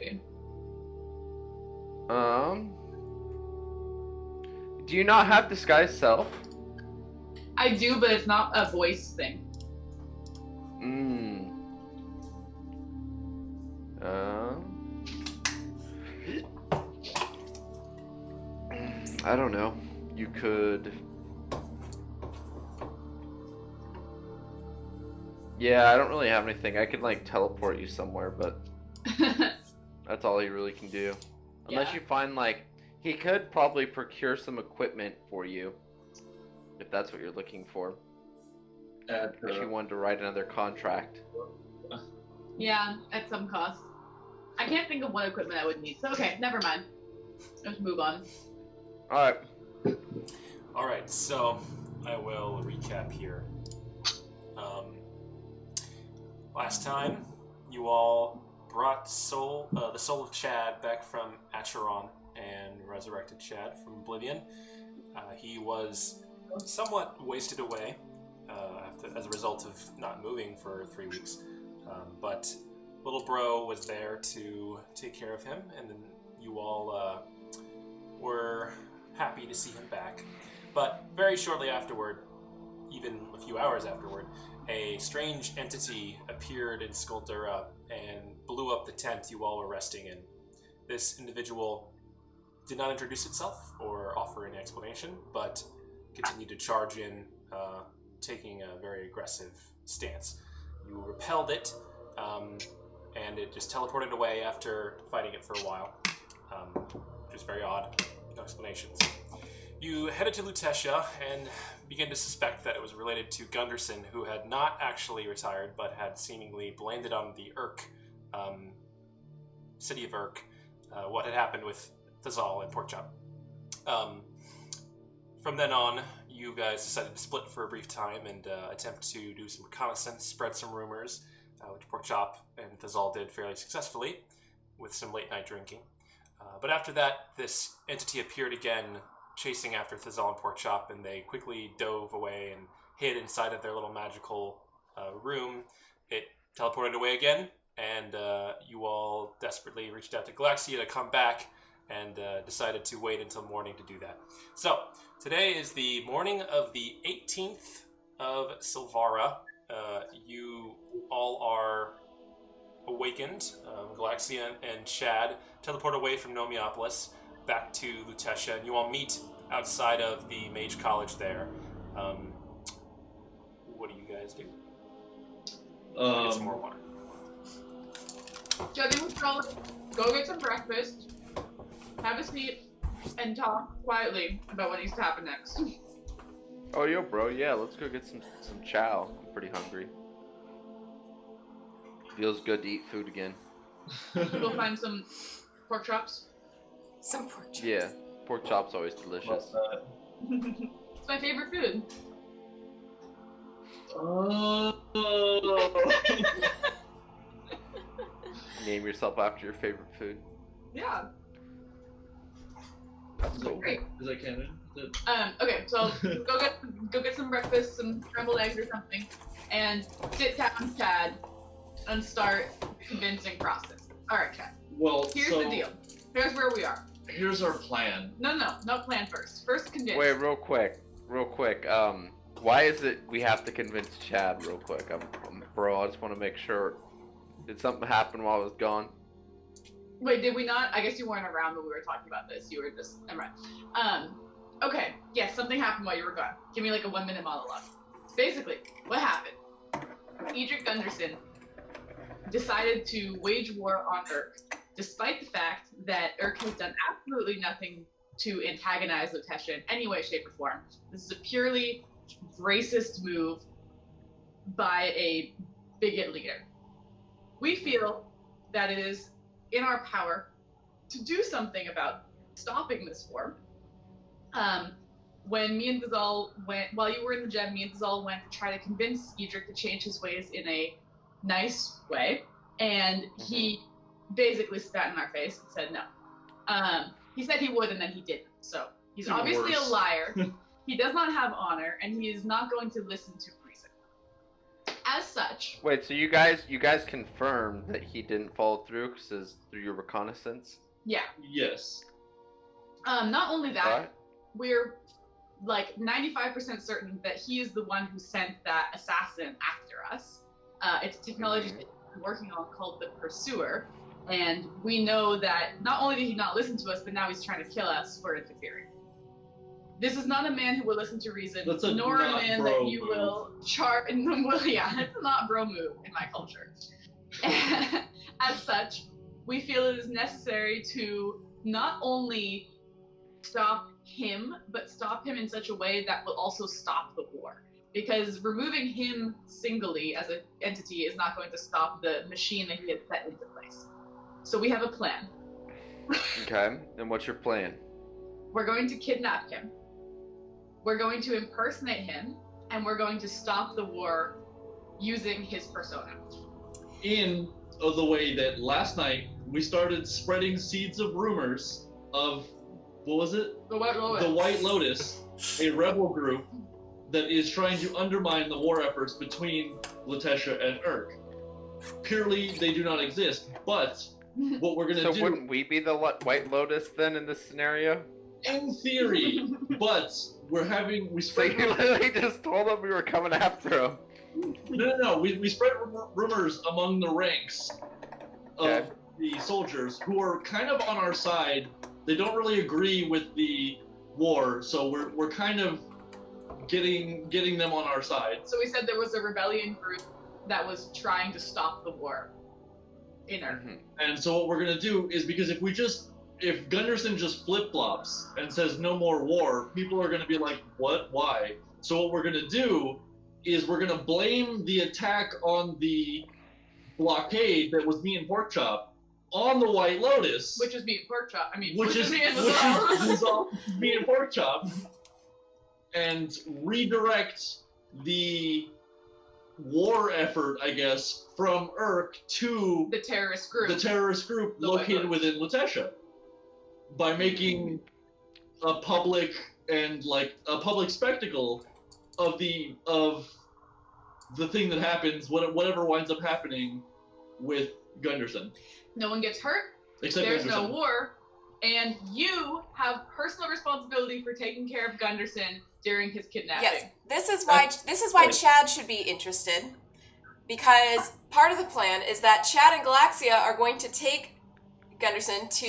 maybe. Do you not have disguise self? I do, but it's not a voice thing. I don't know. You could... Yeah, I don't really have anything. I could, like, teleport you somewhere, but that's all he really can do. Unless you find, like... He could probably procure some equipment for you, if that's what you're looking for. If you wanted to write another contract. Yeah, at some cost. I can't think of what equipment I would need, so okay, never mind. Let's move on. Alright, so I will recap here. Last time, you all brought the soul of Chad back from Acheron and resurrected Chad from Oblivion. He was somewhat wasted away as a result of not moving for 3 weeks. But little bro was there to take care of him, and then you all were happy to see him back. But very shortly afterward, even a few hours afterward, a strange entity appeared in Skuldura and blew up the tent you all were resting in. This individual did not introduce itself or offer any explanation, but continued to charge in, taking a very aggressive stance. You repelled it, and it just teleported away after fighting it for a while, which is very odd. No explanations. You headed to Lutetia and began to suspect that it was related to Gunderson, who had not actually retired, but had seemingly blamed it on the Urk, city of Urk, what had happened with Thazal and Porkchop. From then on, you guys decided to split for a brief time and attempt to do some reconnaissance, spread some rumors, which Porkchop and Thazal did fairly successfully, with some late-night drinking. But after that, this entity appeared again, chasing after Thazal and Porkchop, and they quickly dove away and hid inside of their little magical room. It teleported away again, and you all desperately reached out to Galaxia to come back, and decided to wait until morning to do that. So, today is the morning of the 18th of Silvara. You all are awakened. Galaxia and Chad teleport away from Nomiopolis back to Lutetia, and you all meet outside of the Mage College there. What do you guys do? Get some more water. So I think we'll probably go get some breakfast, have a seat, and talk quietly about what needs to happen next. Oh, yo, bro, yeah, let's go get some chow. I'm pretty hungry. Feels good to eat food again. Go find some pork chops. Some pork chops. Yeah, pork chops always delicious. It's my favorite food. Oh. Name yourself after your favorite food. Yeah. That's cool. Great. Is that canon? Okay, so go get some breakfast, some scrambled eggs or something, and sit down, Chad, and start convincing process. All right, Chad. Well, Here's the deal. Here's where we are. Here's our plan. No plan first. First convince. Wait, real quick. Why is it we have to convince Chad real quick? Bro, I just want to make sure. Did something happen while I was gone? Wait, did we not? I guess you weren't around when we were talking about this. You were just, never mind. Okay, yes, something happened while you were gone. Give me like a 1-minute monologue. Basically, what happened? Edric Gunderson decided to wage war on Urk, despite the fact that Urk has done absolutely nothing to antagonize Lutetia in any way, shape, or form. This is a purely racist move by a bigot leader. We feel that it is in our power to do something about stopping this war. When me and Thazal went, while you were in the gem, me and Thazal went to try to convince Edric to change his ways in a nice way, and he basically spat in our face and said no. He said he would, and then he didn't. So he's obviously a liar. He does not have honor, and he is not going to listen to reason. As such, Wait, so you guys confirmed that he didn't follow through through your reconnaissance? yeah. Yes. Not only that, Right. we're like 95% certain that he is the one who sent that assassin after us. It's a technology that we're working on called the Pursuer, and we know that not only did he not listen to us, but now he's trying to kill us for interfering. This is not a man who will listen to reason, That's a nor a not man bro that you move. will chart in the well, yeah, it's not bro move in my culture. As such, we feel it is necessary to not only stop him, but stop him in such a way that will also stop the war. Because removing him singly as an entity is not going to stop the machine that he has set into place. So we have a plan. Okay, and what's your plan? We're going to kidnap him. We're going to impersonate him, and we're going to stop the war using his persona. In the way that last night we started spreading seeds of rumors of, what was it? The White Lotus. The White Lotus, a rebel group that is trying to undermine the war efforts between Laetitia and Urk. Purely, they do not exist, but what we're going to So do... wouldn't we be the White Lotus then in this scenario? In theory, but we So spread... you literally just told them we were coming after him. No. We spread rumors among the ranks of Okay. the soldiers who are kind of on our side. They don't really agree with the war, so we're kind of getting them on our side. So we said there was a rebellion group that was trying to stop the war in Earth. Mhm. And so what we're gonna do is, because if Gunderson just flip-flops and says no more war, people are gonna be like, what? Why? So what we're gonna do is we're gonna blame the attack on the blockade that was me and Porkchop on the White Lotus, Which is me and Pork Chop. I mean, which is me as well. me and Porkchop, and redirect the war effort, I guess, from Urk to the terrorist group. the terrorist group The White located Lotus. within Laetitia, by making a public spectacle of the thing that happens, whatever winds up happening with Gunderson. No one gets hurt. Except There's Gunderson. no war. And you have personal responsibility for taking care of Gunderson during his kidnapping. Yes, this is why Chad should be interested, because part of the plan is that Chad and Galaxia are going to take Gunderson to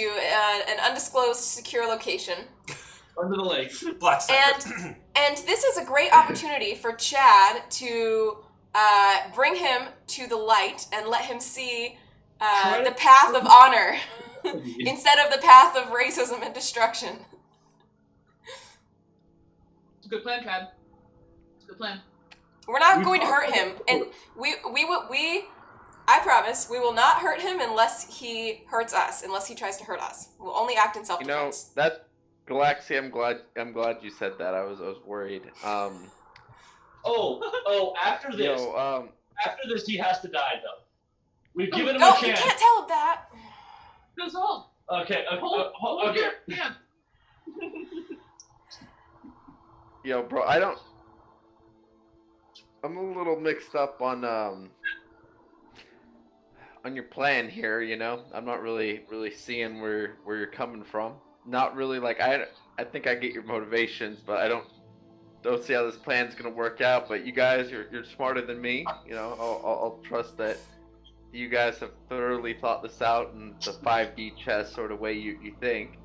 an undisclosed secure location, Under the lake. Black Side. and this is a great opportunity for Chad to bring him to the light and let him see the path of honor instead of the path of racism and destruction. It's a good plan, Chad. It's a good plan. We're not going to hurt him, and I promise we will not hurt him unless he hurts us, unless he tries to hurt us. We'll only act in You know, self-defense. that Galaxy, I'm glad you said that. I was worried. After this, after this, he has to die, though. We've given him No, a you chance. can't tell him that. Just hold. Okay, Hold okay. your hand. Yo, bro, I'm a little mixed up on your plan here, you know? I'm not really seeing where you're coming from. Not really, like, I think I get your motivations, but I don't see how this plan's gonna work out. But you guys, you're smarter than me, you know? I'll trust that you guys have thoroughly thought this out in the 5D chess sort of way you think.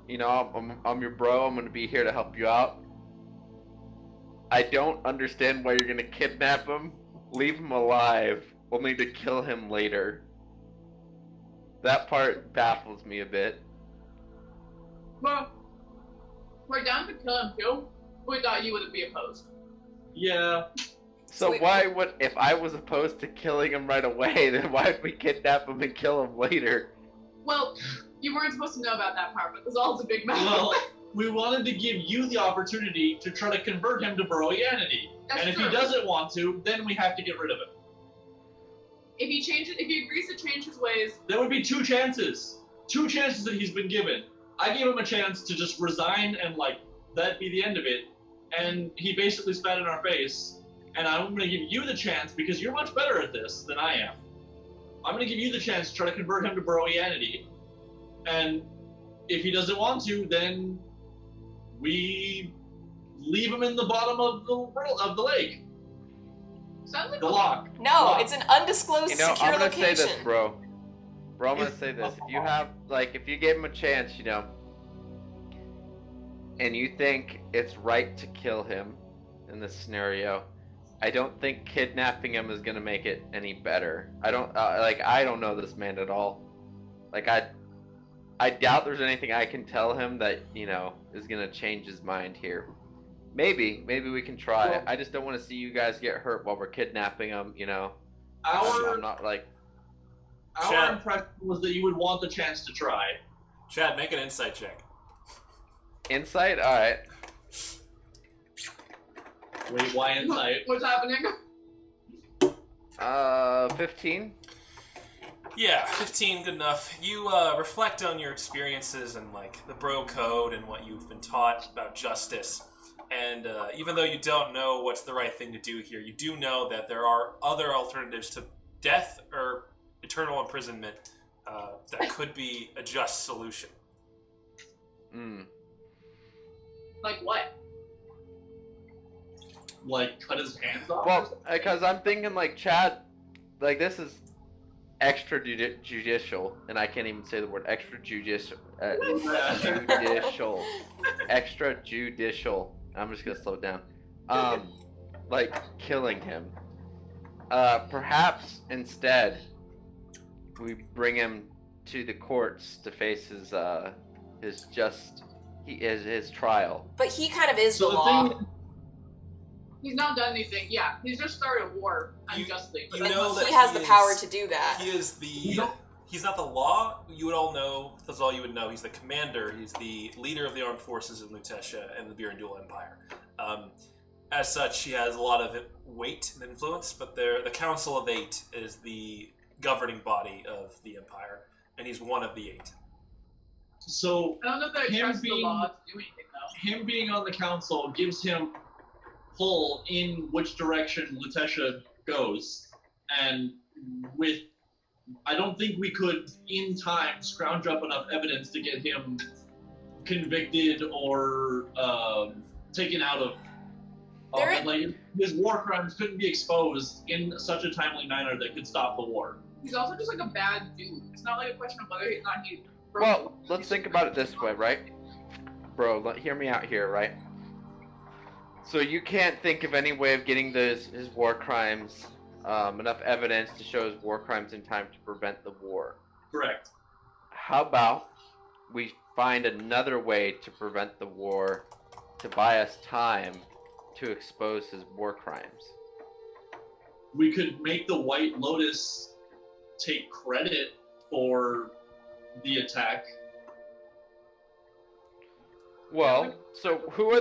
You know, I'm your bro. I'm gonna be here to help you out. I don't understand why you're gonna kidnap him, leave him alive, only to kill him later. That part baffles me a bit. Well, we're down to kill him too. We thought you wouldn't be opposed. Yeah. So Sweet. why would, if I was opposed to killing him right away, then why would we kidnap him and kill him later? Well, you weren't supposed to know about that part, but this all is a big matter. Well, we wanted to give you the opportunity to try to convert him to Baroyanity. That's And if true. he doesn't want to, then we have to get rid of him. If he agrees to change his ways, There would be two chances. Two chances that he's been given. I gave him a chance to just resign and, like, that be the end of it. and he basically spat in our face. And I'm going to give you the chance, because you're much better at this than I am. I'm going to give you the chance to try to convert him to Broianity. And if he doesn't want to, then we leave him in the bottom of the lake. Sounds like The lock. No, Lock. it's an undisclosed You know, secure I'm gonna location. say this, bro. Bro, I'm gonna say this. If you have, like, if you gave him a chance, you know, and you think it's right to kill him in this scenario, I don't think kidnapping him is gonna make it any better. I don't know this man at all. Like, I doubt there's anything I can tell him that, you know, is gonna change his mind here. Maybe we can try. Well, I just don't want to see you guys get hurt while we're kidnapping him, you know. Our I'm not like. our impression was that you would want the chance to try. Chad, make an insight check. Insight? Alright. Wait, why insight? What's happening? 15? Yeah, 15, good enough. You reflect on your experiences and like the bro code and what you've been taught about justice. And even though you don't know what's the right thing to do here, you do know that there are other alternatives to death or eternal imprisonment that could be a just solution. Like what? Like, cut his hands off? Well, because I'm thinking like Chad, like this is extrajudicial, and I can't even say the word extrajudicial. Extrajudicial. I'm just gonna slow it down. Like killing him. Perhaps instead we bring him to the courts to face his trial. But he kind of is So the the law. thing- He's not done anything. Yeah, he's just started a war unjustly. You But know that he has he the power is- to do that. He is he's not the law. You would all know, that's all you would know. He's the commander. He's the leader of the armed forces in Lutetia and the Birindul Empire. As such, he has a lot of weight and influence, but the Council of Eight is the governing body of the Empire, and he's one of the 8. So I don't know if I him trust the being- law to do anything though. him being on the council gives him pull in which direction Lutetia goes, and I don't think we could in time scrounge up enough evidence to get him convicted or taken out of. Like his war crimes couldn't be exposed in such a timely manner that could stop the war. He's also just like a bad dude. It's not like a question of whether or not he. Well, let's think about it this way, right? Bro, hear me out here, right? So you can't think of any way of getting his war crimes, enough evidence to show his war crimes in time to prevent the war. Correct. How about we find another way to prevent the war, to buy us time to expose his war crimes? We could make the White Lotus take credit for the attack. Well, so who are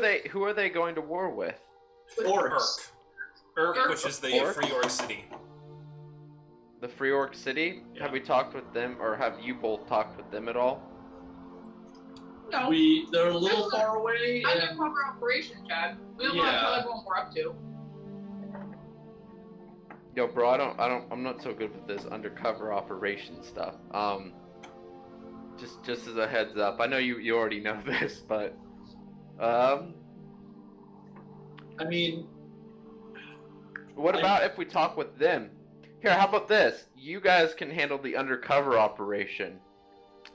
they going to war with? Orcs. Urk, which is the Orc? Free Orc City. The Free Orc City? Yeah. Have we talked with them, or have you both talked with them at all? No. They're a little far away. And Undercover operation, Chad. We don't want to Yeah. tell everyone we're up to. Yo, bro, I'm not so good with this undercover operation stuff. Just as a heads up, I know you already know this, but, I mean, what about if we talk with them? Here, how about this? You guys can handle the undercover operation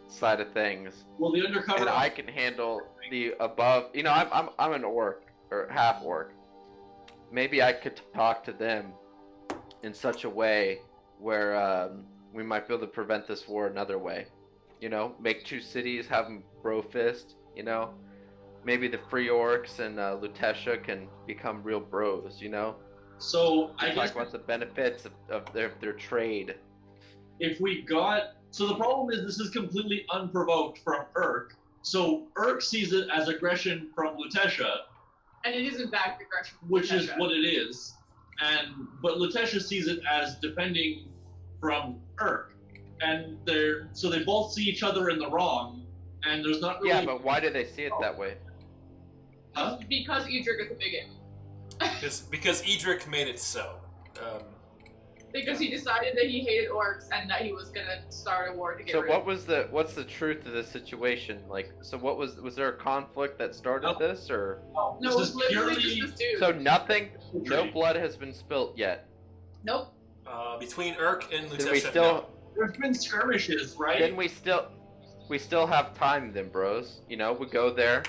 side of things, well, the undercover. and I can handle the above. You know, I'm an orc, or half orc. Maybe I could talk to them in such a way where we might be able to prevent this war another way. You know, make 2 cities, have them bro fist. You know, maybe the Free Orcs and Lutetia can become real bros. You know, So I talk guess about the benefits of their trade. if we got, so the problem is this is completely unprovoked from Urk. So Urk sees it as aggression from Lutetia, And it is in fact aggression. from which is Lutetia. what it is, but Lutetia sees it as defending from Urk, and so they both see each other in the wrong, and there's not really. Yeah, but why do they see it that way? Huh? Because Edric is a bigot. Because Edric made it so. Because he decided that he hated orcs and that he was gonna start a war to get So rid what's the truth of this situation? Like, so what was there a conflict that started this, or? No, No, this it was is literally purely just this dude. So nothing, no blood has been spilt yet. Nope. Between Urk and Then we Lutesha, still, no. There's been skirmishes, right? then we still have time then, bros. You know, we go there.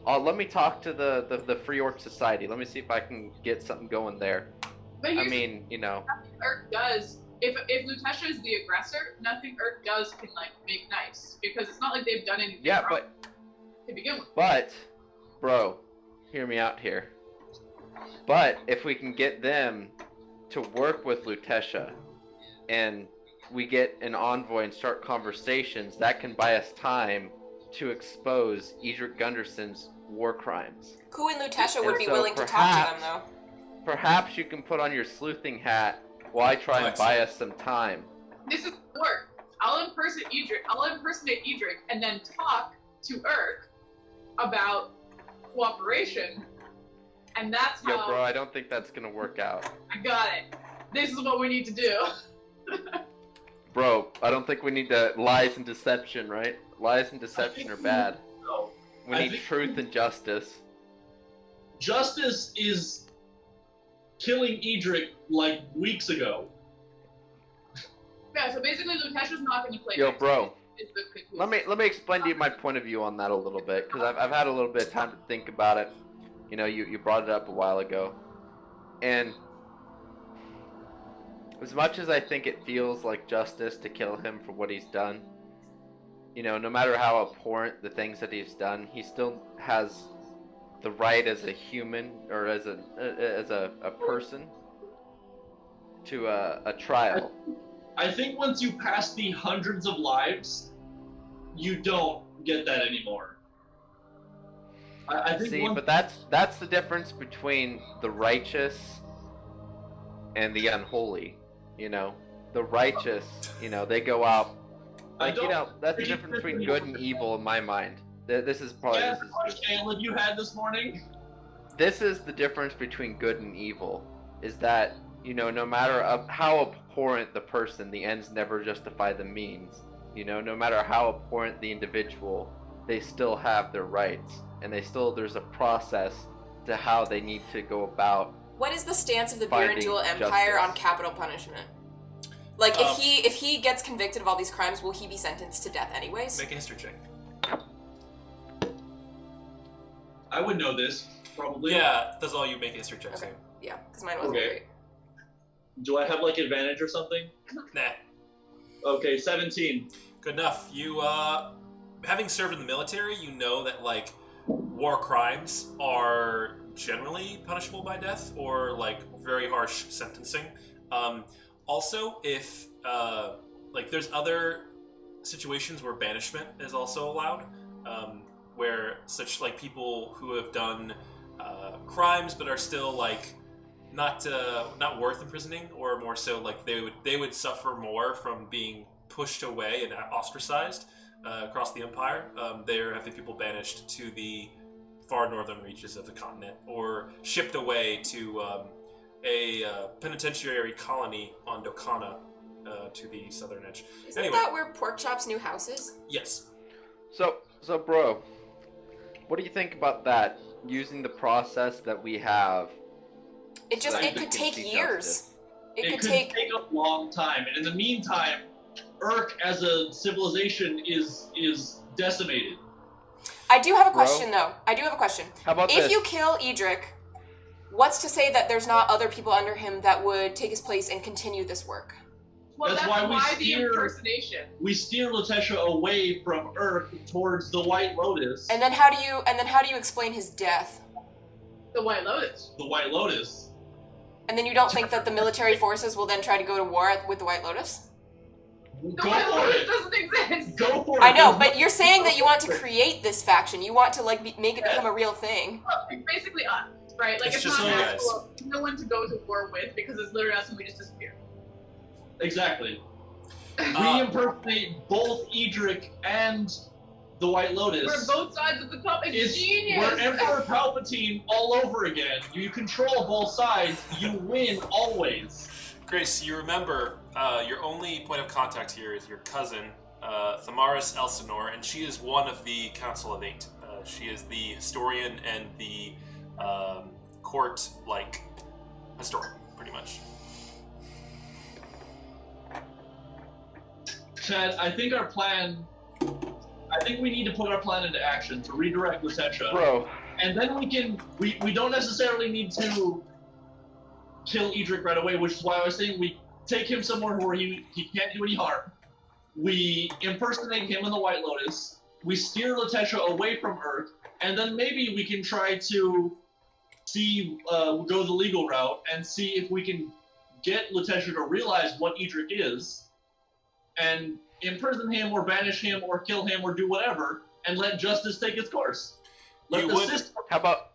Let me talk to the Free Orc Society. Let me see if I can get something going there. But I here's mean, you know. nothing Urk does. If Lutesha is the aggressor, nothing Urk does can like make nice because it's not like they've done anything Yeah, wrong to begin with. but, bro, hear me out here. But if we can get them to work with Lutesha, and we get an envoy and start conversations, that can buy us time to expose Edric Gunderson's war crimes. Who in Lutesha would And be so willing to talk to them, perhaps- though? Perhaps you can put on your sleuthing hat while I try and Flex. buy us some time. This is work. I'll impersonate Edric and then talk to Urk about cooperation. And that's Yo, how bro, I don't think that's gonna work out. I got it. This is what we need to do. Bro, I don't think we need to lies and deception, right? Lies and deception are bad. No. We I need think- truth and justice. Justice is killing Edric like weeks ago. Yeah, so basically Lutesha's not going to play Yo, nice. bro, Is the conclusion. let me explain to you my point of view on that a little bit, because I've had a little bit of time to think about it. You know, you brought it up a while ago, and as much as I think it feels like justice to kill him for what he's done, you know, no matter how abhorrent the things that he's done, he still has the right as a human or as a person to a trial. I think once you pass the hundreds of lives, you don't get that anymore. I think See, once- but that's the difference between the righteous and the unholy. You know, the righteous, you know, they go out. Like, you know, that's the difference between good and evil in my mind. This is probably Yeah, the question you had this morning. this is the difference between good and evil. Is that, you know, no matter how abhorrent the person, the ends never justify the means. You know, no matter how abhorrent the individual, they still have their rights, and there's a process to how they need to go about. What is the stance of the Finding Birendul Empire justice. on capital punishment? Like, if he gets convicted of all these crimes, will he be sentenced to death anyways? Make a history check. I would know this, probably. Yeah, that's all you make a history check. Okay. Yeah, because mine wasn't Okay. great. Do I have like advantage or something? Nah, Okay, 17. good enough. You, having served in the military, you know that, like, war crimes are generally punishable by death or, like, very harsh sentencing. Also, if, like, there's other situations where banishment is also allowed, where such, like, people who have done crimes but are still, like, not worth imprisoning, or more so, like, they would suffer more from being pushed away and ostracized across the empire. There have been people banished to the far northern reaches of the continent, or shipped away to a penitentiary colony on Dokana to the southern edge. Isn't Anyway. that where Porkchop's new house is? Yes. So bro, what do you think about that? Using the process that we have. It just, so that it we could can take see years. justice? It could could take... a long time, and in the meantime, Urk as a civilization is decimated. I do have a Bro. question, though. I do have a question. How about If this? you kill Edric, what's to say that there's not other people under him that would take his place and continue this work? Well, That's that's why why, we the steer- impersonation. We steer Lutesha away from Urk towards the White Lotus. And then how do you explain his death? The White Lotus. The White Lotus. And then you don't think that the military forces will then try to go to war with the White Lotus? The Go White for Lotus it. doesn't exist. Go for it. I know, There's but no- you're saying that you want to create this faction. You want to like make it become a real thing. It's basically us, right? Like It's it's, just not you actual, no one to go to war with because it's literally us and we just disappear. Exactly. We impersonate both Edric and the White We're Lotus. both sides of the cup. It's It's genius. we're Emperor Palpatine all over again. You control both sides. You win always. Grace, you remember your only point of contact here is your cousin, Thamaris Elsinore, and she is one of the Council of Eight. She is the historian and the court-like historian, pretty much. Chad, I think we need to put our plan into action to redirect Lutetia. Bro, And then we don't necessarily need to kill Edric right away, which is why I was saying we take him somewhere where he can't do any harm. We impersonate him in the White Lotus. We steer Lutetia away from Earth, and then maybe we can try to go the legal route and see if we can get Lutetia to realize what Edric is, and imprison him or banish him or kill him or do whatever, and let justice take its course. how about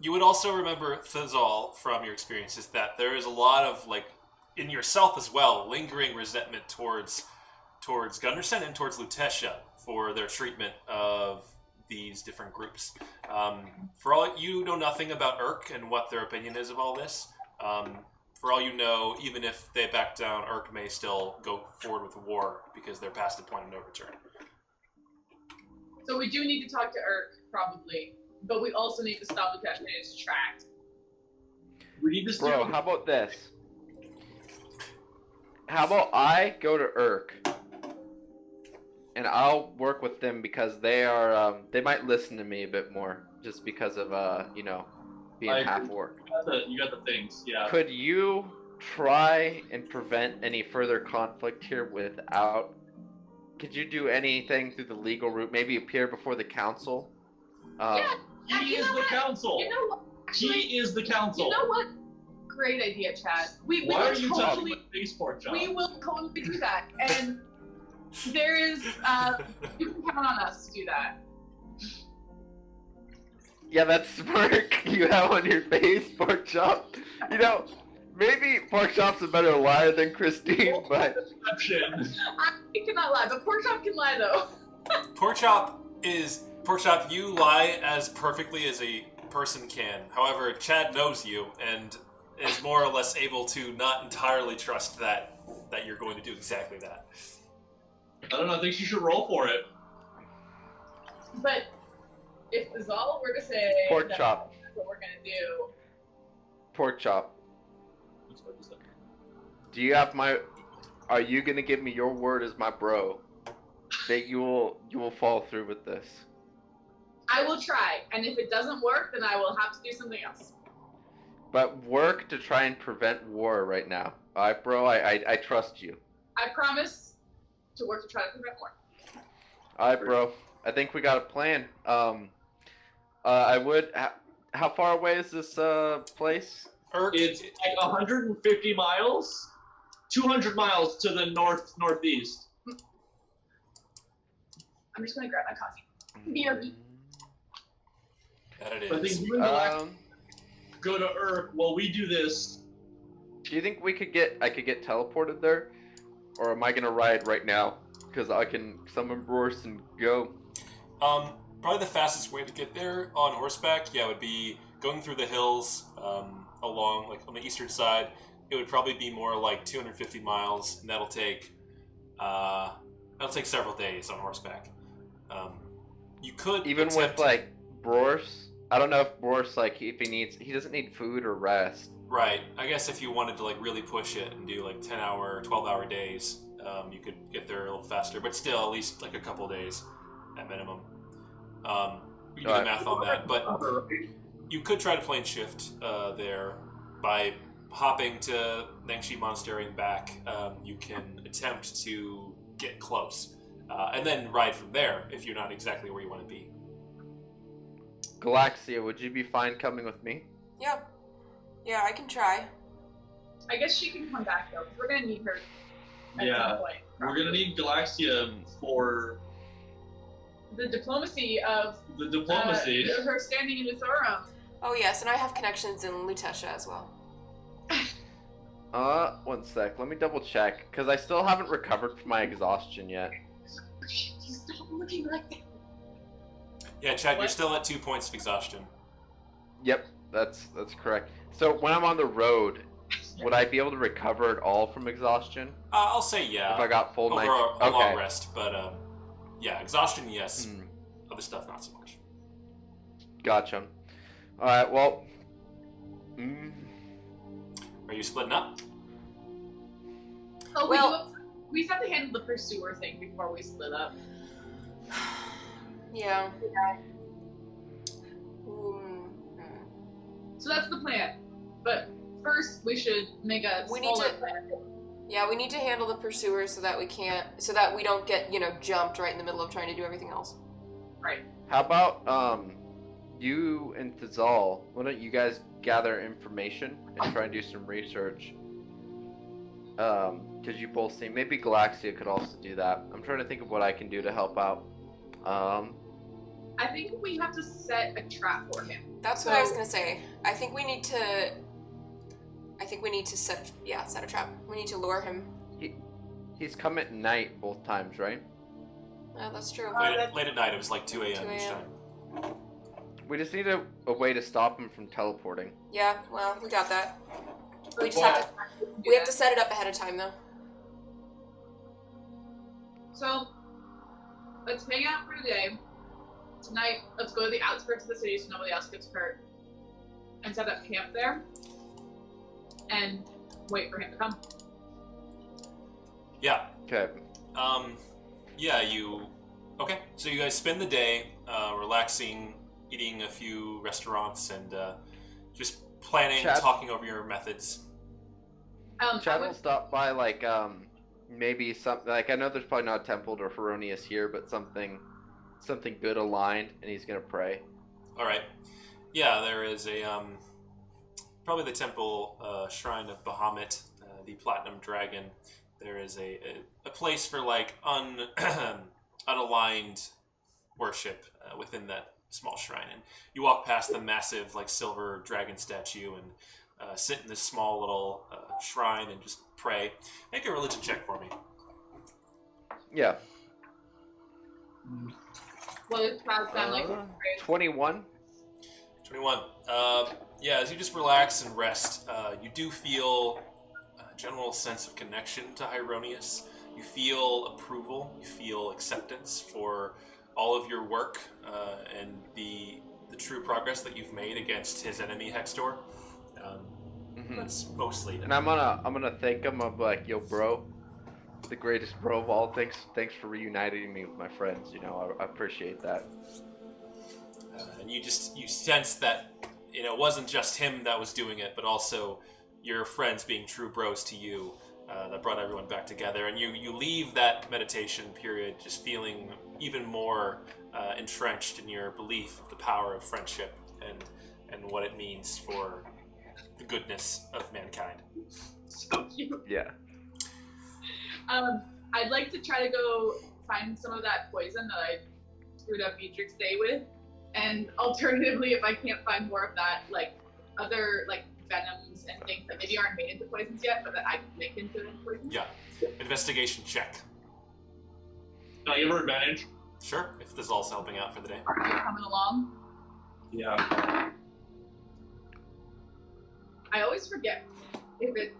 You would also remember, Thazal, from your experiences, that there is a lot of, like, in yourself as well, lingering resentment towards Gunderson and towards Lutetia for their treatment of these different groups. For all you know nothing about Urk and what their opinion is of all this. For all you know, even if they back down, Urk may still go forward with the war because they're past the point of no return. So we do need to talk to Urk, probably. But we also need to stop Lutetia in its tracks. We need to steer. Bro, how about this? How about I go to Urk, and I'll work with them because they are they might listen to me a bit more just because of being half orc. You got the things, yeah. Could you try and prevent any further conflict here without? Could you do anything through the legal route? Maybe appear before the council. He is the council. You know what? Actually, He is the council. you know what? Great idea, Chad. We Why will are you touching totally, my spaceport, John? we will totally do that. And there is, you can count on us to do that. Yeah, that smirk you have on your face, Pork Chop. You know, maybe Pork Chop's a better liar than Christine, but Deception. I cannot lie, but Pork Chop can lie though. Pork Chop, you lie as perfectly as a person can. However, Chad knows you and is more or less able to not entirely trust that you're going to do exactly that. I don't know. I think she should roll for it. But if Zal were to say Pork that Chop. that's what we're gonna do, Pork Chop. Do you have my? Are you gonna give me your word as my bro that you will follow through with this? I will try. And if it doesn't work, then I will have to do something else. But work to try and prevent war right now. All right, bro. I trust you. I promise to work to try to prevent war. All right, bro. I think we got a plan. I would. How far away is this place? It's like 150 miles, 200 miles to the northeast. I'm just gonna grab my coffee. BRB. That it I think is. you and Galactus go to Earth while we do this. Do you think I could get teleported there, or am I gonna ride right now? Because I can summon Bruce and go. Probably the fastest way to get there on horseback, would be going through the hills along, like on the eastern side. It would probably be more like 250 miles, and that'll take several days on horseback. You could Even attempt- with like Bruce, I don't know if Bruce he doesn't need food or rest. Right. I guess if you wanted to like really push it and do like 10-hour, 12-hour days, you could get there a little faster, but still at least like a couple days at minimum. We can do the math on that, but you could try to plane shift there by hopping to Nangshi Monastery and back. You can attempt to get close, and then ride from there if you're not exactly where you want to be. Galaxia, would you be fine coming with me? Yeah, I can try. I guess she can come back though, because we're gonna need her at Yeah, some point. we're gonna need Galaxia for the diplomacy of the diplomacy. her standing in Uthorum. Oh yes, and I have connections in Lutetia as well. 1 sec. Let me double check, because I still haven't recovered from my exhaustion yet. Stop looking like that. Yeah, Chad, you're What? still at 2 points of exhaustion. Yep, that's correct. So when I'm on the road, would I be able to recover it all from exhaustion I'll say yeah. if I got full over night? a long rest, but yeah, exhaustion, yes. Hmm, Other stuff, not so much. gotcha. All right. Well. Mm, Are you splitting up? Oh, Well- we just have to handle the pursuer thing before we split up. Yeah. Mm. So that's the plan. But first, we should make a We need smaller to- plan. Yeah, we need to handle the pursuers so that we don't get, jumped right in the middle of trying to do everything else. Right. how about you and Thazal? Why don't you guys gather information and try and do some research? Because you both seem, maybe Galaxia could also do that. I'm trying to think of what I can do to help out. I think we have to set a trap for him. That's what I was gonna say. I think we need to set a trap. We need to lure him. He's come at night both times, right? Oh, that's true. Late at night, it was like 2 a.m. 2 each a.m. time. We just need a way to stop him from teleporting. Yeah, well, we got that. We just Well, have to. We have to set it up ahead of time, though. So, let's hang out for today. Tonight, let's go to the outskirts of the city so nobody else gets hurt. And set up camp there. And wait for him to come. Yeah. Okay. Yeah, okay, so you guys spend the day relaxing, eating a few restaurants, and just planning, Chad? talking over your methods. Chad will stop by maybe something I know there's probably not a temple to Heronius here, but something good aligned, and he's gonna pray. All right. Yeah, there is a probably the temple shrine of Bahamut, the Platinum Dragon. There is a place for unaligned worship within that small shrine, and you walk past the massive silver dragon statue and sit in this small little shrine and just pray. Make a religion check for me. Yeah. Well, it's past time, 21. 21. Yeah, as you just relax and rest, you do feel a general sense of connection to Hyronius. You feel approval, you feel acceptance for all of your work and the true progress that you've made against his enemy Hextor. That's mostly it. And I'm gonna thank him. I'm like, yo, bro, the greatest bro of all. Thanks for reuniting me with my friends. I appreciate that. And you sense that it wasn't just him that was doing it, but also your friends being true bros to you that brought everyone back together. And you leave that meditation period just feeling even more entrenched in your belief of the power of friendship and what it means for the goodness of mankind. So cute. Yeah. I'd like to try to go find some of that poison that I screwed up Beatrix's day with. And alternatively, if I can't find more of that, other venoms and things that maybe aren't made into poisons yet, but that I can make into poisons. Yeah. Investigation check. Can I give her advantage? Sure, if this all's helping out for the day. Are you coming along? Yeah. I always forget if it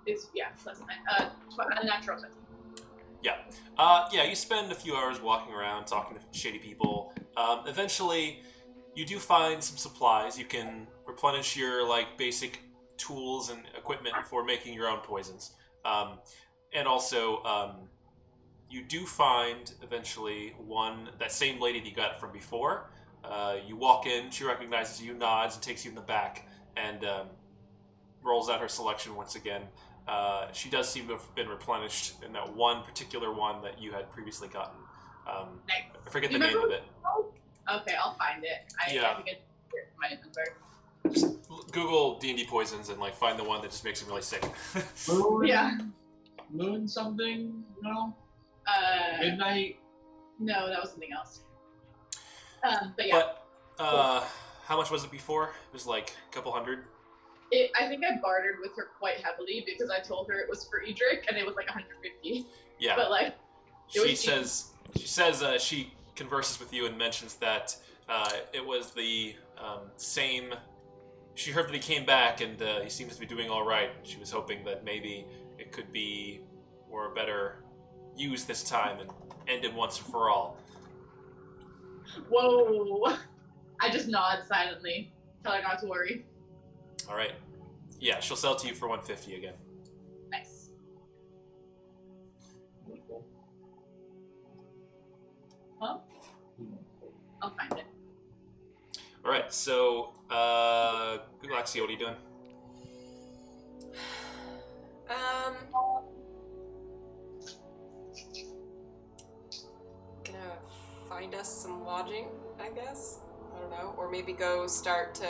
is, less than a natural 20. Yeah, you spend a few hours walking around, talking to shady people. Eventually, you do find some supplies. You can replenish your basic tools and equipment for making your own poisons. And also, you do find eventually that same lady that you got from before. You walk in, she recognizes you, nods, and takes you in the back, and rolls out her selection once again. She does seem to have been replenished in that one particular one that you had previously gotten. I forget the name of it. Okay, I'll find it. I think it's here in my inventory. Just Google D&D poisons and find the one that just makes him really sick. Moon? Yeah. Moon something? No? Midnight? No, that was something else. But yeah. But how much was it before? It was a couple hundred. I think I bartered with her quite heavily because I told her it was for Edric and it was 150. Yeah. But She says she converses with you and mentions that It was the same. She heard that he came back, and he seems to be doing all right. She was hoping that maybe it could be more better used this time and ended once and for all. Whoa! I just nod silently. Tell her not to worry. All right. Yeah, she'll sell to you for 150 again. Nice. Huh? I'll find it. All right. So, Galaxia, what are you doing? Gonna find us some lodging, I guess. I don't know, or maybe go start to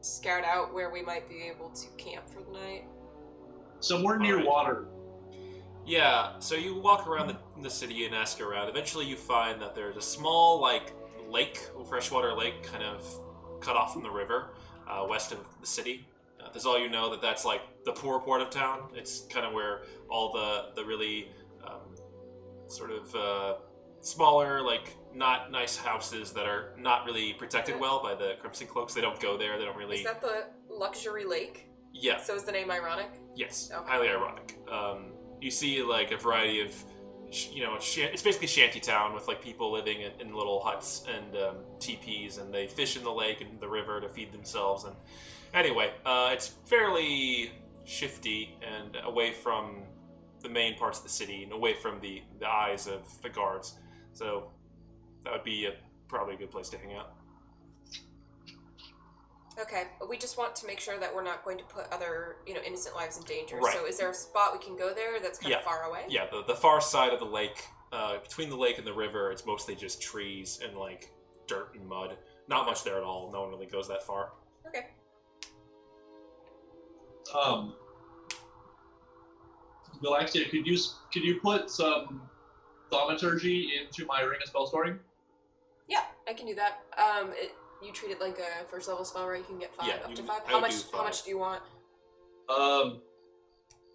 scout out where we might be able to camp for the night. Somewhere near Alright. water. Yeah, so you walk around the city and ask around. Eventually you find that there's a small, like, lake, freshwater lake, kind of cut off from the river, west of the city. That's all you know, that's, like, the poor part of town. It's kind of where all the really sort of smaller, like, not nice houses that are not really protected well by the Crimson Cloaks. They don't go there. They don't really... Is that the luxury lake? Yeah. So is the name ironic? Yes. Okay. Highly ironic. You see, like, a variety of, it's basically shanty town with, like, people living in little huts and teepees, and they fish in the lake and the river to feed themselves. And anyway, it's fairly shifty and away from the main parts of the city and away from the eyes of the guards. So that would be probably a good place to hang out. Okay, but we just want to make sure that we're not going to put other, innocent lives in danger. Right. So is there a spot we can go there that's kind of far away? Yeah, the far side of the lake, between the lake and the river, it's mostly just trees and, like, dirt and mud. Not much there at all. No one really goes that far. Okay. Galaxia, could you put some thaumaturgy into my ring of spell storing? Yeah, I can do that. You treat it like a first level spell, right? You can get 5 Yeah, up to I 5. would How do much? 5. How much do you want?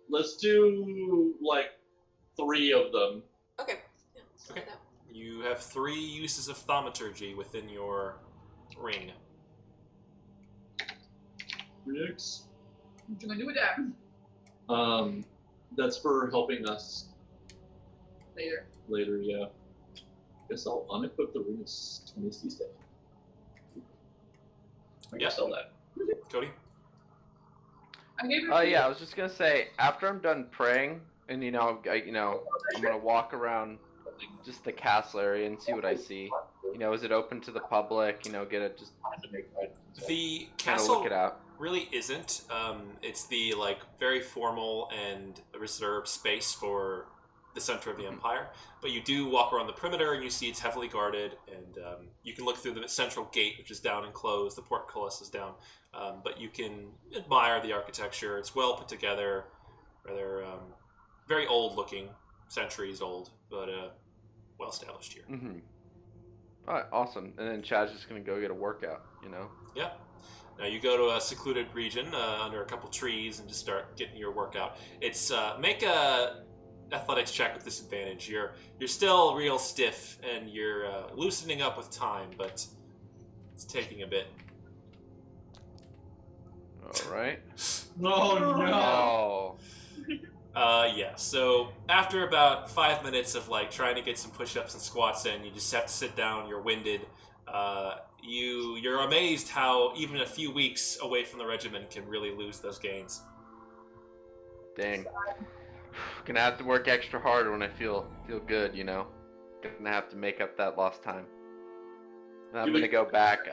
Let's do like 3 of them. Okay. Yeah, let's Okay. do that. You have 3 uses of thaumaturgy within your ring. 6. What you gonna do with that? That's for helping us Later. yeah. Guess I'll unequip the ring of Misty stuff. I can Yeah. sell that. Cody? I gave her. Oh yeah, I was just gonna say after I'm done praying, and I'm gonna walk around just the castle area and see what I see. Is it open to the public? Get it just The kind of castle look it out. really isn't. It's the, like, very formal and reserved space for the center of the empire. But you do walk around the perimeter and you see it's heavily guarded, and you can look through the central gate, which is down and closed. The portcullis is down, but you can admire the architecture. It's well put together, rather very old looking, centuries old, but well established here. Mm-hmm. All right, awesome. And then Chad's just gonna go get a workout. Yeah. Now you go to a secluded region under a couple trees and just start getting your workout. It's make a athletics check with disadvantage. You're still real stiff and you're loosening up with time, but it's taking a bit. All right. Oh no! Oh. Yeah. So after about 5 minutes of, like, trying to get some push-ups and squats in, you just have to sit down. You're winded. You're amazed how even a few weeks away from the regiment can really lose those gains. Dang. Gonna have to work extra harder when I feel good. Gonna have to make up that lost time. And I'm gonna go back.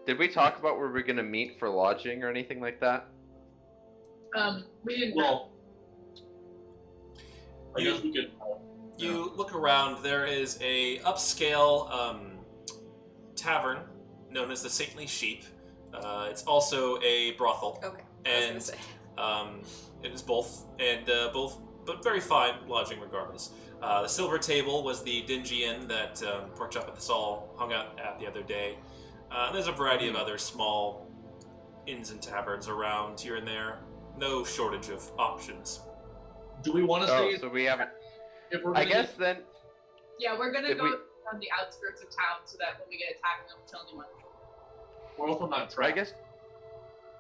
Did we talk about where we're gonna meet for lodging or anything like that? We didn't. Well, I guess we could. You look around. There is a upscale tavern known as the Saintly Sheep. It's also a brothel. Okay. I was And gonna say. it is both, but very fine lodging regardless. The Silver Table was the dingy inn that Pork Chop and us all hung out at the other day. There's a variety of other small inns and taverns around here and there. No shortage of options. Do we want to Oh, stay? so we haven't. If we're I gonna guess then. Yeah, we're gonna Did go we- to on the outskirts of town so that when we get attacked, we don't kill anyone. We're also not I trapped. guess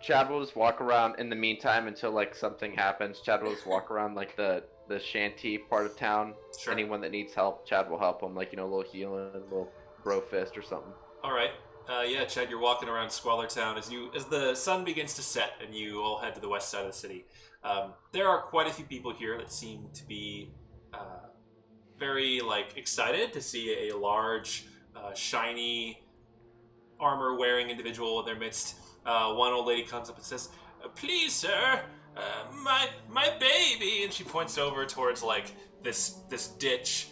Chad will just walk around in the meantime until like something happens. Chad will just walk around like the shanty part of town. Sure. Anyone that needs help, Chad will help them. Like, you know, a little healing, a little bro fist or something. All right. Yeah, Chad, you're walking around Squalor Town as the sun begins to set and you all head to the west side of the city. There are quite a few people here that seem to be very like excited to see a large, shiny, armor-wearing individual in their midst. One old lady comes up and says, "Please, sir, my baby," and she points over towards like this ditch.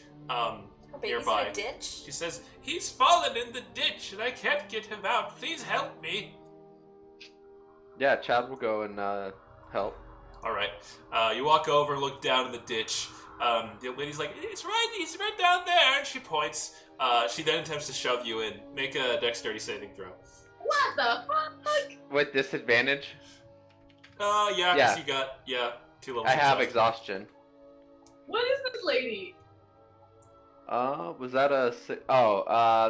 Baby's Nearby. in a ditch? She says, "He's fallen in the ditch and I can't get him out. Please help me." Yeah, Chad will go and help. All right. You walk over, look down in the ditch. The old lady's like, he's right down there. And she points. She then attempts to shove you in. Make a dexterity saving throw. What the fuck? With disadvantage, Yeah, Yeah. 'cause you got, 2 levels. I have of exhaustion. What is this lady? Was that a...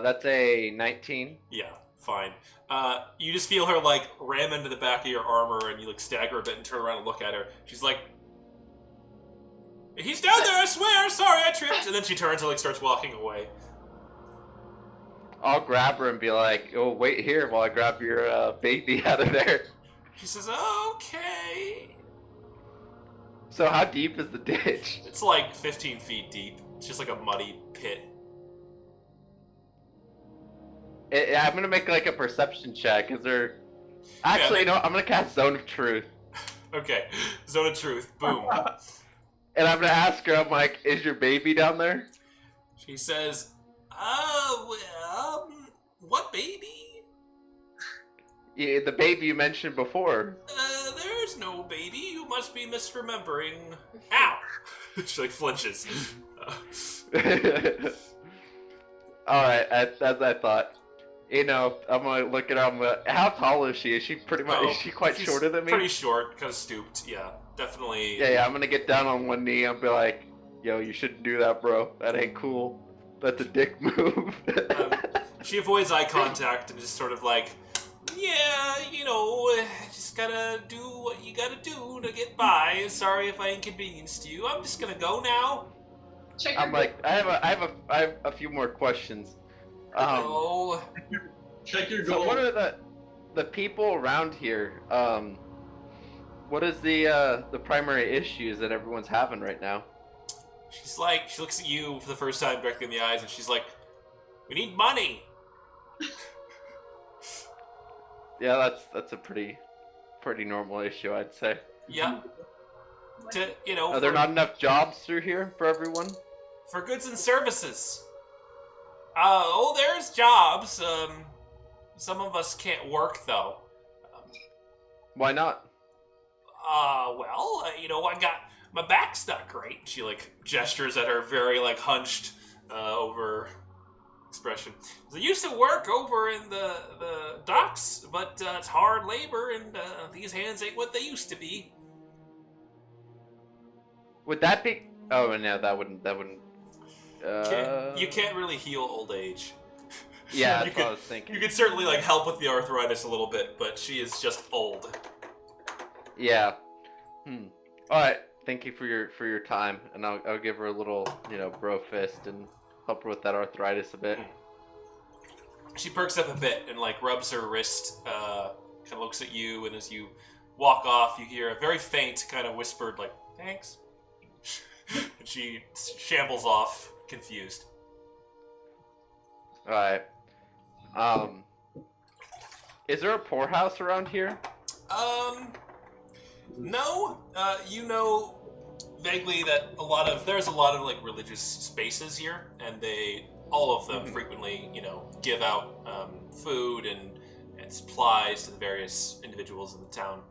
that's a 19. Yeah, fine. You just feel her, like, ram into the back of your armor, and you, like, stagger a bit and turn around and look at her. She's like, "He's down there, I swear! Sorry, I tripped!" And then she turns and, like, starts walking away. I'll grab her and be like, "Oh, wait here while I grab your baby out of there." She says, "Okay." So how deep is the ditch? It's, like, 15 feet deep. It's just, like, a muddy pit. I'm gonna make like a perception check. Is there... Actually, no, I'm gonna cast Zone of Truth. Okay, Zone of Truth. Boom. And I'm gonna ask her, I'm like, "Is your baby down there?" She says, what baby? Yeah, the baby you mentioned before. There's no baby. You must be misremembering. Ow! She, like, flinches. Alright, as I thought. You know, I'm gonna look at her, I'm gonna... How tall is she? Is she pretty much... Oh, is she quite she's shorter than me? Pretty short, kind of stooped. Yeah, definitely. Yeah, I'm gonna get down on one knee and be like, "Yo, you shouldn't do that, bro. That ain't cool. That's a dick move." She avoids eye contact and just sort of like, "Yeah, you know, just gotta do what you gotta do to get by. Sorry if I inconvenienced you. I'm just gonna go now." Check I'm your like, I have a few more questions. Oh, Check your So goal. what are the people around here? What is the primary issues that everyone's having right now? she's like, she looks at you for the first time directly in the eyes, and she's like, "We need money." Yeah, that's a pretty normal issue, I'd say. Yeah. To, you know, Are there not enough jobs through here for everyone? for goods and services. There's jobs. Some of us can't work though. Why not? I got my back's not great. She like gestures at her very like hunched over expression. I used to work over in the docks, but it's hard labor, and these hands ain't what they used to be. Would that be? Oh no, that wouldn't. You can't really heal old age. Yeah, You that's could- what I was thinking. You could certainly like help with the arthritis a little bit, but she is just old. Yeah. All right. Thank you for your time, and I'll give her a little, bro fist and help her with that arthritis a bit. She perks up a bit and like rubs her wrist, kind of looks at you, and as you walk off, you hear a very faint kind of whispered like "thanks," and she shambles off, confused. All right. Is there a poorhouse around here? No. You know vaguely that there's a lot of like religious spaces here, and all of them frequently, give out food and supplies to the various individuals in the town.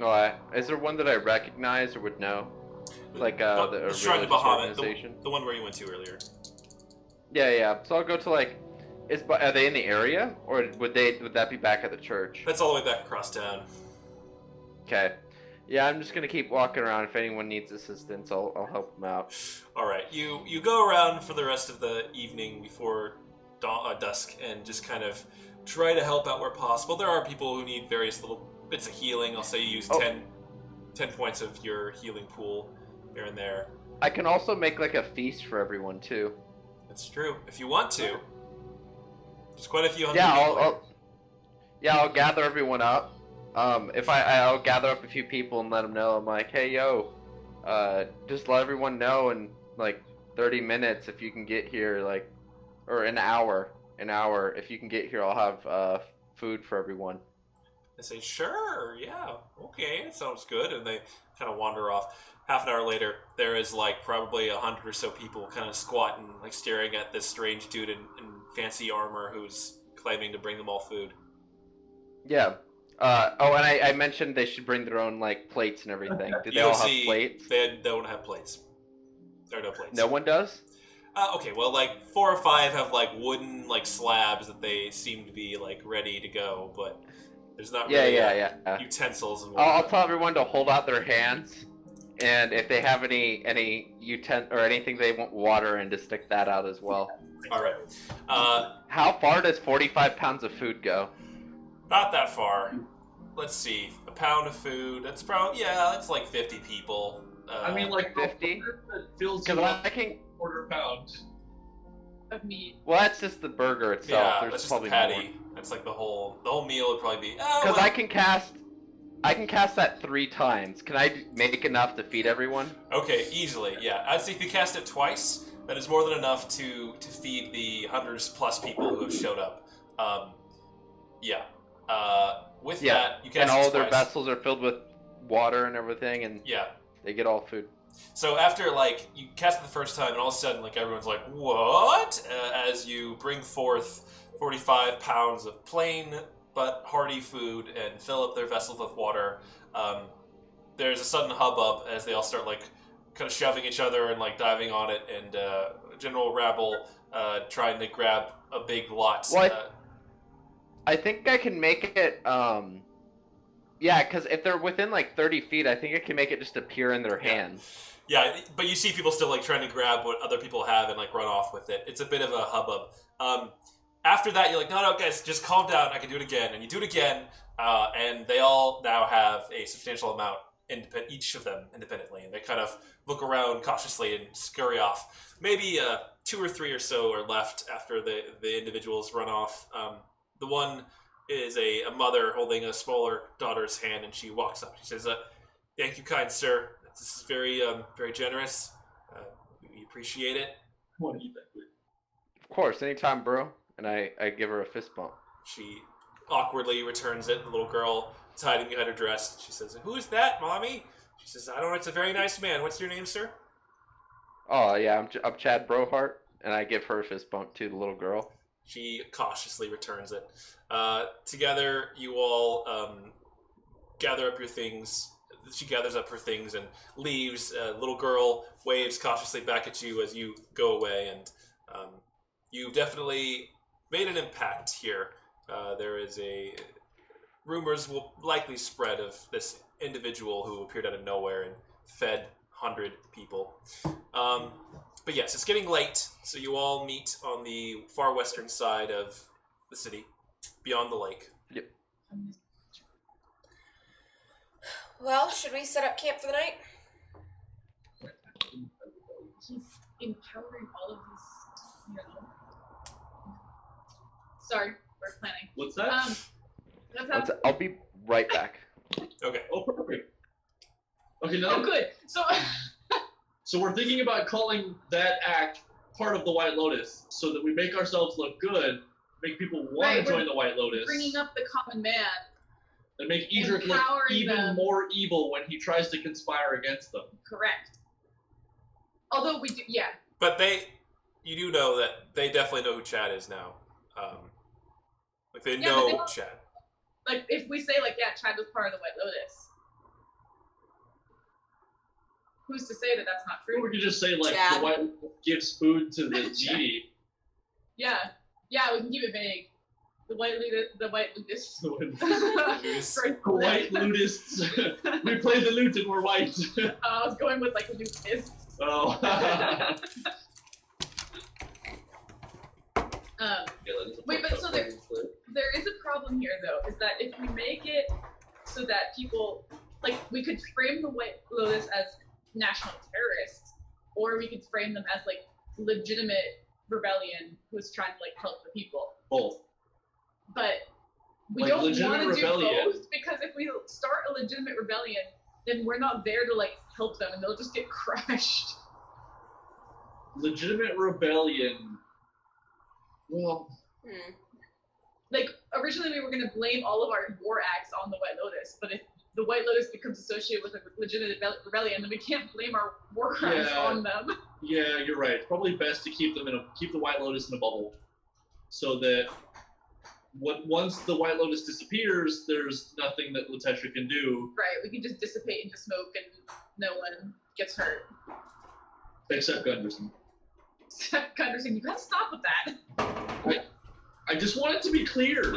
All right. Is there one that I recognize or would know? Like a the Shrine of religious Bahamut, organization? the one where you went to earlier. Yeah. So I'll go to like. Are they in the area, or would that be back at the church? That's all the way back across town. Okay. Yeah, I'm just gonna keep walking around. If anyone needs assistance, I'll help them out. All right, you go around for the rest of the evening before dusk, and just kind of try to help out where possible. There are people who need various little bits of healing. I'll say you use 10 points of your healing pool here and there. I can also make like a feast for everyone too. That's true. If you want to. There's quite a few hundred Yeah, people here. I'll gather everyone up. If I'll gather up a few people and let them know. I'm like, hey, yo, just let everyone know in like 30 minutes if you can get here, like, or an hour. If you can get here, I'll have food for everyone. They say, sure, yeah, okay, that sounds good, and they kind of wander off. Half an hour later, there is like probably 100 or so people kind of squatting, like staring at this strange dude in fancy armor who's claiming to bring them all food. Yeah. And I mentioned they should bring their own like plates and everything. Do they all have plates? They don't have plates. There are no plates. No one does? Okay, well, like 4 or 5 have like wooden like slabs that they seem to be like ready to go, but there's not really utensils and whatnot. I'll tell everyone to hold out their hands, and if they have any or anything they want water in, to stick that out as well. All right. How far does 45 pounds of food go? Not that far. Let's see. A pound of food. That's probably that's like 50 people. I mean, like 50. Feels Because like I can. quarter pound. Of meat. Well, that's just the burger itself. Yeah, There's that's just probably the patty. more. That's like the whole meal would probably be. Because I can cast that 3 times. Can I make enough to feed everyone? Okay, easily. Yeah, I'd say if you cast it twice, that is more than enough to feed the hundreds plus people who have showed up. With that, you cast and all it twice. their vessels are filled with water and everything, and they get all food. So after like you cast it the first time, and all of a sudden like everyone's like, "What?" As you bring forth 45 pounds of plain but hearty food and fill up their vessels with water, there's a sudden hubbub as they all start like kind of shoving each other and like diving on it, and general rabble trying to grab a big lot. Well, I think I can make it. Because if they're within like 30 feet, I think I can make it just appear in their hands. Yeah, but you see people still like trying to grab what other people have and like run off with it. It's a bit of a hubbub. After that, you're like, no, guys, just calm down. I can do it again, and you do it again, and they all now have a substantial amount, each of them independently, and they kind of look around cautiously and scurry off. Maybe 2 or 3 or so are left after the individuals run off. The one is a mother holding a smaller daughter's hand, and she walks up. She says, "Thank you, kind sir. This is very very generous. We appreciate it." What do you think? Of course, anytime, bro. And I give her a fist bump. She awkwardly returns it. The little girl is hiding behind her dress. She says, "Who is that, mommy?" She says, "I don't know. It's a very nice man. What's your name, sir?" Oh yeah, I'm Chad Brohart, and I give her a fist bump to the little girl. She cautiously returns it. Together, you all gather up your things. She gathers up her things and leaves. Little girl waves cautiously back at you as you go away, and you've definitely made an impact here. There is rumors will likely spread of this individual who appeared out of nowhere and fed 100 people. But yes, it's getting late, so you all meet on the far western side of the city, beyond the lake. Yep. Well, should we set up camp for the night? He's empowering all of these, Sorry, we're planning. What's that? I'll be right back. Okay. Oh, perfect. Okay, now. Oh, good. So we're thinking about calling that act part of the White Lotus, so that we make ourselves look good, make people want to join the White Lotus, bringing up the common man, and make Edric look even more evil when he tries to conspire against them. Correct. Although we do, But you do know that they definitely know who Chad is now. Like they know Chad. Like if we say Chad was part of the White Lotus. Who's to say that that's not true? Or we could just say, the Chad. White Lotus gives food to the needy. Yeah, we can keep it vague. The white ludus. Ludus. Great The white ludists. We play the lute and we're white. I was going with like ludists. Oh. Wait, but so there is a problem here though, is that if we make it so that people, like, we could frame the White Lotus as national terrorists, or we could frame them as like legitimate rebellion who's trying to like help the people. Both. But we Like don't legitimate want to do rebellion. both, because if we start a legitimate rebellion, then we're not there to like help them, and they'll just get crushed. Legitimate rebellion. Well, Like, originally we were going to blame all of our war acts on the White Lotus, but if the White Lotus becomes associated with a legitimate rebellion, then we can't blame our war crimes on them. yeah, you're right. It's probably best to keep the White Lotus in a bubble, so that once the White Lotus disappears, there's nothing that Latetra can do. Right, we can just dissipate into smoke and no one gets hurt. Except Gunderson. Gunderson, you gotta stop with that. I just want it to be clear.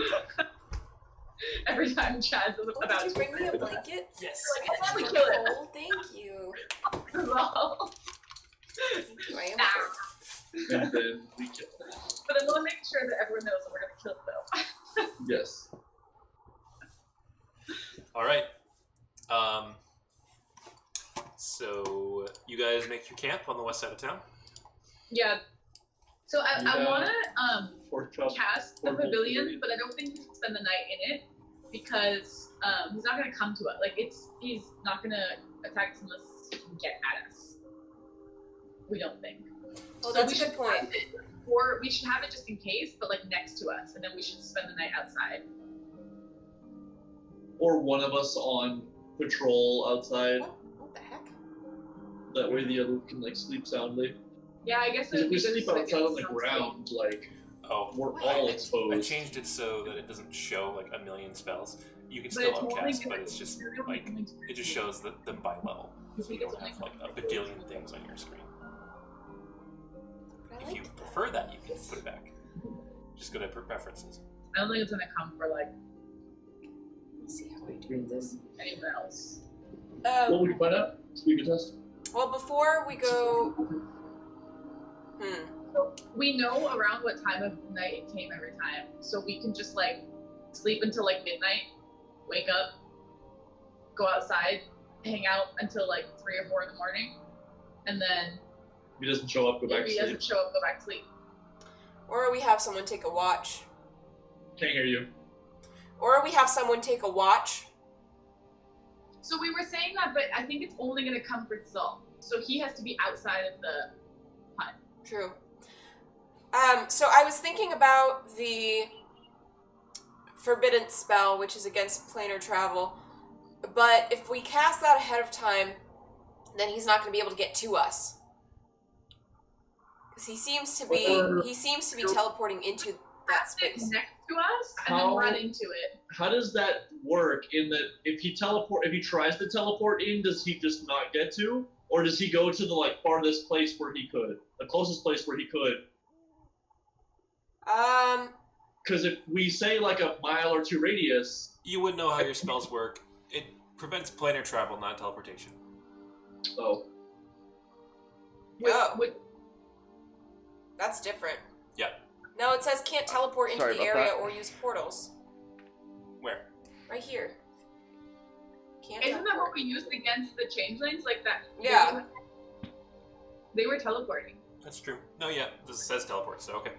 Every time Chad does Oh, about did you bring me a blanket? Yes. like, and then we kill it. Oh, thank you. Well, Thank you. I am hurt. And then we kill it. but then we'll make sure that everyone knows that we're gonna kill it though. Yes. All right. So you guys make your camp on the west side of town. Yeah. So I Yeah. wanna Pork chop. cast the Or pavilion, pavilion. but I don't think we should spend the night in it because he's not gonna come to us. Like he's not gonna attack us unless he can get at us. We don't think. Oh, So that's we a good should point. have it, or we should have it just in case, but like next to us, and then we should spend the night outside. Or one of us on patrol outside. What the heck? That way the other can like sleep soundly. Yeah, I guess it Because would if be we good sleep so it outside on the gets some ground, like Oh, we're What? all I exposed. changed it so that it doesn't show like a million spells. You can But still it's only upcast, gonna- but it's just you're only like going to- it just shows them by level. I So think you it's don't only have like a coming bajillion things on your screen. But I If you liked that. prefer that, you can put it back. Just go to preferences. I don't think it's gonna come for like Let's see how I do this. anyone else. What would you find out? Speak a test. Well, before we go, So we know around what time of night it came every time, so we can just like sleep until like midnight, wake up, go outside, hang out until like 3 or 4 in the morning, and then If he doesn't show up, go back if to he sleep. doesn't show up, go back to sleep. or we have someone take a watch, Can't hear you. or we have someone take a watch. So we were saying that, but I think it's only gonna come for Zul. So he has to be outside of the hut. True. So I was thinking about the forbidden spell, which is against planar travel. But if we cast that ahead of time, then he's not going to be able to get to us. Because he seems to be teleporting into that Cast it space. next to us and How- then run into it. How does that work? In that, if he tries to teleport in, does he just not get to, or does he go to the like farthest place where he could, the closest place where he could? Because if we say like a mile or 2 radius, You would know how your spells work. It prevents planar travel, not teleportation. oh, Oh. Would- That's different. Yeah. No, it says can't teleport into Sorry the about area that. or use portals. Where? Right here. Can't Isn't that teleport. what we used against the changelings? Like that? Yeah. They were teleporting. That's true. No, yeah, this says teleport, so okay.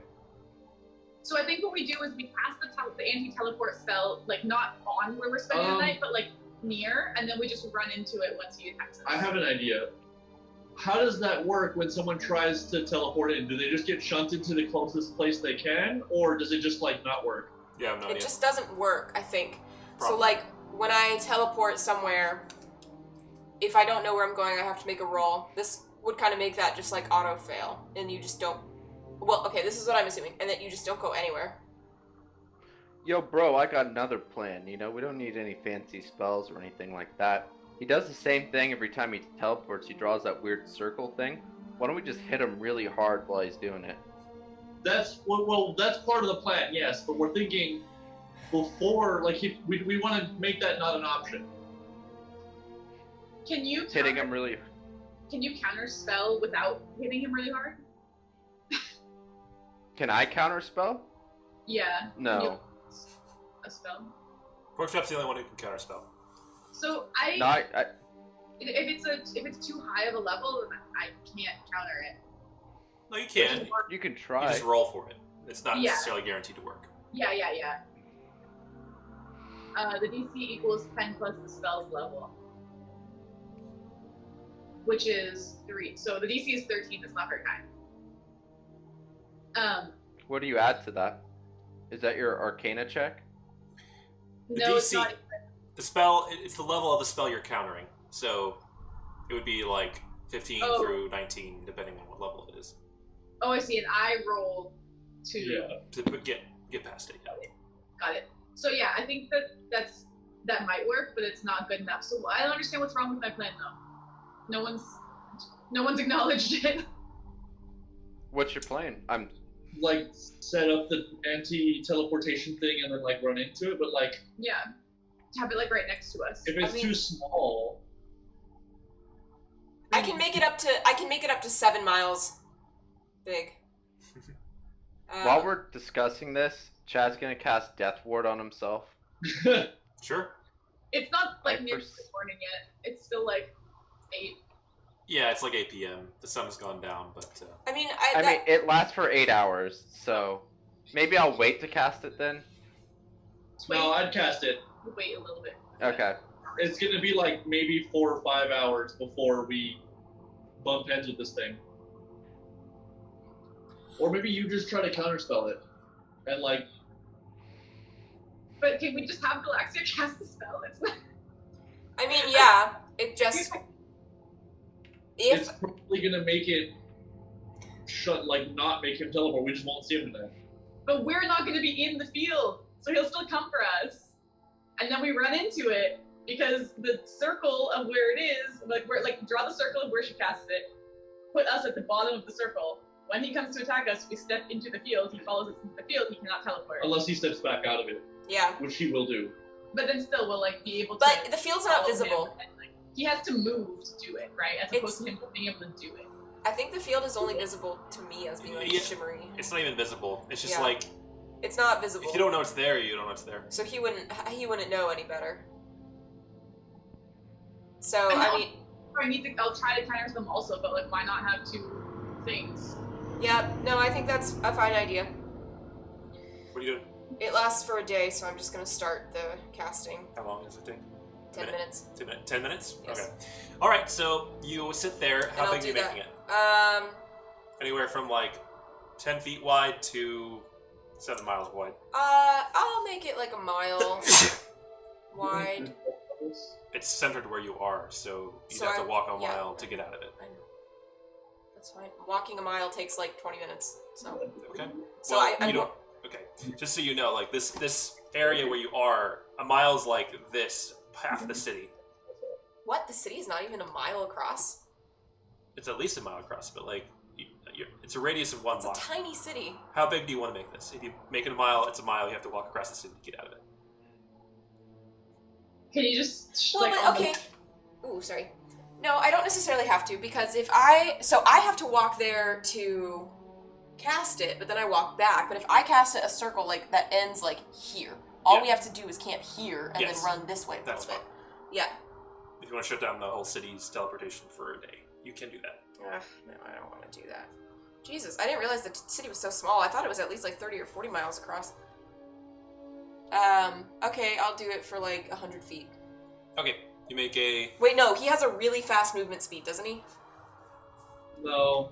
So I think what we do is we cast the anti-teleport spell, like not on where we're spending the night, but like near, and then we just run into it once he attacks us. I have an idea. How does that work when someone tries to teleport in? Do they just get shunted to the closest place they can, or does it just like not work? Yeah, I have no It idea. just doesn't work, I think. So, Probably. like, when I teleport somewhere, if I don't know where I'm going, I have to make a roll. This would kind of make that just, like, auto-fail. And you just don't... Well, okay, this is what I'm assuming. And that you just don't go anywhere. Yo, bro, I got another plan. You know, we don't need any fancy spells or anything like that. He does the same thing every time he teleports. He draws that weird circle thing. Why don't we just hit him really hard while he's doing it? that's part of the plan, yes. But we're thinking before, like, if we want to make that not an option. Can you Hitting him really. Can you counter spell without hitting him really hard? Can I counter spell? Yeah. No. Can you- a spell. Porkchop's the only one who can counterspell. So No, I if it's too high of a level, then I can't counter it. No, you can. you can You try. just roll for it. It's not Yeah. necessarily guaranteed to work. Yeah. The DC equals 10 plus the spell's level, which is 3. So the DC is 13. That's not very high. What do you add to that? Is that your Arcana check? The No, it's DC not. The spell, it's the level of the spell you're countering. So it would be like 15 Oh. through 19, depending on what level it is. Oh, I see. And I rolled 2. Yeah. To get past it. Yeah. Got it. So yeah, I think that might work, but it's not good enough. So I don't understand what's wrong with my plan though. No one's acknowledged it. What's your plan? I'm Like, set up the anti-teleportation thing and then, like, run into it, but, like, Yeah. Have it like right next to us. if it's I mean- too small, I can make it up to 7 miles big. While we're discussing this, Chad's gonna cast Death Ward on himself. Sure. It's not like I near pers- the morning yet. It's still like 8. Yeah, it's like 8 p.m. The sun has gone down, but I mean, I mean, it lasts for 8 hours, so maybe I'll wait to cast it then. no, I'd cast it. Wait a little bit. Okay. It's gonna be, like, maybe 4 or 5 hours before we bump heads with this thing. Or maybe you just try to counterspell it. And, like, But can we just have Galaxia cast the spell? It's not. I mean, yeah. It just it's if probably gonna make it not make him teleport. We just won't see him then. But we're not going to be in the field, so he'll still come for us. And then we run into it because the circle of where it is, like we're like draw the circle of where she casts it, put us at the bottom of the circle. When he comes to attack us, we step into the field. He follows us into the field. He cannot teleport. Unless he steps back out of it, yeah. which he will do. But then still, we'll like be able to. But the field's not follow him, visible. and, like, he has to move to do it, right? As opposed to him being able to do it. I think the field is only visible to me as being like Yeah. shimmery. it's not even visible. It's just Yeah. like, It's not visible. if you don't know it's there, you don't know it's there. So he wouldn't know any better. So And I mean, I'll try to counter them also, but like, why not have 2 things? yeah, no, I think that's a fine idea. What are you doing? It lasts for a day, so I'm just gonna start the casting. How long does it take? 10 minutes. 10 minutes? Yes. Okay. Alright, so you sit there. How I'll big are you do making it? Anywhere from like 10 feet wide to 7 miles wide. I'll make it like a mile wide. It's centered where you are, so you'd So have to I- walk a yeah. mile to get out of it. I know. That's fine. Walking a mile takes like 20 minutes. So Okay. So Well, I'm you don't. Okay. Just so you know, like this area where you are, a mile's like this half of the city. what? The city is not even a mile across? It's at least a mile across, but like it's a radius of 1 It's a block. tiny city. How big do you want to make this? If you make it a mile, it's a mile. You have to walk across the city to get out of it. Can you just Well, like but, on the- okay. Ooh, sorry. No, I don't necessarily have to because I have to walk there to cast it, but then I walk back. But if I cast it a circle like that ends like here, all Yeah. we have to do is camp here and Yes. then run this way a That's little fine. bit. Yeah. If you want to shut down the whole city's teleportation for a day, you can do that. Ugh, no, I don't want to do that. Jesus, I didn't realize the city was so small. I thought it was at least like 30 or 40 miles across. Okay, I'll do it for like 100 feet. Okay, you make a. Wait, no, he has a really fast movement speed, doesn't he? No.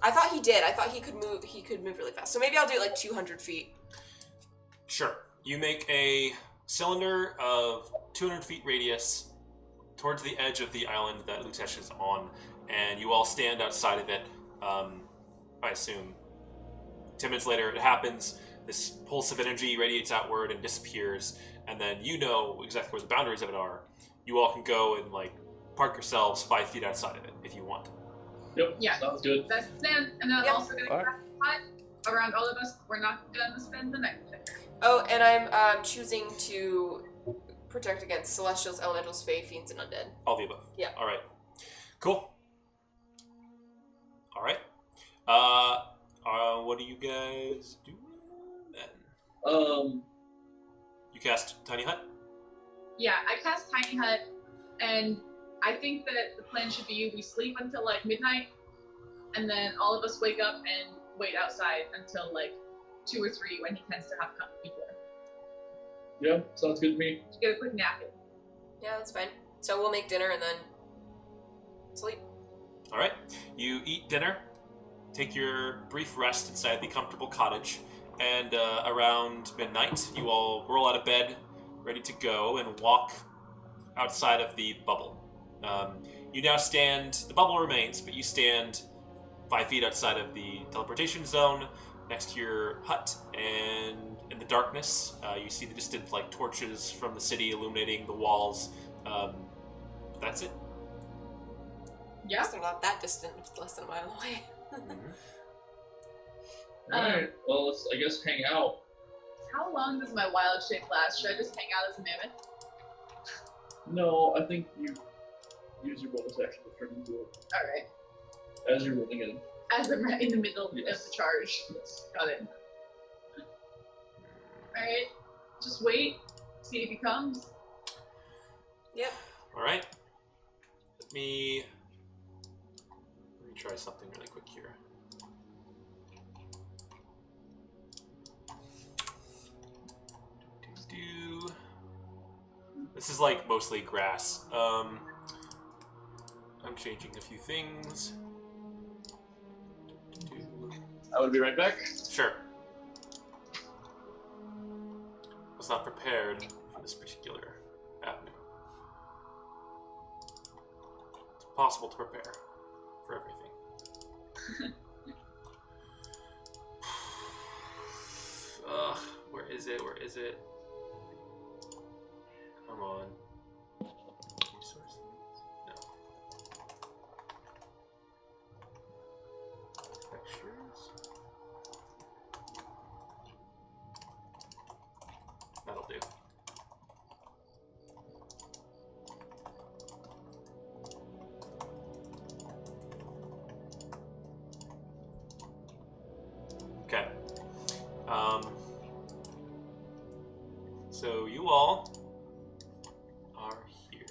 I thought he did. I thought he could move really fast. So maybe I'll do it like 200 feet. Sure. You make a cylinder of 200 feet radius towards the edge of the island that Lutesh is on, and you all stand outside of it. I assume 10 minutes later it happens. This pulse of energy radiates outward and disappears, and then you know exactly where the boundaries of it are. You all can go and like park yourselves 5 feet outside of it if you want. Yep. Yeah. Sounds good. That's the plan. And then I'm Yep. also going to Alright. cast a hut around all of us. We're not going to spend the night there. Oh, and I'm choosing to protect against celestials, elementals, fae, fiends, and undead. All the above. Yeah. All right. Cool. All right. What are you guys doing then? You cast Tiny Hut? Yeah, I cast Tiny Hut, and I think that the plan should be we sleep until like midnight, and then all of us wake up and wait outside until like 2 or 3 when he tends to have people. Yeah, sounds good to me. To get a quick nap in. Yeah, that's fine. So we'll make dinner and then sleep. All right. You eat dinner, take your brief rest inside the comfortable cottage, and around midnight, you all roll out of bed, ready to go, and walk outside of the bubble. You now stand, the bubble remains, but you stand 5 feet outside of the teleportation zone, next to your hut, and in the darkness, you see the distant like torches from the city illuminating the walls. That's it. Yeah. They're not that distant, it's less than a mile away. Alright, well, let's, I guess, hang out. How long does my wild shape last? Should I just hang out as a mammoth? No, I think you use your bonus action to turn into it Alright. as you're rolling in. As I'm in the middle Yes. of the charge. Yes. Got it. Alright. Just wait. See if he comes. Yep. All right. Let me try something really quick here. This is like mostly grass. I'm changing a few things. I would be right back. Sure. Was not prepared for this particular avenue. It's impossible to prepare for everything. Ugh, where is it? Where is it? Come on. Resources? No. Textures? That'll do. Okay. So you all are here.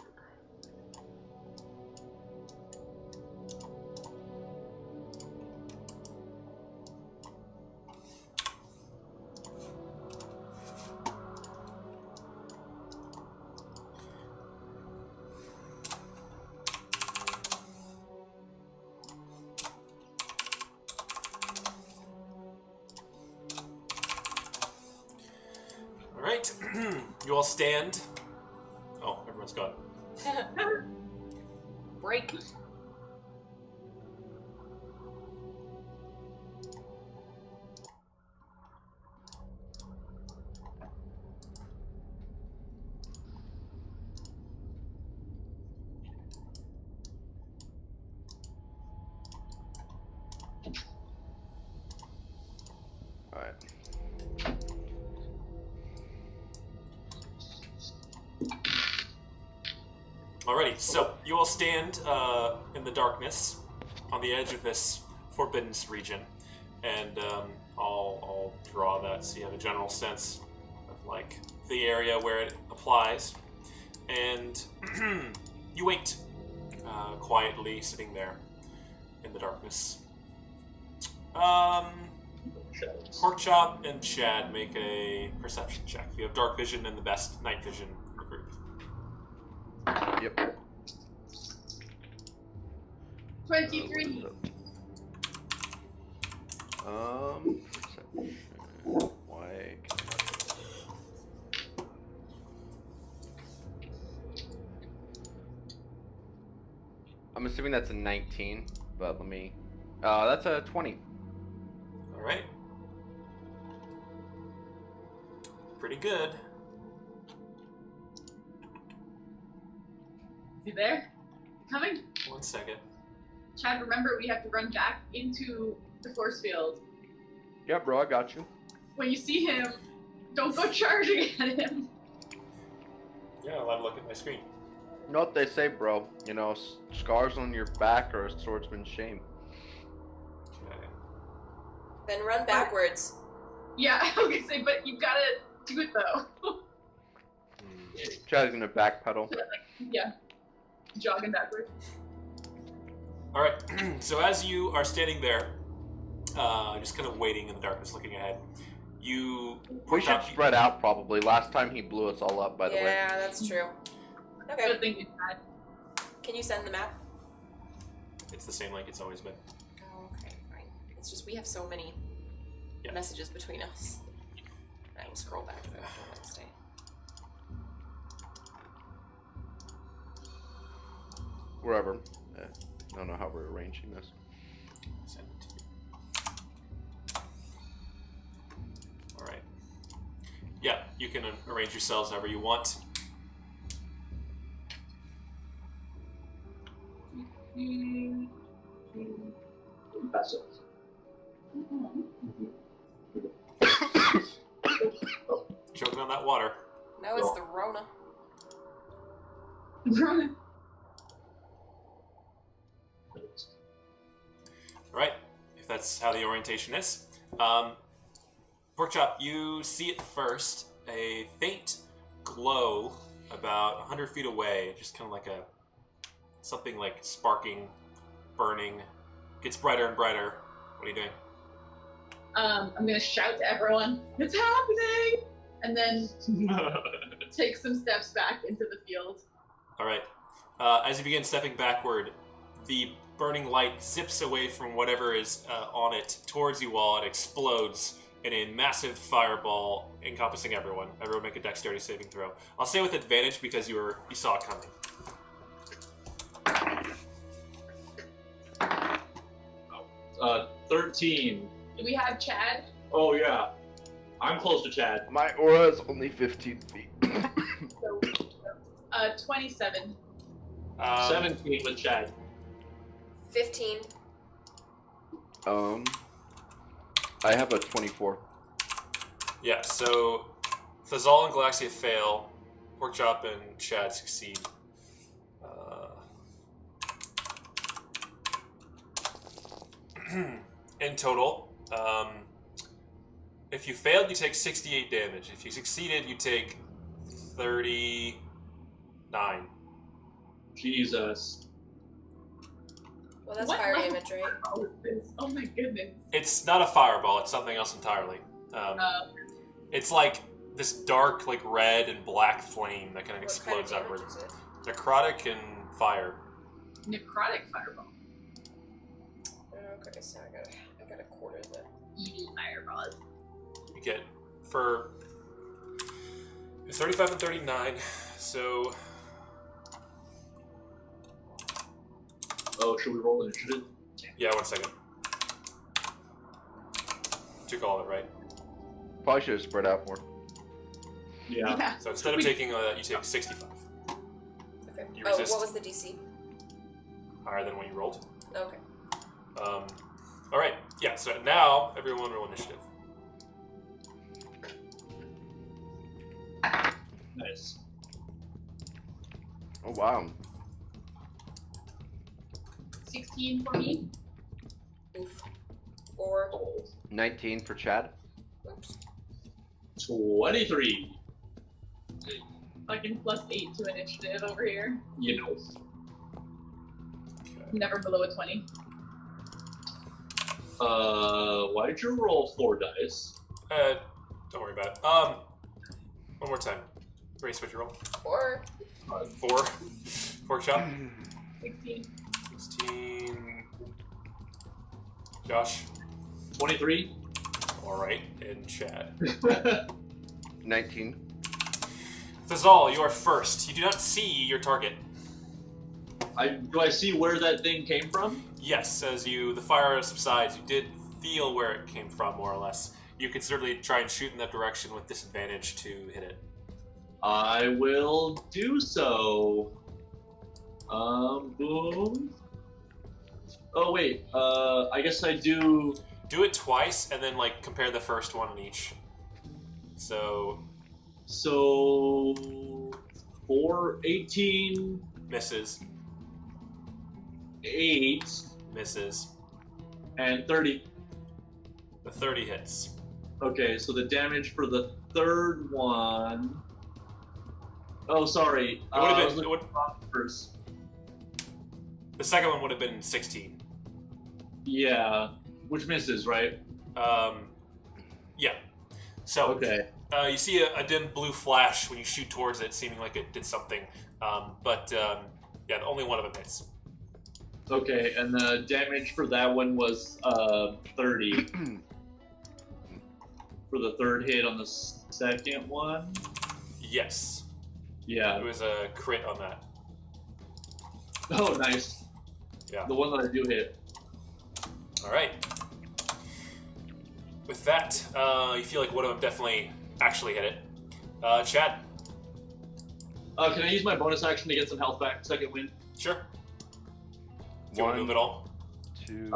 All right, you all stand. Oh, everyone's gone. Break. Alright. Alrighty, so you all stand in the darkness on the edge of this forbidden region, and I'll draw that so you have a general sense of like the area where it applies. And you wait quietly, sitting there in the darkness. Shadows. Porkchop and Chad make a perception check. You have dark vision and the best night vision in the group. Yep. 23. Perception. Why can I'm assuming that's a 19, but let me. That's a 20. All right. Pretty good. Is he there? Coming? 1 second. Chad, remember we have to run back into the force field. Yeah, bro, I got you. When you see him, don't go charging at him. Yeah, I'll have a look at my screen. You know what they say, bro? You know, scars on your back are a swordsman's shame. Okay. Then run backwards. Yeah, I was gonna say, but you gotta do it though. Chad's gonna backpedal. Yeah, jogging backwards. All right. So as you are standing there, just kind of waiting in the darkness, looking ahead, you. We should spread out probably. Last time he blew us all up, by the way. Yeah, that's true. Okay. Good thing you had. Can you send the map? It's the same like it's always been. Oh, okay, fine. It's just we have so many Yeah. messages between us. I will scroll back to Wednesday. Wherever. I don't know how we're arranging this. Send it to you. All right. Yeah, you can arrange yourselves however you want. Pass it. Choking on that water. No, it's the Rona. Running. All right, if that's how the orientation is. Porkchop, you see it first, a faint glow about 100 feet away, just kind of like something like sparking, burning, gets brighter and brighter. What are you doing? I'm gonna shout to everyone, "It's happening!" and then take some steps back into the field. All right, as you begin stepping backward, the burning light zips away from whatever is on it towards you all and explodes in a massive fireball encompassing everyone. Everyone make a dexterity saving throw. I'll say with advantage because you saw it coming. 13. Do we have Chad? Oh yeah, I'm close to Chad. My aura is only 15 feet. So, 27. 17 with Chad. 15. I have a 24. Yeah, so Thazal and Galaxia fail. Porkchop and Chad succeed. In total, if you failed, you take 68 damage. If you succeeded, you take 39. Jesus. Well, that's What fire level damage, right? Oh, oh my goodness. It's not a fireball, it's something else entirely. It's like this dark, like red and black flame that kind of What kind of explodes damage outward. is it? Necrotic and fire. Necrotic fireball. Okay, so I gotta quarter the. Evil fireball. You get for 35 and 39, so Oh, should we roll initiative? yeah, 1 second. Took all of it, right? Probably should have spread out more. Yeah. So instead of taking that, you take 65. Okay. You Oh, resist. what was the DC? Higher than what you rolled. Okay. All right, yeah. So now everyone roll initiative. Nice. Oh wow. 16 for me. Oof. 4. 19 for Chad. Oops. 23. Fucking +8 to initiative over here. You know. Never below a 20. Why'd you roll 4 dice? Don't worry about it. One more time. Race, what'd you roll? 4. 4. Porkchop. 16. 16. Josh. 23. All right, and Chad. 19. Thazal, you are first. You do not see your target. Do I see where that thing came from? Yes, as the fire subsides, you did feel where it came from, more or less. You can certainly try and shoot in that direction with disadvantage to hit it. I will do so. Boom. Oh wait, I guess I do. Do it twice, and then like compare the first one in each. So 18, misses, 8, misses. and 30. The 30 hits. Okay, so the damage for the third one. Oh, sorry. It would I have was been. looking first. The second one would have been 16. Yeah, which misses, right? Yeah. So Okay. you see a dim blue flash when you shoot towards it, seeming like it did something. Yeah, only one of them hits. Okay, and the damage for that one was 30. For the third hit on the second one. Yes. Yeah. It was a crit on that. Oh, nice. Yeah. The one that I do hit. All right. With that, you feel like one of them definitely actually hit it. Chad. Can I use my bonus action to get some health back? Second win. Sure. Do you want to move at all? 2.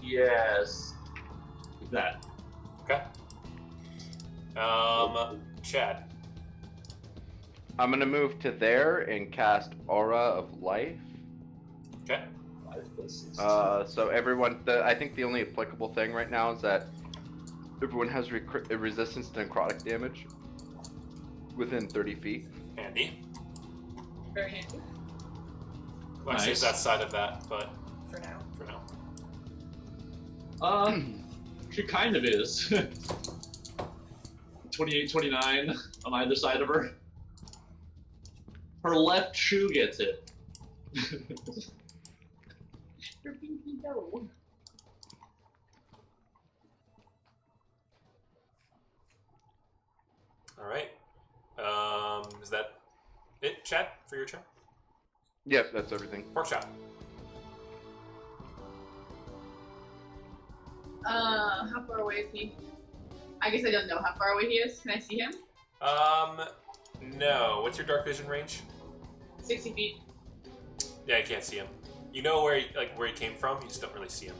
Yes. That. Okay. Chad. I'm gonna move to there and cast Aura of Life. Okay. 5 plus 6. So everyone, I think the only applicable thing right now is that everyone has resistance to necrotic damage within 30 feet. Handy. Very handy. Well, actually, it's Nice. outside of that, but For now. for now. She kind of is. 28, 29 on either side of her. Her left shoe gets it. Your pinky toe. All right. Is that it, Chad, for your turn? Yep, that's everything. Pork chop. How far away is he? I guess I don't know how far away he is. Can I see him? No. What's your dark vision range? 60 feet. Yeah, you can't see him. You know where he came from. You just don't really see him.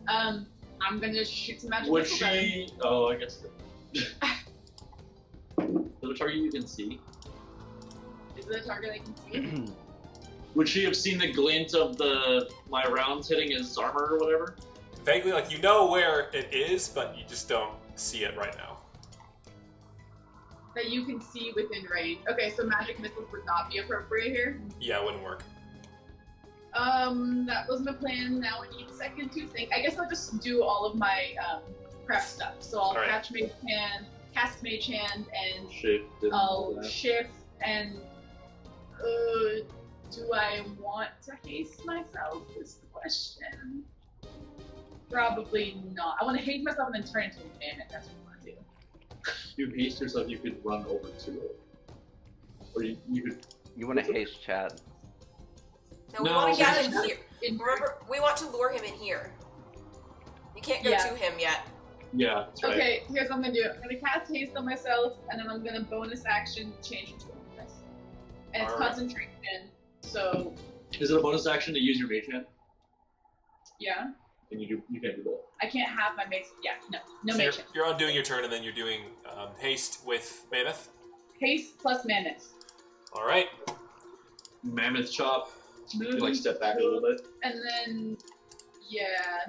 I'm gonna shoot some magic Would missiles at him. she? Oh, I guess. The target you can see. Is it a target I can see? Would she have seen the glint of my rounds hitting his armor or whatever? Vaguely, like, you know where it is, but you just don't see it right now. That you can see within range. Okay, so magic missiles would not be appropriate here. Yeah, it wouldn't work. That was my plan. Now I need a second to think. I guess I'll just do all of my prep stuff. So I'll Alright. catch Mage Hand, cast Mage Hand, and Shift. and all I'll that. shift and do I want to haste myself is the question. Probably not. I want to haste myself and then turn into a mammoth. That's what I want to do. You haste yourself, you could run over to it. Or you could. You want to haste Chad. No, we No, want to get we- him here. Remember, we want to lure him in here. You can't go Yeah. to him yet. Yeah, that's right. Okay, here's what I'm gonna do. I'm gonna cast haste on myself, and then I'm gonna bonus action change into a bonus. And it's Alright. concentration, so Is it a bonus action to use your mage hand? yeah. And you can't do that. I can't have my mage. Yeah, no So mage hand. you're undoing your turn, and then you're doing haste with Mammoth. Haste plus mammoth. All right. Mammoth chop. You can, like Mhm. step back a little bit. And then, yeah.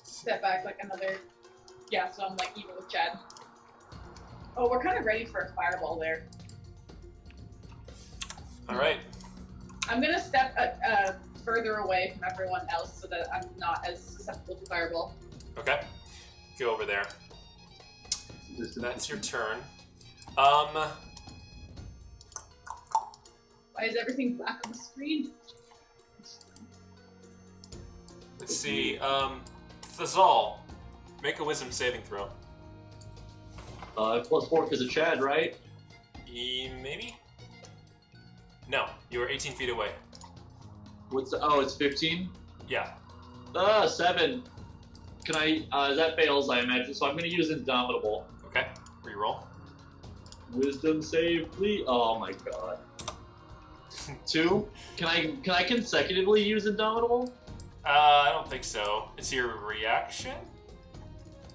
Step back like another. Yeah, so I'm like even with Chad. Oh, we're kind of ready for a fireball there. All right. I'm gonna step further away from everyone else so that I'm not as susceptible to fireball. Okay. Go over there. Just That's your turn. Why is everything black on the screen? Let's see. Thazal, make a wisdom saving throw. +4 because of Chad, right? Maybe? No, you were 18 feet away. What's the, oh, it's 15? Yeah. 7. Can I, that fails, I imagine, so I'm gonna use Indomitable. Okay. Reroll. Wisdom save, please. Oh my god. 2? Can I consecutively use Indomitable? I don't think so. It's your reaction?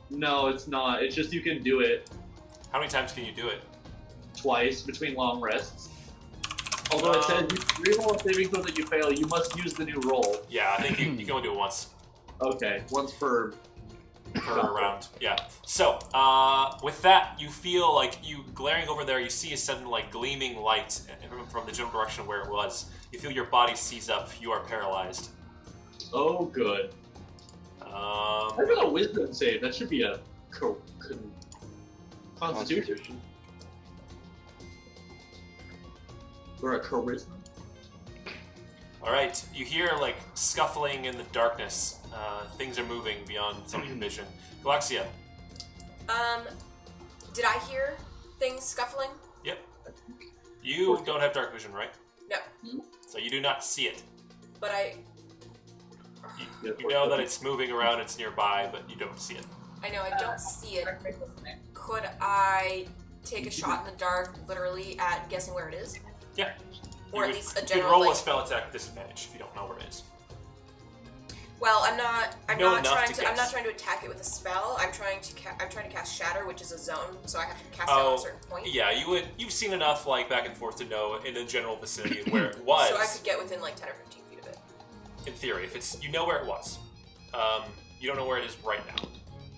No, it's not. It's just you can do it How many times can you do it? twice between long rests. Although it says you reroll a saving throw that you fail, you must use the new roll. Yeah, I think you can only do it once Okay, once per round. Yeah. So, with that, you feel like you glaring over there, you see a sudden like gleaming light from the general direction where it was. You feel your body seize up. You are paralyzed. Oh, good. I got a wisdom save. That should be a constitution. Or a charisma. All right. You hear like scuffling in the darkness. Things are moving beyond some of your vision. Galaxia. Did I hear things scuffling? Yep. You don't have dark vision, right? No. So you do not see it. But I You know that it's moving around, it's nearby, but you don't see it. I know I don't see it. Could I take a shot in the dark, literally, at guessing where it is? Yeah. Or at least a You general. can roll like, a spell attack at disadvantage if you don't know where it is. Well, I'm not Know trying enough to. to I'm not guess. trying to attack it with a spell. I'm trying to cast Shatter, which is a zone, so I have to cast it Oh, at a certain point. Yeah, you've seen enough like back and forth to know in the general vicinity of where it was. So I could get within like 10 or 15 feet of it. In theory, if it's you know where it was. You don't know where it is right now.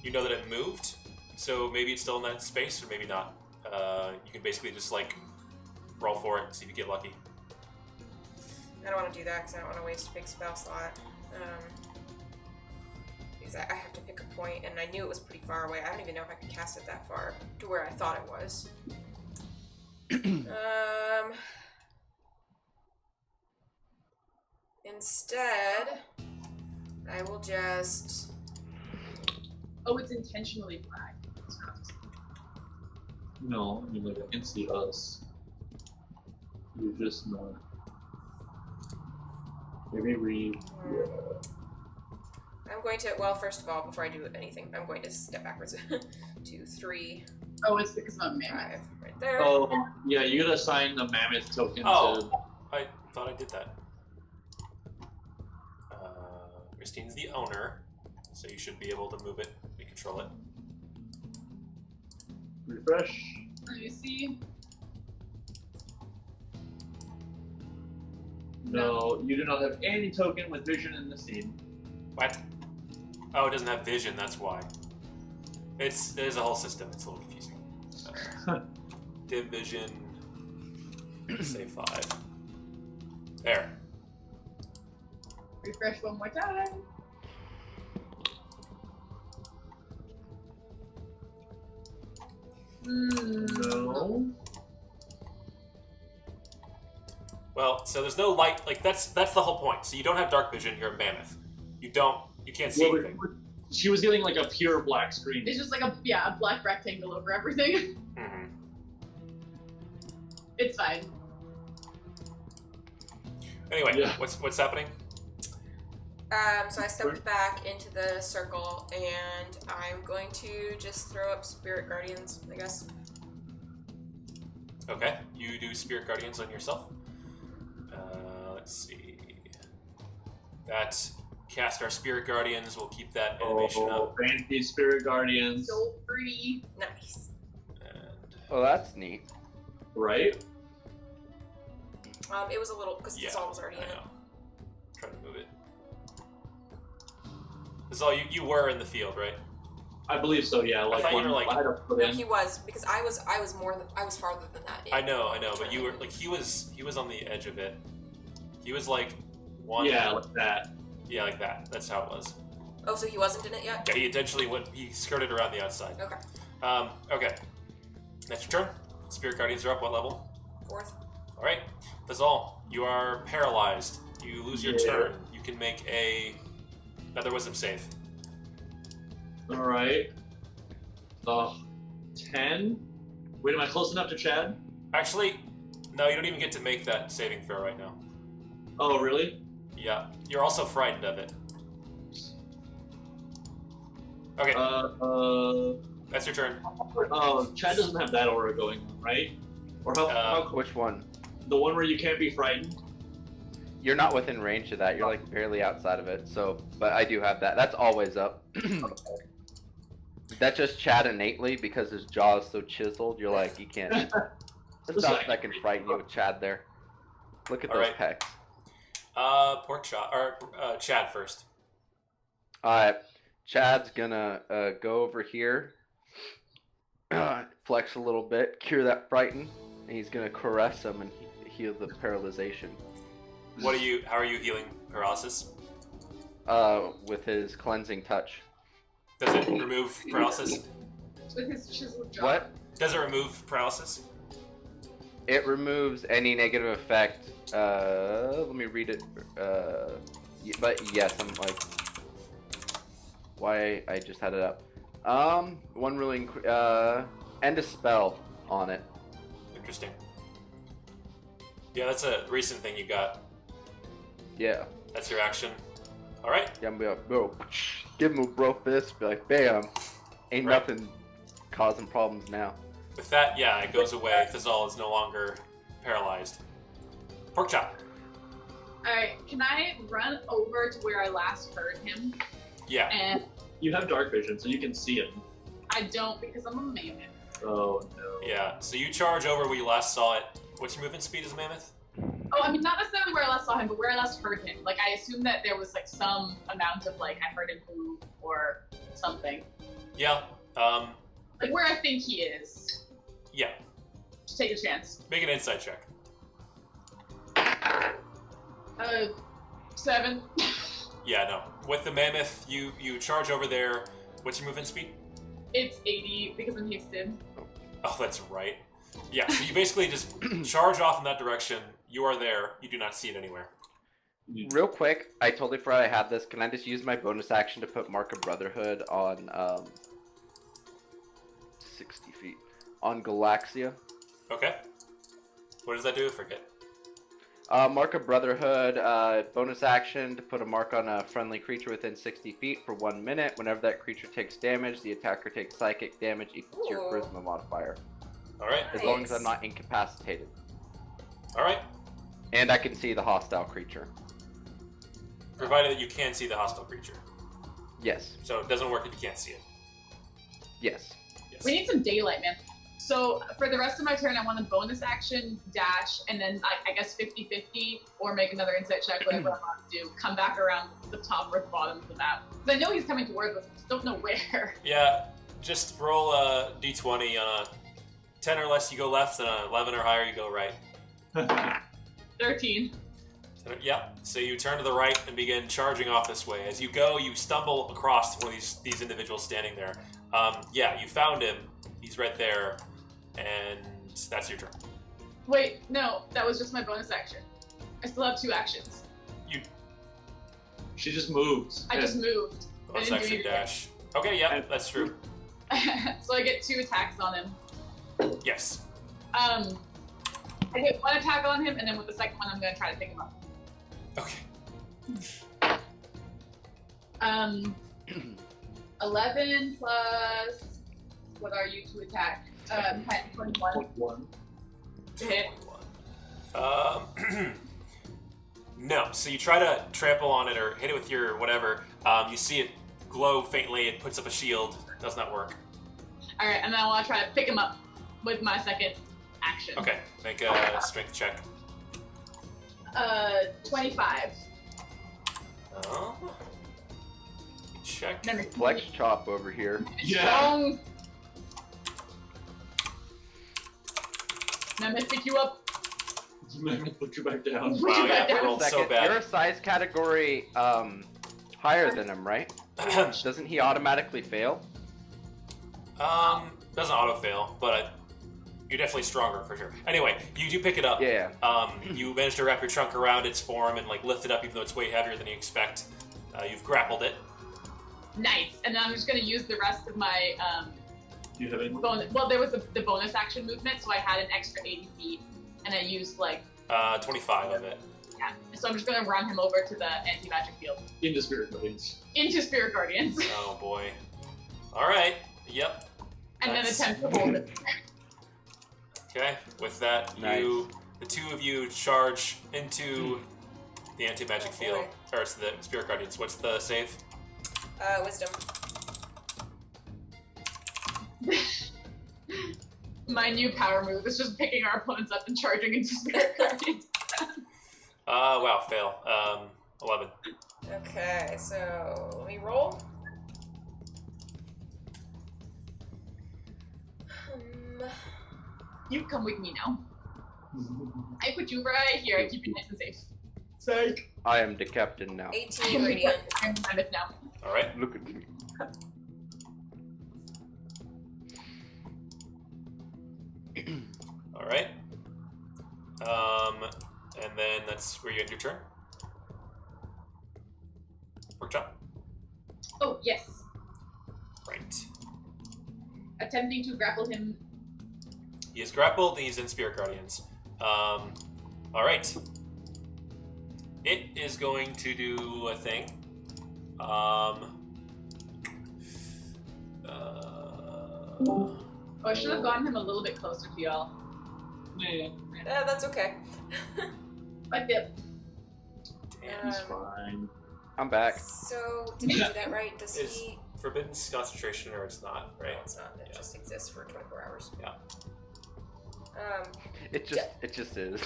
You know that it moved, so maybe it's still in that space, or maybe not. You can basically just like roll for it, see if you get lucky. I don't want to do that because I don't want to waste a big spell slot. Because I have to pick a point, and I knew it was pretty far away. I don't even know if I could cast it that far to where I thought it was. Instead, I will just. Oh, it's intentionally black. It's not just- No, I mean, like, I can see us. You just know. Maybe read. I'm going to. Well, first of all, before I do anything, I'm going to step backwards. 2, 3, Oh, it's because I'm a man. 5, right there. Oh, yeah, you gotta assign the mammoth token Oh. to. I thought I did that. Christine's the owner, so you should be able to move it and control it. Refresh. Let me see. No, you do not have any token with vision in the scene. What? Oh, it doesn't have vision, that's why. There's a whole system, it's a little confusing. Div vision, say 5. There. Refresh one more time. No. Well, so there's no light, like that's the whole point. So you don't have dark vision, you're a mammoth. You can't see Well, anything. she was getting like a pure black screen. It's just like a black rectangle over everything. Mm-hmm. It's fine. Anyway, Yeah. what's happening? So I stepped back into the circle, and I'm going to just throw up Spirit Guardians, I guess. Okay, you do Spirit Guardians on yourself. Let's see. That cast our Spirit Guardians. We'll keep that animation up. Fancy Spirit Guardians. So free. Nice. And Oh, that's neat. Right? It was a little, because the salt was already in I it. know. Try to move it. This is all you were in the field, right? I believe so, yeah. Like, thought you when were, like- I had to put No, in. he was, because I was farther than that. I know, but you were like he was on the edge of it. He was like one. Yeah, like that. Yeah, like that. That's how it was. Oh, so he wasn't in it yet? Yeah, he intentionally went. He skirted around the outside. Okay. Okay. Next your turn. Spirit Guardians are up. What level? 4th. All right. That's all. You are paralyzed. You lose your Yeah. turn. You can make another wisdom save. Alright. 10? Wait, am I close enough to Chad? Actually, no. You don't even get to make that saving throw right now. Oh, really? Yeah. You're also frightened of it. Okay. That's your turn. Chad doesn't have that aura going on, right? Or how Which one? the one where you can't be frightened? You're not within range of that. You're like barely outside of it. So, but I do have that. That's always up. That's just Chad innately because his jaw is so chiseled. You're like, you can't. There's nothing that can frighten you with Chad there. Look at those pecs. Pork chop or Chad first. All right, Chad's gonna go over here, flex a little bit, cure that frighten, and he's gonna caress him and heal the paralyzation. How are you healing paralysis? With his cleansing touch. Does it remove paralysis? With his chiseled jaw. What? Does it remove paralysis? It removes any negative effect. Let me read it. But yes, I'm like, why I just had it up. One ruling. End a spell on it. Interesting. Yeah, that's a recent thing you got. Yeah. That's your action. All right. Yeah, I'm gonna go. Give him a bro fist. Be like, bam. Ain't Right. nothing causing problems now. With that, yeah, it goes away. Thazal is no longer paralyzed. Pork chop. Alright, can I run over to where I last heard him? Yeah. And You have dark vision, so you can see him. I don't because I'm a mammoth. Oh no. Yeah. So you charge over where you last saw it. What's your movement speed as a mammoth? Oh, I mean, not necessarily where I last saw him, but where I last heard him. Like, I assume that there was, like, some amount of, like, I heard him move or something. Yeah. Like, where I think he is. Yeah. Just take a chance. Make an insight check. 7. Yeah, no. With the mammoth, you charge over there. What's your movement speed? It's 80 because I'm hasted. Oh, that's right. Yeah, so you basically just charge off in that direction. You are there. You do not see it anywhere. Real quick, I totally forgot I had this. Can I just use my bonus action to put Mark of Brotherhood on 60 feet on Galaxia? Okay. What does that do? I forget. Mark of Brotherhood, bonus action to put a mark on a friendly creature within 60 feet for 1 minute. Whenever that creature takes damage, the attacker takes psychic damage equal to your charisma modifier. All right. As long as I'm not incapacitated. All right. And I can see the hostile creature. Provided that you can see the hostile creature. Yes. So it doesn't work if you can't see it. Yes. Yes. We need some daylight, man. So for the rest of my turn, I want a bonus action, dash, and then I guess 50-50, or make another insight check, whatever I want to do. Come back around the top or the bottom of the map. Because I know he's coming towards us, I just don't know where. Yeah. Just roll a d20 on a 10 or less, you go left, and an 11 or higher, you go right. 13. Yeah. So you turn to the right and begin charging off this way. As you go, you stumble across one of these individuals standing there. Yeah, you found him. He's right there, and that's your turn. Wait, no, that was just my bonus action. I still have 2 actions. She just moved. I just moved. Bonus didn't do action anything. dash. Okay, yeah, that's true. So I get 2 attacks on him. Yes. I get 1 attack on him, and then with the second one, I'm going to try to pick him up. Okay. 11 plus, what are you to attack? 21 One. to hit. No. So you try to trample on it or hit it with your whatever. You see it glow faintly. It puts up a shield. Does not work. All right, and then I want to try to pick him up with my second action. Okay. Make a strength check. 25. Check. Then Flex chop over here. strong. And I'm gonna pick you up. I'm gonna put you back down. Put Wow, you yeah, back we down. rolled so Second, bad. you're a size category higher than him, right? Doesn't he automatically fail? Doesn't auto fail, but you're definitely stronger for sure. Anyway, you do pick it up. Yeah. You manage to wrap your trunk around its form and like lift it up, even though it's way heavier than you expect. You've grappled it. Nice. And then I'm just gonna use the rest of my Do you have any? bonus. Well, there was the bonus action movement, so I had an extra 80 feet, and I used like 25 of it. yeah. So I'm just gonna run him over to the anti-magic field Into Spirit Guardians. into Spirit Guardians. Oh boy. All right. Yep. and Nice. then attempt to hold it. Okay, with that, Nice. the two of you charge into the anti-magic Oh, field, boy. or it's the Spirit Guardians. What's the save? Wisdom. My new power move is just picking our opponents up and charging into Spirit Guardians. Wow, fail. 11. Okay, so let me roll. You come with me now. I put you right here. I keep you nice and safe. Psych. I am the captain now. 18 radiant. I'm kind of now. All right. Look at me. All right. And then that's where you end your turn. Pork chop. Oh, yes. Right. Attempting to grapple him. He is grappled and he's in Spirit Guardians. All right. It is going to do a thing. Oh, I should have gotten him a little bit closer to y'all. Yeah, That's okay. Like that. he's Um, fine. I'm back. So, did I do that right? Does Is he... forbidden concentration or it's not, right? No, it's not. It Yeah. just exists for 24 hours. Yeah. It just is.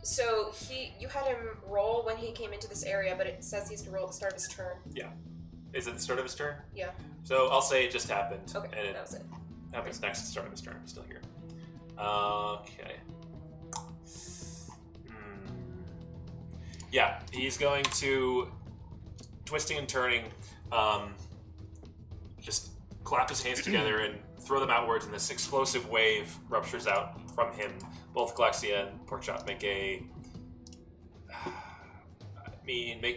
So you had him roll when he came into this area, but it says he has to roll at the start of his turn. Is it the start of his turn? Yeah. So I'll say it just happened. Okay, And it that was it. happens next to the start of his turn. I'm still here. Okay. Yeah, he's going to, twisting and turning, just clap his hands together and throw them outwards, and this explosive wave ruptures out from him. Both Galaxia and Porkchop make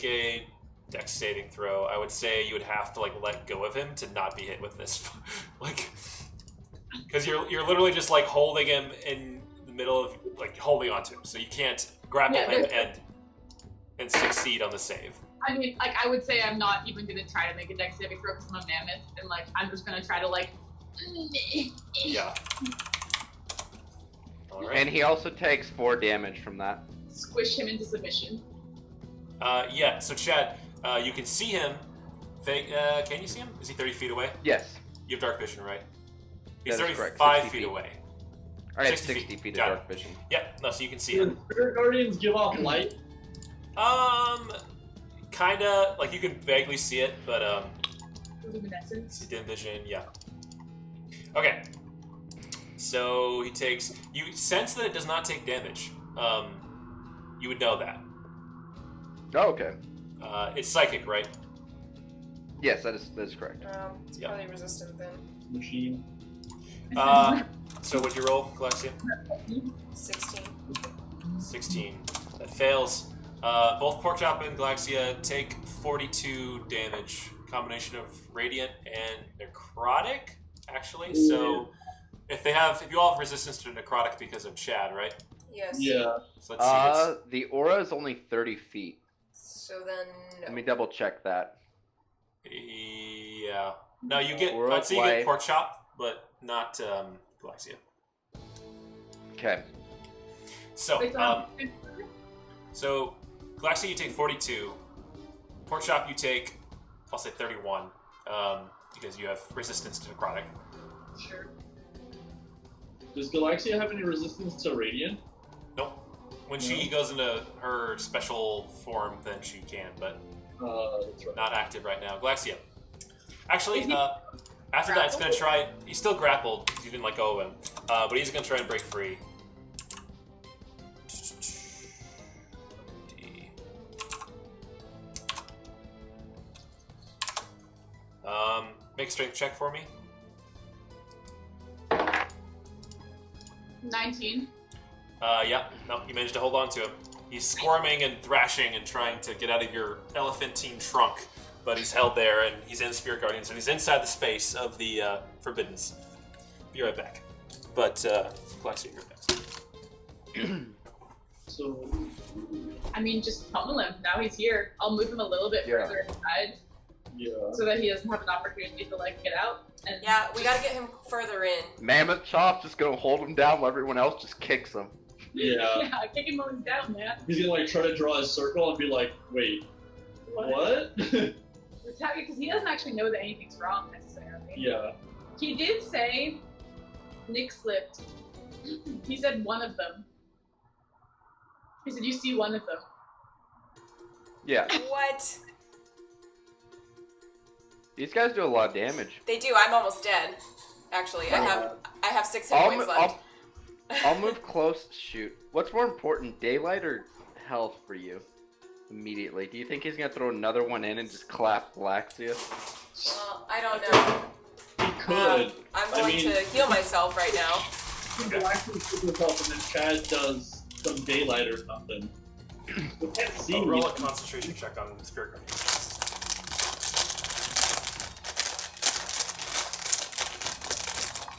a dex saving throw. I would say you would have to like let go of him to not be hit with this, like, because you're literally just like holding him in the middle of like holding onto him, so you can't grapple him and succeed on the save. I mean, like, I would say I'm not even gonna try to make a dex saving throw because I'm a mammoth, and like, I'm just gonna try to like. Yeah. All right. And he also takes 4 damage from that. Squish him into submission. Yeah. So Chad, you can see him. Can you see him? Is he 30 feet away? Yes. You have dark vision, right? He's That is correct, 35 60 feet feet. away. I have 60 60 feet of Got dark it. vision. Yep. No, so you can see Do him. Spirit Guardians give off light? Kinda like you can vaguely see it, but Luminescence. dim vision, yeah. Okay. So he takes. You sense that it does not take damage. You would know that. Oh, okay. It's psychic, right? Yes, that is correct. It's Yeah. probably resistant then. Machine. So what'd you roll, Galaxia? 16. 16. That fails. Both Porkchop and Galaxia take 42 damage. Combination of radiant and necrotic, actually. So if you all have resistance to necrotic because of Chad, right? Yes. Yeah. So let's see. The aura is only 30 feet. So then, no. Let me double check that. Yeah. No, you get. Aura I'd say you get light. Porkchop, but not Galaxia. Okay. So, Wait, so Galaxia, you take 42. Porkchop, you take, I'll say 31, because you have resistance to necrotic. Sure. Does Galaxia have any resistance to radiant? Nope. When she goes into her special form, then she can, but That's right. not active right now. Galaxia. Actually, Is he after that, it's going to try. He's still grappled. You didn't let go of him, but he's going to try and break free. Make a strength check for me. 19. Yeah, no, you managed to hold on to him. He's squirming and thrashing and trying to get out of your elephantine trunk, but he's held there and he's in Spirit Guardians and he's inside the space of the Forbiddens. Be right back. But, Galaxia, you're next. So, I mean, just pummel him. Now he's here. I'll move him a little bit Yeah. further inside. Yeah. so that he doesn't have an opportunity to like get out. And Yeah, we gotta get him further in. Mammoth Chop's just gonna hold him down while everyone else just kicks him. Yeah. Yeah, kick him when he's down, man. He's gonna like try to draw a circle and be like, wait, what? Because he doesn't actually know that anything's wrong necessarily. Yeah. He did say Nick slipped. He said one of them. He said you see one of them. Yeah. What? These guys do a lot of damage. They do. I'm almost dead. Actually, I have 6 hit points left. I'll move close. Shoot. What's more important, daylight or health for you? Immediately. Do you think he's gonna throw another one in and just clap blacks you? Well, I don't know. He could. I'm going to heal myself right now. He could actually shoot himself and then Chad does some daylight or something. We can't see I'll roll me. a concentration check on Spirit Guardian.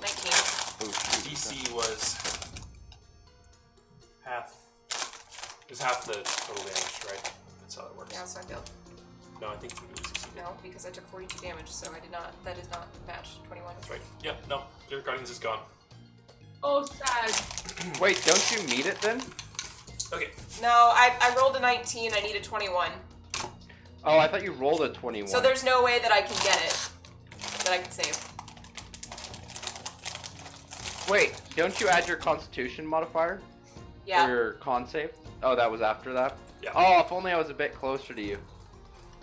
19. Oh, shoot. DC was half. It was half the total damage, right? That's how it works. Yeah, so I failed. No, I think it's going to be 16. No, because I took 42 damage, so I did not. That did not match 21. That's right. Yeah, no. Spirit Guardians is gone. Oh, sad. Wait, don't you need it then? Okay. No, I rolled a 19. I need a 21. Oh, I thought you rolled a 21. So there's no way that I can get it. That I can save. Wait, don't you add your Constitution modifier? Yeah. Or your con save? Oh, that was after that? Yeah. Oh, if only I was a bit closer to you.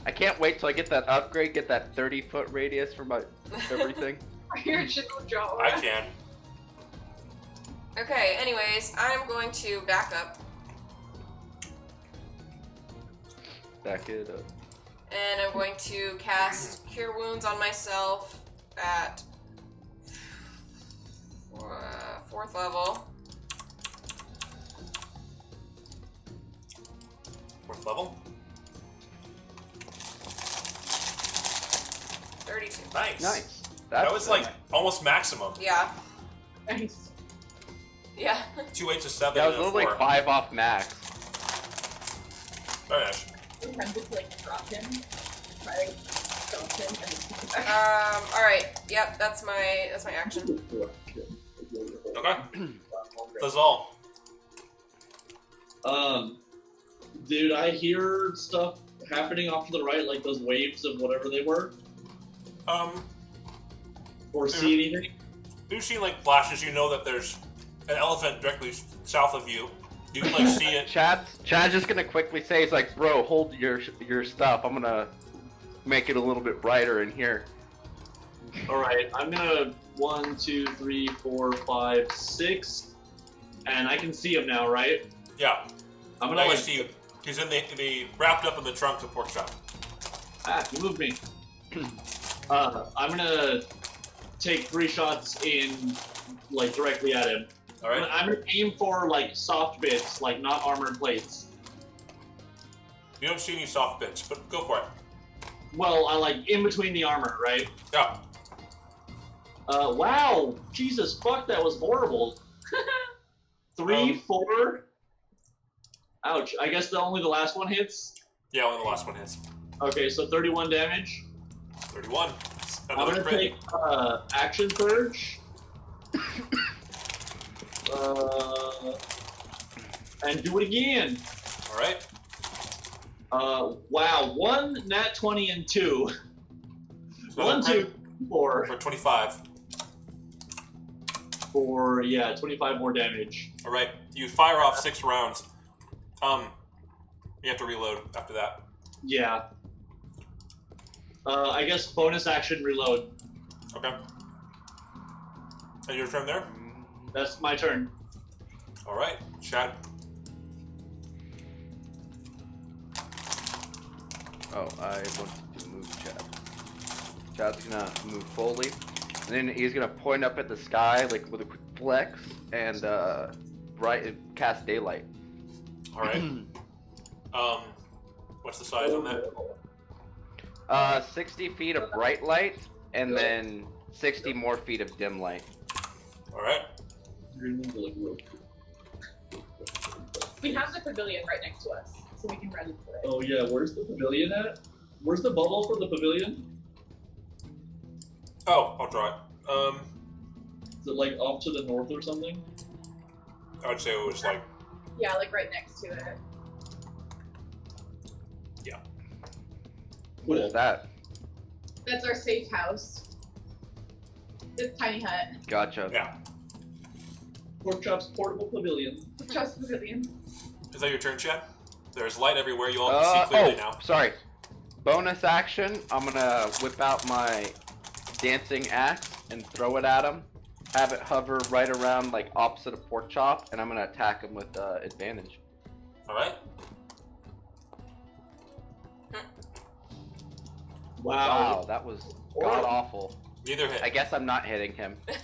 I can't wait till I get that upgrade, get that 30-foot radius for my everything. Your chisel jaw. I can. Okay, anyways, I'm going to back up. Back it up. And I'm going to cast Cure Wounds on myself at 4th level. 4th level. 32. Nice. Nice. That was like almost maximum. Yeah. Nice. Yeah. 2 8 to 7. That was and a literally 4. 5 off max. Very nice. I'm tempted to like drop him. Right? Drop him and Alright. Yep, that's my action. Okay. That's all. Dude, I hear stuff happening off to the right, like those waves of whatever they were, or see anything. You've seen like flashes. You know that there's an elephant directly south of you. You can like see it. Chad's just gonna quickly say, he's like, bro, hold your stuff. I'm gonna make it a little bit brighter in here. Alright, I'm gonna 1, 2, 3, 4, 5, 6, and I can see him now, right? Yeah. I'm Now gonna you like, see he's in the wrapped up in the trunk of pork chop. you moved me. I'm gonna take 3 shots in, like, directly at him. All right. I'm gonna aim for, like, soft bits, like, not armored plates. You don't see any soft bits, but go for it. Well, I like in between the armor, right? Yeah. Wow, Jesus, fuck, that was horrible. 3, 4. Ouch. I guess only the last one hits. Yeah, when the last one hits. Okay, so 31 damage. 31. I'm Another gonna crit. take action purge. And do it again. All right. Wow, 1 nat 20 and 2. Another 1, crit 2, 4. for 25. For, yeah, 25 more damage. All right. You fire off 6 rounds. You have to reload after that. Yeah. I guess bonus action reload. Okay. And your turn there? That's my turn. All right. Chad. Oh, I want to move Chad. Chad's gonna move fully, and then he's gonna point up at the sky like with a quick flex and cast daylight. All right. What's the size on that? 60 feet of bright light, and then 60 more feet of dim light. All right. we have the pavilion right next to us, so we can run into it. Oh yeah, where's the pavilion at? Where's the bubble for the pavilion? Oh, I'll draw it. Is it like off to the north or something? I would say it was like Yeah, like right next to it. What is that? That's our safe house. This tiny hut. Gotcha. yeah. Pork Chop's portable pavilion. Trust pavilion. Is that your turn, Chad? There's light everywhere. You all can see clearly now. Sorry. Bonus action. I'm gonna whip out my dancing axe and throw it at him. Have it hover right around, like opposite of Pork Chop, and I'm gonna attack him with advantage. All right. Wow, that was god awful. Neither hit. I guess I'm not hitting him. And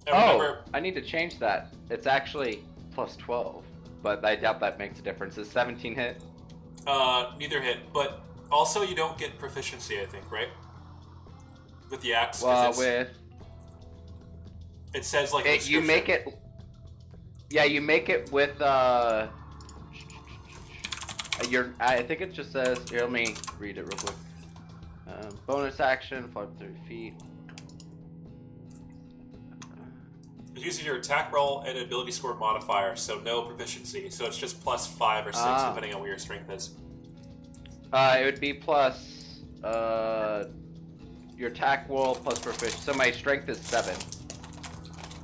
Oh, remember, I need to change that. It's actually plus 12, but I doubt that makes a difference. Is 17 hit? neither hit, but also you don't get proficiency, I think, right? With the axe. 'cause Well, it's- with it says like a it, you make description. it. Yeah, you make it with your. I think it just says. Here, let me read it real quick. Bonus action, fly up 30 feet. It's using your attack roll and ability score modifier, so no proficiency. So it's just plus 5 or 6, Ah. depending on what your strength is. It would be plus your attack roll plus proficiency. So my strength is 7.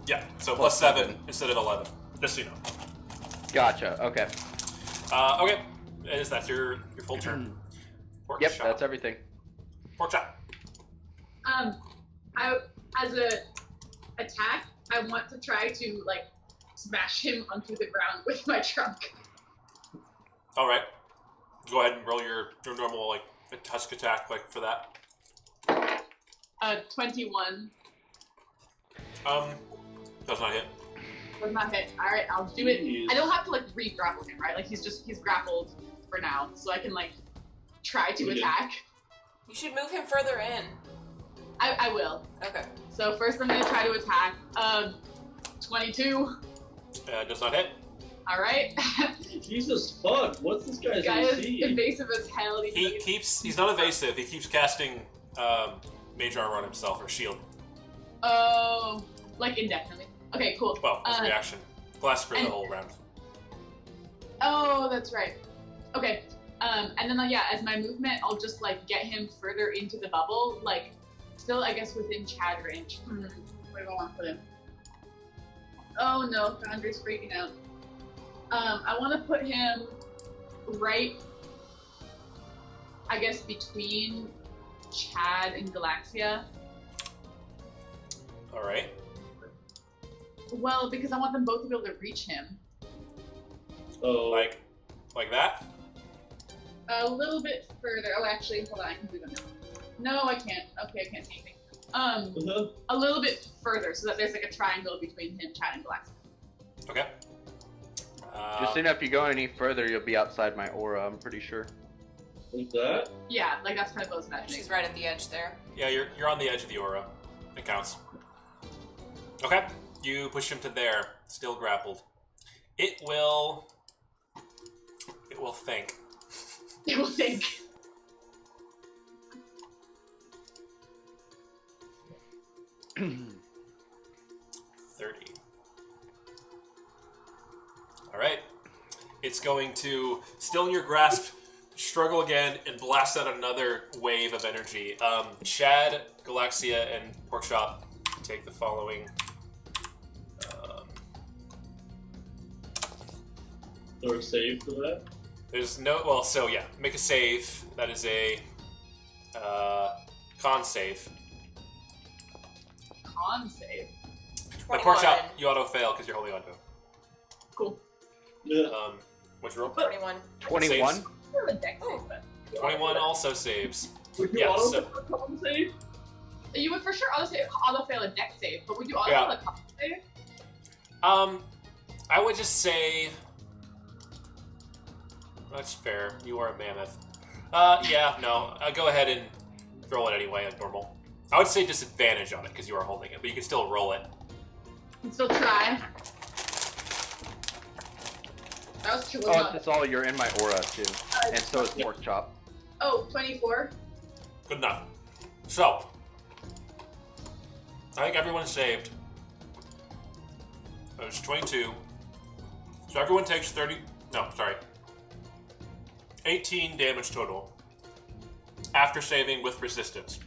Yeah, so Plus plus 7 7. instead of 11. Just so you know. Gotcha. Okay. Okay. Is that your full turn? Pork Yep, chop. that's everything. Pork chop. I as a attack, I want to try to like smash him onto the ground with my trunk. All right. Go ahead and roll your normal like a tusk attack like for that. 21 Does not hit. was not hit. All right, I'll do it. Jeez. I don't have to like re-grapple him, right? Like he's grappled for now, so I can like try to Okay. attack. You should move him further in. I will. Okay. So first I'm gonna try to attack. 22. Does not hit. All right. Jesus fuck! What's this guy's This guy is AC? invasive as hell. and He keeps. He's not evasive. He keeps casting mage armor on himself or shield. Oh, like indefinitely. Okay, cool. Well, it's a reaction. Lasts for the and- whole round. Oh, that's right. Okay. And then yeah, as my movement, I'll just like get him further into the bubble, like still I guess within Chad range. Where do I want to put him? Oh no, Foundry's freaking out. I want to put him right, I guess, between Chad and Galaxia. All right. Well, because I want them both to be able to reach him. Oh, Like that. A little bit further. Oh, actually, hold on, I can do them now. No, I can't. Okay, I can't see anything. A little bit further, so that there's like a triangle between him, Chad, and Galaxia. Okay. Just so you know, if you go any further, you'll be outside my aura. I'm pretty sure. like that? Yeah, like that's kind of close imagining. She's right at the edge there. Yeah, you're on the edge of the aura. It counts. Okay. You push him to there, still grappled. It will think. It will think. $30. All right. It's going to, still in your grasp, struggle again and blast out another wave of energy. Chad, Galaxia, and Porkchop take the following. Or save for that? There's no, well, so yeah, make a save. That is a con save. Con save. But 21. Porkchop, you auto fail because you're holding on to him. Cool. Yeah. What'd you roll? 21. 21? Saves. I have a deck save, but 21 also saves. Would you Yeah, auto so- for a con save? you would for sure auto fail a deck save. But would you auto Yeah. fail a con save? I would just say that's fair. You are a mammoth. Yeah, no. Go ahead and roll it anyway, like normal. I would say disadvantage on it because you are holding it, but you can still roll it. Can still try. That was true. Oh, it's all you're in my aura too, and so is pork chop. Oh, 24. Good enough. So, I think everyone's saved. It was 22. So everyone takes 18 damage total. After saving with resistance.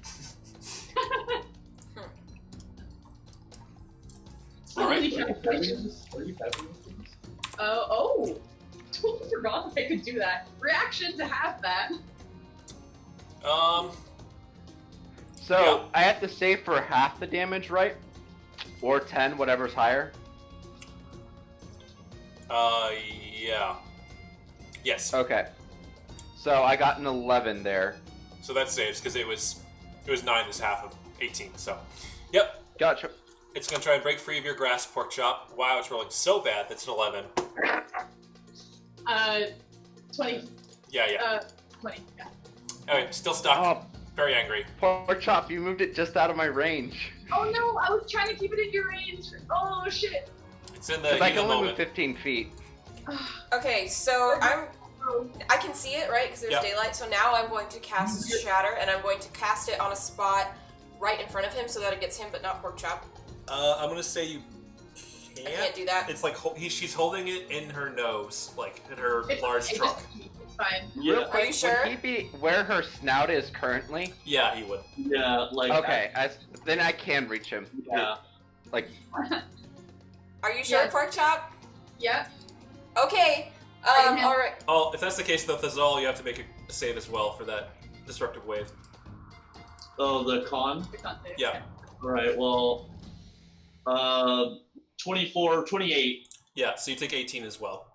Alright. Calculations? Are you having these things? Oh. Totally forgot that I could do that. Reaction to have that. So Yeah. I have to save for half the damage, right? Or 10, whatever's higher. Yeah. Yes. Okay. So I got an 11 there. So that saves because it was 9 is half of 18. So, yep. Gotcha. It's gonna try and break free of your grasp, pork chop. Wow, it's rolling so bad. That's an 11. 20. Yeah. 20. Yeah. Okay, still stuck. Oh, Very angry. pork chop, you moved it just out of my range. Oh no, I was trying to keep it in your range. Oh shit. It's in the 'Cause I heat can of the only move moment. 15 feet. Okay, so I can see it, right? Because there's Yeah. daylight. So now I'm going to cast Shatter, and I'm going to cast it on a spot right in front of him so that it gets him, but not pork chop. I'm gonna say you I can't do that. It's like she's holding it in her nose, like in her It's, large it's trunk. It's fine. Yeah. Are you sure? Would he be where her snout is currently? Yeah, he would. Yeah, like. Okay, then I can reach him. Yeah. Like, Are you sure, Yeah. pork chop? Yep. Okay. Right, All right. Oh, if that's the case, though, Thazal, you have to make a save as well for that destructive wave. Oh, the con? It's not there. Yeah. Alright, well. 24, 28. Yeah, so you take 18 as well.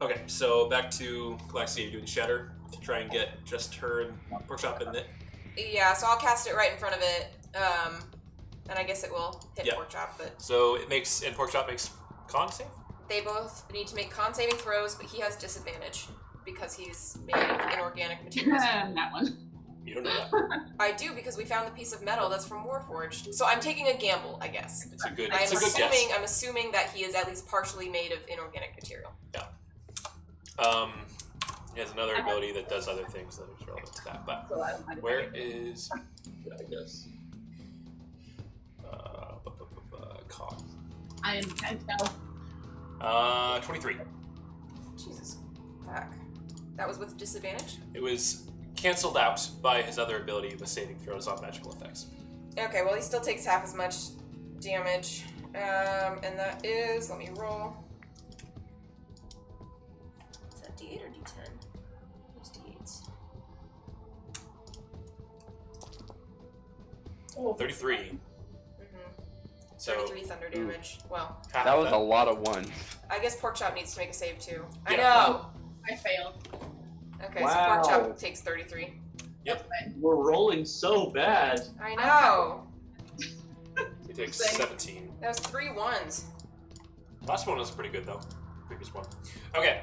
Okay, so back to Galaxia. You're doing Shatter to try and get just her and Porkchop in it. Yeah, so I'll cast it right in front of it. And I guess it will hit Yeah. pork chop, but So it makes, and Porkchop makes con save? they both need to make con saving throws, but he has disadvantage because he's made inorganic materials. That one. You don't know that. I do because we found the piece of metal that's from Warforged. So I'm taking a gamble, I guess. It's a good, I'm it's a good guess. assuming that he is at least partially made of inorganic material. He has another ability that does other things that is relevant to that. But So I don't mind where is Yeah, I guess. con? I am 10 now. 23. Jesus. Fuck. That was with disadvantage? It was canceled out by his other ability with saving throws on magical effects. Okay, well he still takes half as much damage. And that is, let me roll. Is that D8 or D10? It's D8s. Oh, 33. Mm-hmm. So 33 thunder damage. Well, half that of was a lot of ones. I guess Porkchop needs to make a save too. I Yeah. know! I failed. Okay, Wow. so Porkchop takes 33. We're rolling so bad. I know! He takes Same. 17. That was 3 ones. Last one was pretty good though. Previous one. Okay,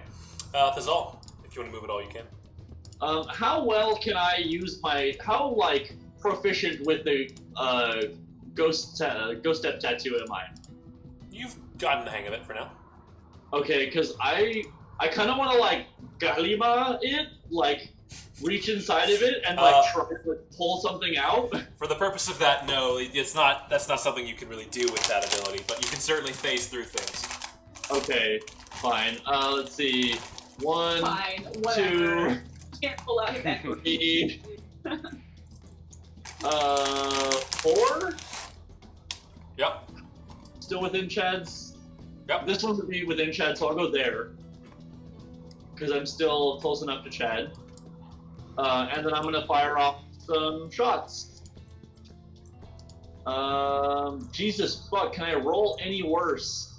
Thazal, if you want to move at all, you can. How well can I use how, like, proficient with the, ghost step tattoo am I? You've gotten the hang of it for now. Okay, because I kind of want to, like, galima it, like, reach inside of it and, like, try to pull something out. For the purpose of that, no, it's not. That's not something you can really do with that ability. But you can certainly phase through things. Okay, fine. Let's see. 1, Fine. Whatever. 2, Can't pull out that. 3, 4? Yep. Still within Chad's. Yep. This one would be within Chad, so I'll go there. Because I'm still close enough to Chad. And then I'm going to fire off some shots. Jesus fuck, can I roll any worse?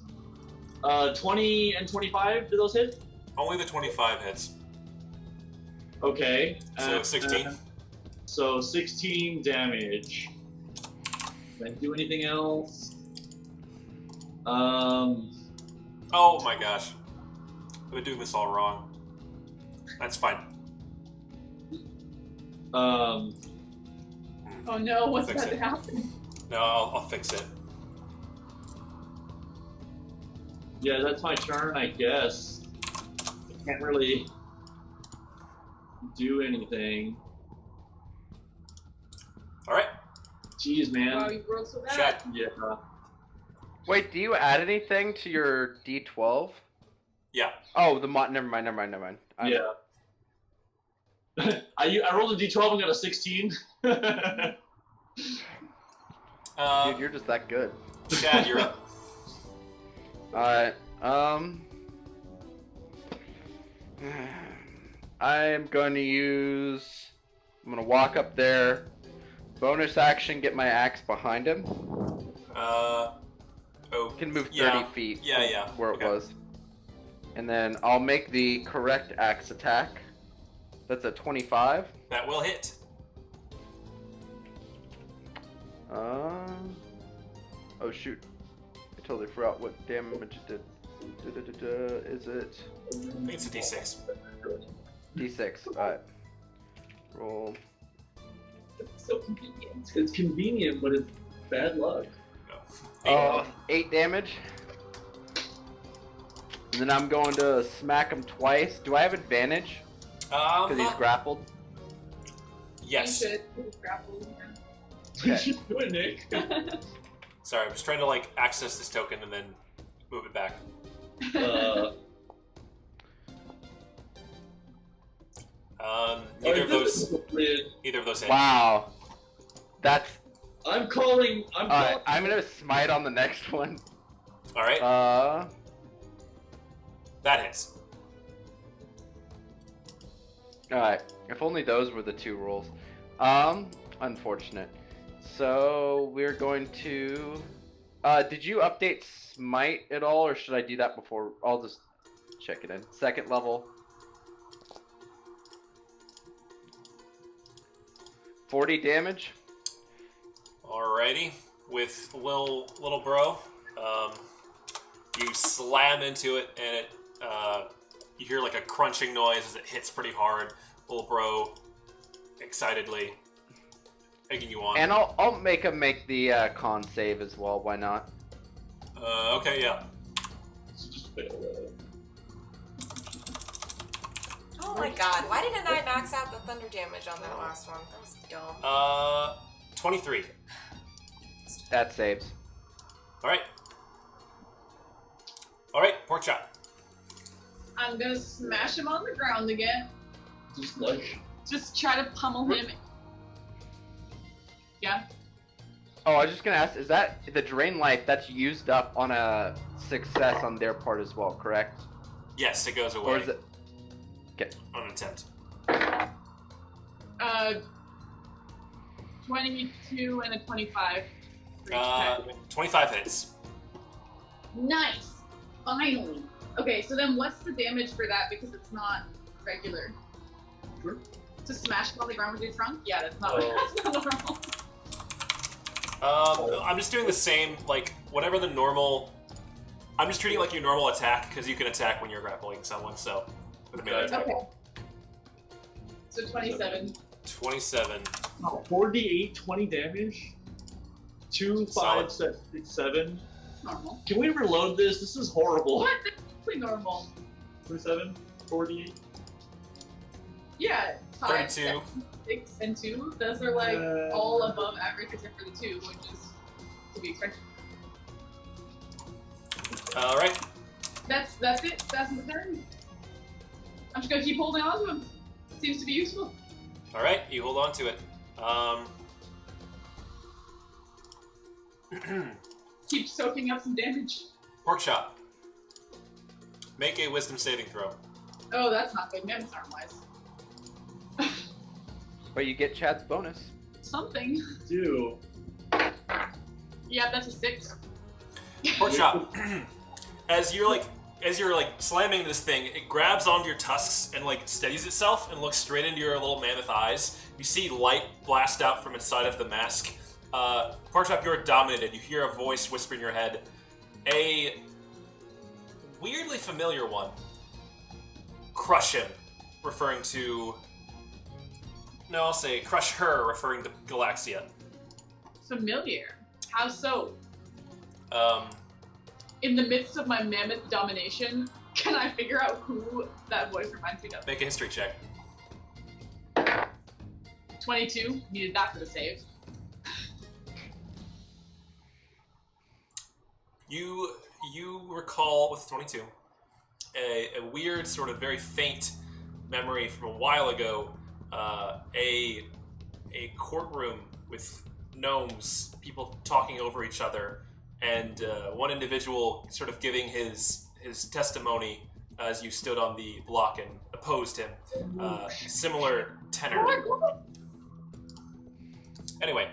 20 and 25, do those hit? Only the 25 hits. Okay. So 16. So 16 damage. Can I do anything else? Oh my gosh. I've been doing this all wrong. That's fine. Oh no, what's Fix about to it. happen? No, I'll fix it. Yeah, that's my turn, I guess. I can't really do anything. All right. Jeez, man. Wow, you rolled so bad. Chad. Yeah. Wait, do you add anything to your D12? Yeah. Oh, never mind. Yeah. I rolled a d12 and got a 16. Dude, you're just that good. Chad, you're up. Alright, I'm going to walk up there, bonus action, get my axe behind him. Can move 30 feet Yeah. where it was. And then I'll make the correct axe attack. That's a 25. That will hit. Oh shoot. I totally forgot what damage it did. Is it? I think it's a D6. D6. Alright. Roll. It's so convenient. It's convenient, but it's bad luck. No. 8 damage. And then I'm going to smack him twice. Do I have advantage? Because he's grappled? Yes. You should. He's grappled, yeah. You Okay. should do it, Nick. Sorry, I'm just trying to like access this token and then move it back. Neither of those hit. Wow. That's... I'm calling. Alright, I'm going to smite on the next one. All right. That hits. Alright, if only those were the 2 rolls. Unfortunate. So, we're going to... did you update smite at all, or should I do that before? I'll just check it in. 2nd level. 40 damage. Alrighty. With little bro, you slam into it, and it you hear like a crunching noise as it hits pretty hard. Little bro, excitedly egging you on. And I'll make him make the con save as well. Why not? Okay, yeah. Oh my god, why didn't I max out the thunder damage on that last one? That was dumb. 23. That saves. Alright. Alright, pork chop. I'm gonna smash him on the ground again. Just try to pummel him. Yeah. Oh, I was just gonna ask, is that the drain life that's used up on a success on their part as well, correct? Yes, it goes away. Or is it... Okay. On an attempt. 22 and a 25. for each attack. 25 hits. Nice! Finally! Okay, so then what's the damage for that because it's not regular? Sure. To smash him on the ground with your trunk? Yeah, that's not, that's not normal. I'm just doing the same, like, whatever the normal... I'm just treating it like your normal attack, because you can attack when you're grappling someone, so... With a melee attack. Okay. So 27. 27. 4d8, 20 damage. 2, 5, Solid. 6, 7. Normal. Can we reload this? This is horrible. What? That's totally normal. 27, 4d8. Yeah, 5, 32. 7, 6, and 2. Those are like all above average except for the 2, which is to be expected. Alright. That's it. That's the turn. I'm just gonna keep holding on to him. Seems to be useful. Alright, you hold on to it. Keep soaking up some damage. Pork chop. Make a wisdom saving throw. Oh, that's not good. Man's arm wise. But you get Chad's bonus. Something. Do. Yeah, that's a 6. Pork chop. As you're slamming this thing, it grabs onto your tusks and like steadies itself and looks straight into your little mammoth eyes. You see light blast out from inside of the mask. Pork chop, you're dominated. You hear a voice whisper in your head. A weirdly familiar one. Crush him, referring to... No, I'll say crush her, referring to Galaxia. Familiar. How so? in the midst of my mammoth domination, can I figure out who that voice reminds me of? Make a history check. 22. Needed that for the save. You recall with 22 a weird, sort of very faint memory from a while ago. A courtroom with gnomes, people talking over each other, and one individual sort of giving his testimony as you stood on the block and opposed him. Similar tenor. Anyway.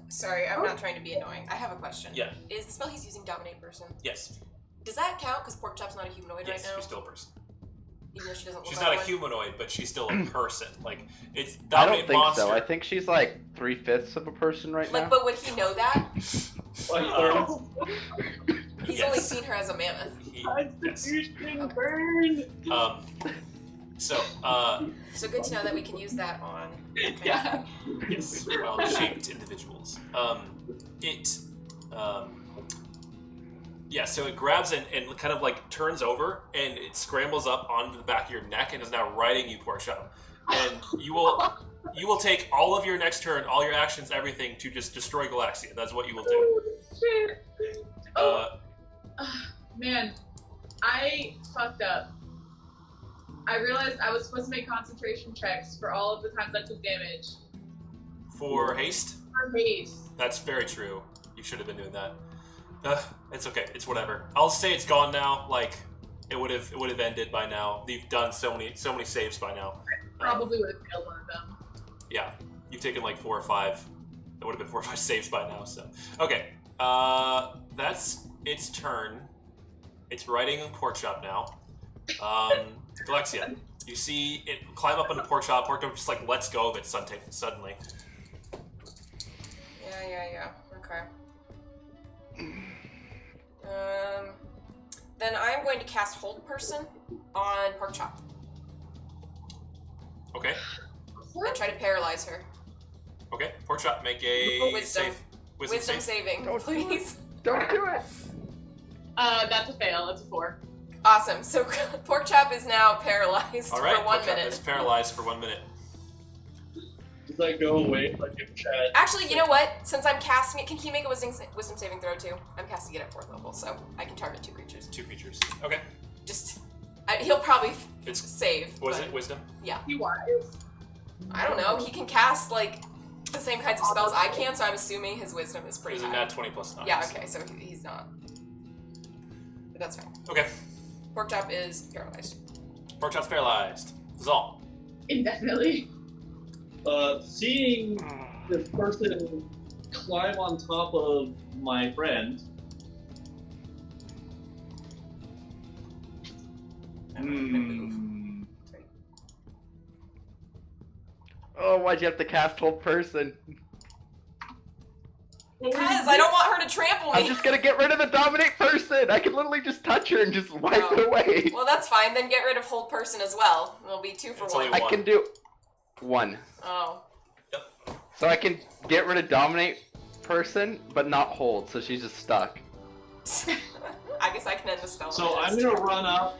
Sorry, I'm not trying to be annoying. I have a question. Yeah. Is the spell he's using Dominate Person? Yes. Does that count? Because Porkchop's not a humanoid right Yes, now? she's still a person. Even though she doesn't look She's like not a one? humanoid, but she's still a person. Like, it's I dominate don't think monster. so. I think she's like 3/5 of a person right Like, now. but would he know that? He's Yes. only seen her as a mammoth. Constitution burn! So, So good to know that we can use that on. Yeah. yes, well-shaped individuals. Yeah, so it grabs and kind of like turns over and it scrambles up onto the back of your neck and is now riding you, Porkchop. And you will take all of your next turn, all your actions, everything to just destroy Galaxia. That's what you will do. Shit. Man, I fucked up. I realized I was supposed to make concentration checks for all of the times I took damage. For haste, For haste. that's very true. You should have been doing that. It's okay. It's whatever. I'll say it's gone now. Like it would have ended by now. You've done so many saves by now. Probably would have failed one of them. Yeah, you've taken like 4 or 5. It would have been 4 or 5 saves by now. So okay, that's its turn. It's riding on Porkchop now. Galaxia, you see it climb up on the Porkchop. Porkchop just like lets go of it suddenly. Yeah. Okay. Then I'm going to cast Hold Person on Porkchop Okay. and try to paralyze her. Okay. Porkchop, make a Wisdom. save. Wisdom save. saving, Don't do it. please. Don't do it. That's a fail. That's a 4. Awesome. So Porkchop is now paralyzed All right. for 1 Porkchop minute. is paralyzed for 1 minute. Does that go away like if Chad? Actually, you know what? Since I'm casting it, can he make a wisdom saving throw too? I'm casting it at 4th level, so I can target 2 creatures. 2 creatures. Okay. He'll probably It's save. was but it wisdom? He wise? I don't know. He can cast like the same kinds of spells I can, so I'm assuming his wisdom is It pretty was a high. nat 20 plus 9. Yeah. Okay. So he's not. But that's fine. Okay. Porkchop is paralyzed. Porkchop's paralyzed. That's all. Indefinitely. Seeing this person climb on top of my friend. Oh, why'd you have to cast Hold Person? Because I don't want her to trample me. I'm just gonna get rid of the Dominate Person! I can literally just touch her and just wipe Oh. it away! Well, that's fine. Then get rid of Hold Person as well. It'll be 2 for It's 1. only I can do 1. Oh. So I can get rid of Dominate Person, but not Hold, so she's just stuck. I guess I can end the spell. So I'm gonna run up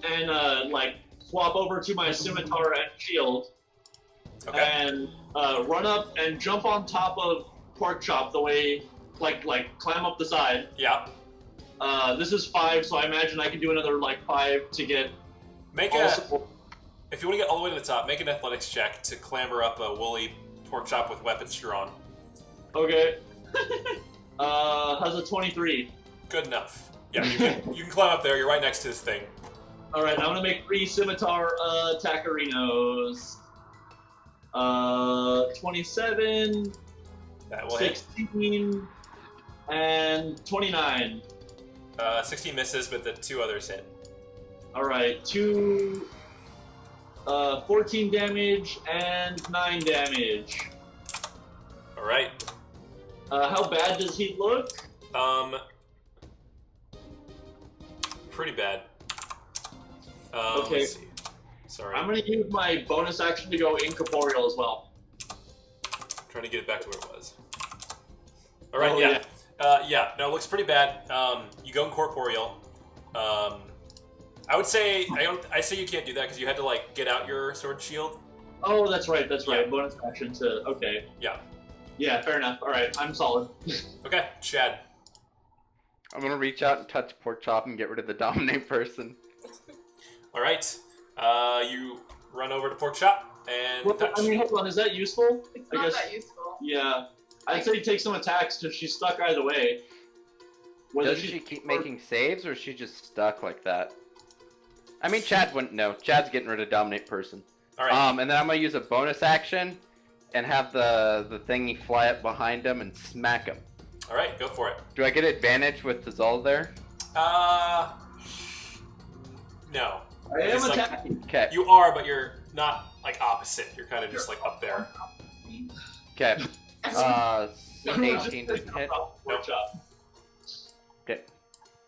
and like swap over to my scimitar and shield, Okay. and run up and jump on top of Porkchop the way, like climb up the side. Yeah. This is 5, so I imagine I can do another like 5 to get. Make Also, if you want to get all the way to the top, make an athletics check to clamber up a woolly Porkchop with weapons drawn. okay. Has a 23. Good enough. Yeah, you can climb up there. You're right next to this thing. All right, I'm gonna make 3 scimitar attackerinos. 27, That will hit. 16, and 29. 16 misses, but the 2 others hit. All right, 14 damage and 9 damage. All right. How bad does he look? Pretty bad. Okay. Let's see. Sorry. I'm gonna use my bonus action to go incorporeal as well. Trying to get it back to where it was. All right, Oh, yeah. Yeah, no, it looks pretty bad. You go incorporeal. I would say I say you can't do that because you had to like get out your sword shield. Oh, that's right. That's right. Yeah. Bonus action to. Okay. Yeah. Yeah, fair enough. All right, I'm solid. Okay, Chad. I'm gonna reach out and touch Pork Chop and get rid of the dominate person. All right. You run over to Pork Chop and Well, touch. I mean, hold on. Is that useful? It's I not guess- that useful. Yeah. I'd say take some attacks because she's stuck either way. Whether Does she keep making saves, or is she just stuck like that? I mean, Chad wouldn't know. Chad's getting rid of dominate person. All right. And then I'm gonna use a bonus action and have the thingy fly up behind him and smack him. All right, go for it. Do I get advantage with the Zol there? No. I am It's like- attacking. Okay. You are, but you're not like opposite. You're kind of just like up there. Okay. Everyone 18 just to hit. Pork chop. Okay.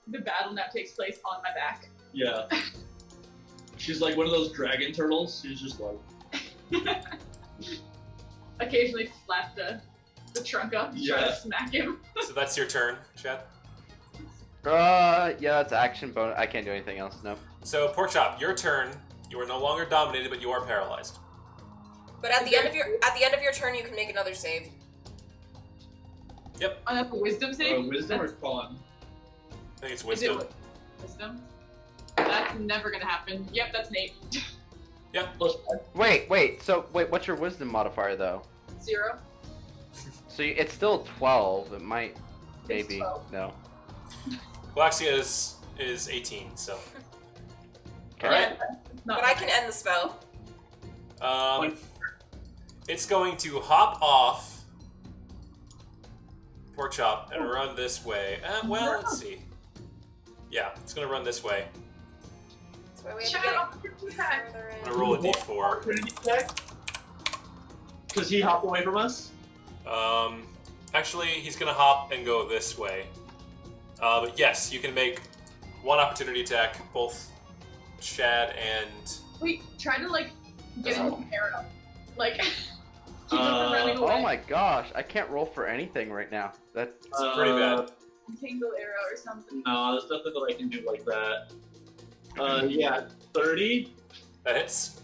The battle now takes place on my back. Yeah. She's like one of those dragon turtles. She's just like. Occasionally flap the trunk up, try Yeah. to smack him. So that's your turn, Chad. Yeah, that's action bonus. I can't do anything else. No. So Pork Chop, your turn. You are no longer dominated, but you are paralyzed. But at the end of your turn, you can make another save. Yep. Oh, that's a wisdom save? Wisdom or That's- con? I think it's Is it wisdom. wisdom? That's never gonna happen. Yep, that's Nate. Plus Wait. So what's your wisdom modifier though? 0. So it's still 12. It might, It's maybe 12. no. Galaxia is 18, so. Okay. All right. Not But I can end the spell. It's going to hop off Pork Chop and run this way. Well, let's see. Yeah, it's going to run this way. That's why we have Shut to get up! further I'm in. going to roll a d4. opportunity attack. Does he hop away from us? Actually, he's going to hop and go this way. But yes, you can make one opportunity attack, both Shad and... Wait, try to like get him Oh. to pair up. Like keep him from running away. Oh my gosh, I can't roll for anything right now. That's It's pretty bad. Tangle arrow or something. No, there's nothing that I can do like that. Yeah, 30. That hits.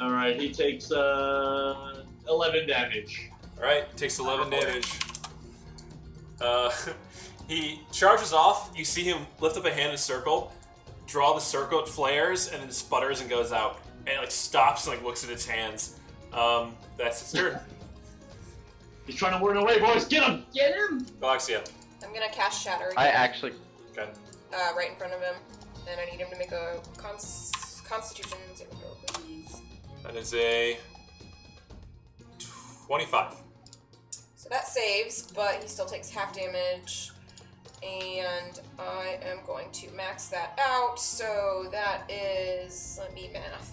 All right, he takes 11 damage. Alright, takes 11 damage. He charges off. You see him lift up a hand in a circle, draw the circle, it flares, and then sputters and goes out. And it like stops and like looks at its hands. That's its turn. He's trying to run away, boys. Get him! Get him! Galaxia. I'm gonna cast Shatter again. I actually Okay. Right in front of him. And I need him to make a Constitution saving throw, please. That is a 25. So that saves, but he still takes half damage. And I am going to max that out. So that is, let me math.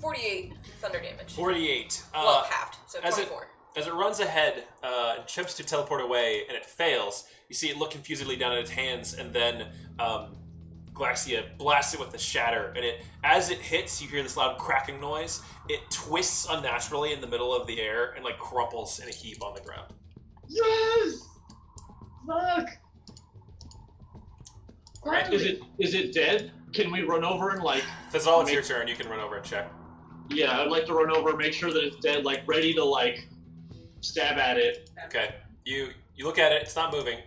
48 thunder damage. 48. Well, halved, so as it- 24. As it runs ahead and attempts to teleport away and it fails, you see it look confusedly down at its hands, and then Galaxia blasts it with the shatter, and as it hits, you hear this loud cracking noise. It twists unnaturally in the middle of the air and like crumples in a heap on the ground. Yes! Fuck! Alright. Is it dead? Can we run over and like? If that's all, it's your turn. You can run over and check. Yeah, I'd like to run over, make sure that it's dead, like ready to like stab at it. Okay. You look at it. It's not moving.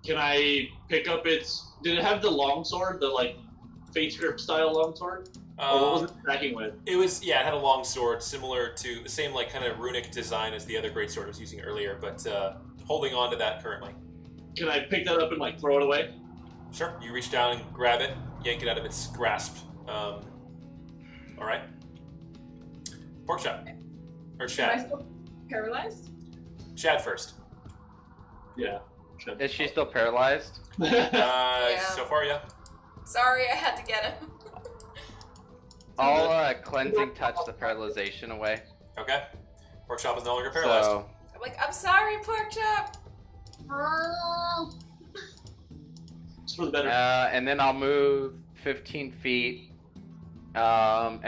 Can I pick up its? Did it have the longsword, the like Fate's Grip style longsword? Or what was it attacking with? It was, yeah, it had a long sword similar to the same like kind of runic design as the other great sword I was using earlier, but holding on to that currently. Can I pick that up and like throw it away? Sure. You reach down and grab it, yank it out of its grasp. All right. Pork chop. Or Am I Chad. still paralyzed? Chad first. Yeah. is she still paralyzed? So far, yeah. Sorry, I had to get him. I'll cleansing touch the paralyzation away. Okay. Pork chop is no longer paralyzed. So I'm like, I'm sorry, Pork Chop. It's for the better. and then I'll move 15 feet, and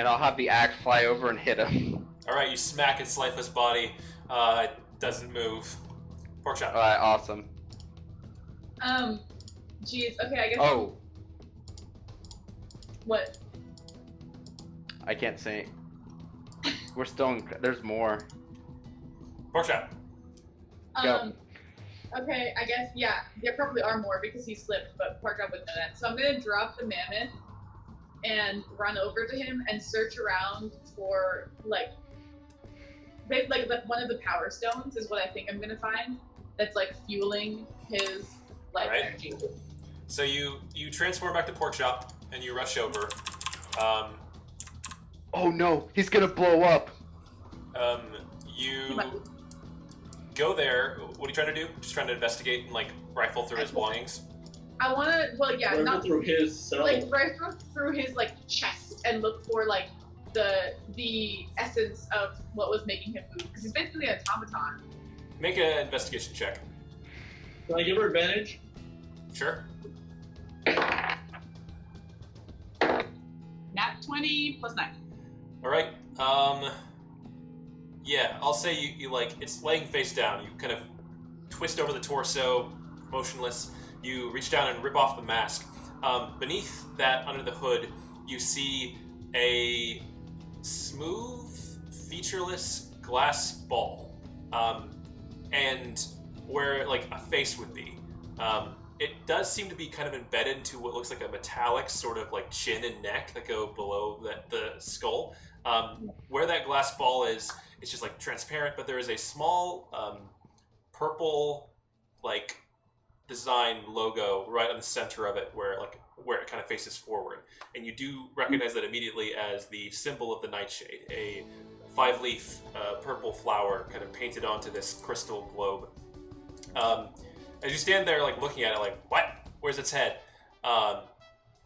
I'll have the axe fly over and hit him. All right, you smack its lifeless body. It doesn't move. Pork chop. All right, awesome. Geez. Okay, I guess. Oh, What? I can't say. We're still in. There's more. Pork chop. Go. Okay, I guess, yeah, there probably are more because he slipped, but Parker wouldn't know that. So I'm gonna drop the mammoth and run over to him and search around for, like one of the power stones is what I think I'm gonna find that's, like, fueling his life Right. energy. So you transform back to pork chop and you rush over. Oh no, he's gonna blow up. You go there. What are you trying to do? Just trying to investigate and like rifle through his belongings. I wanna, well, yeah, Rifle not through his cell. like right through his like chest and look for like the essence of what was making him move because he's basically an automaton. Make an investigation check. Can I give her advantage? Sure. Nat 20 plus 9. All right. Yeah, I'll say you like it's laying face down. You kind of twist over the torso, motionless. You reach down and rip off the mask. Beneath that, under the hood, you see a smooth, featureless glass ball, and where like a face would be. It does seem to be kind of embedded into what looks like a metallic sort of like chin and neck that go below the skull. Where that glass ball is, it's just like transparent, but there is a small purple like design logo right on the center of it where it kind of faces forward. And you do recognize that immediately as the symbol of the nightshade, a 5-leaf purple flower kind of painted onto this crystal globe. As you stand there, like looking at it, like, what? Where's its head?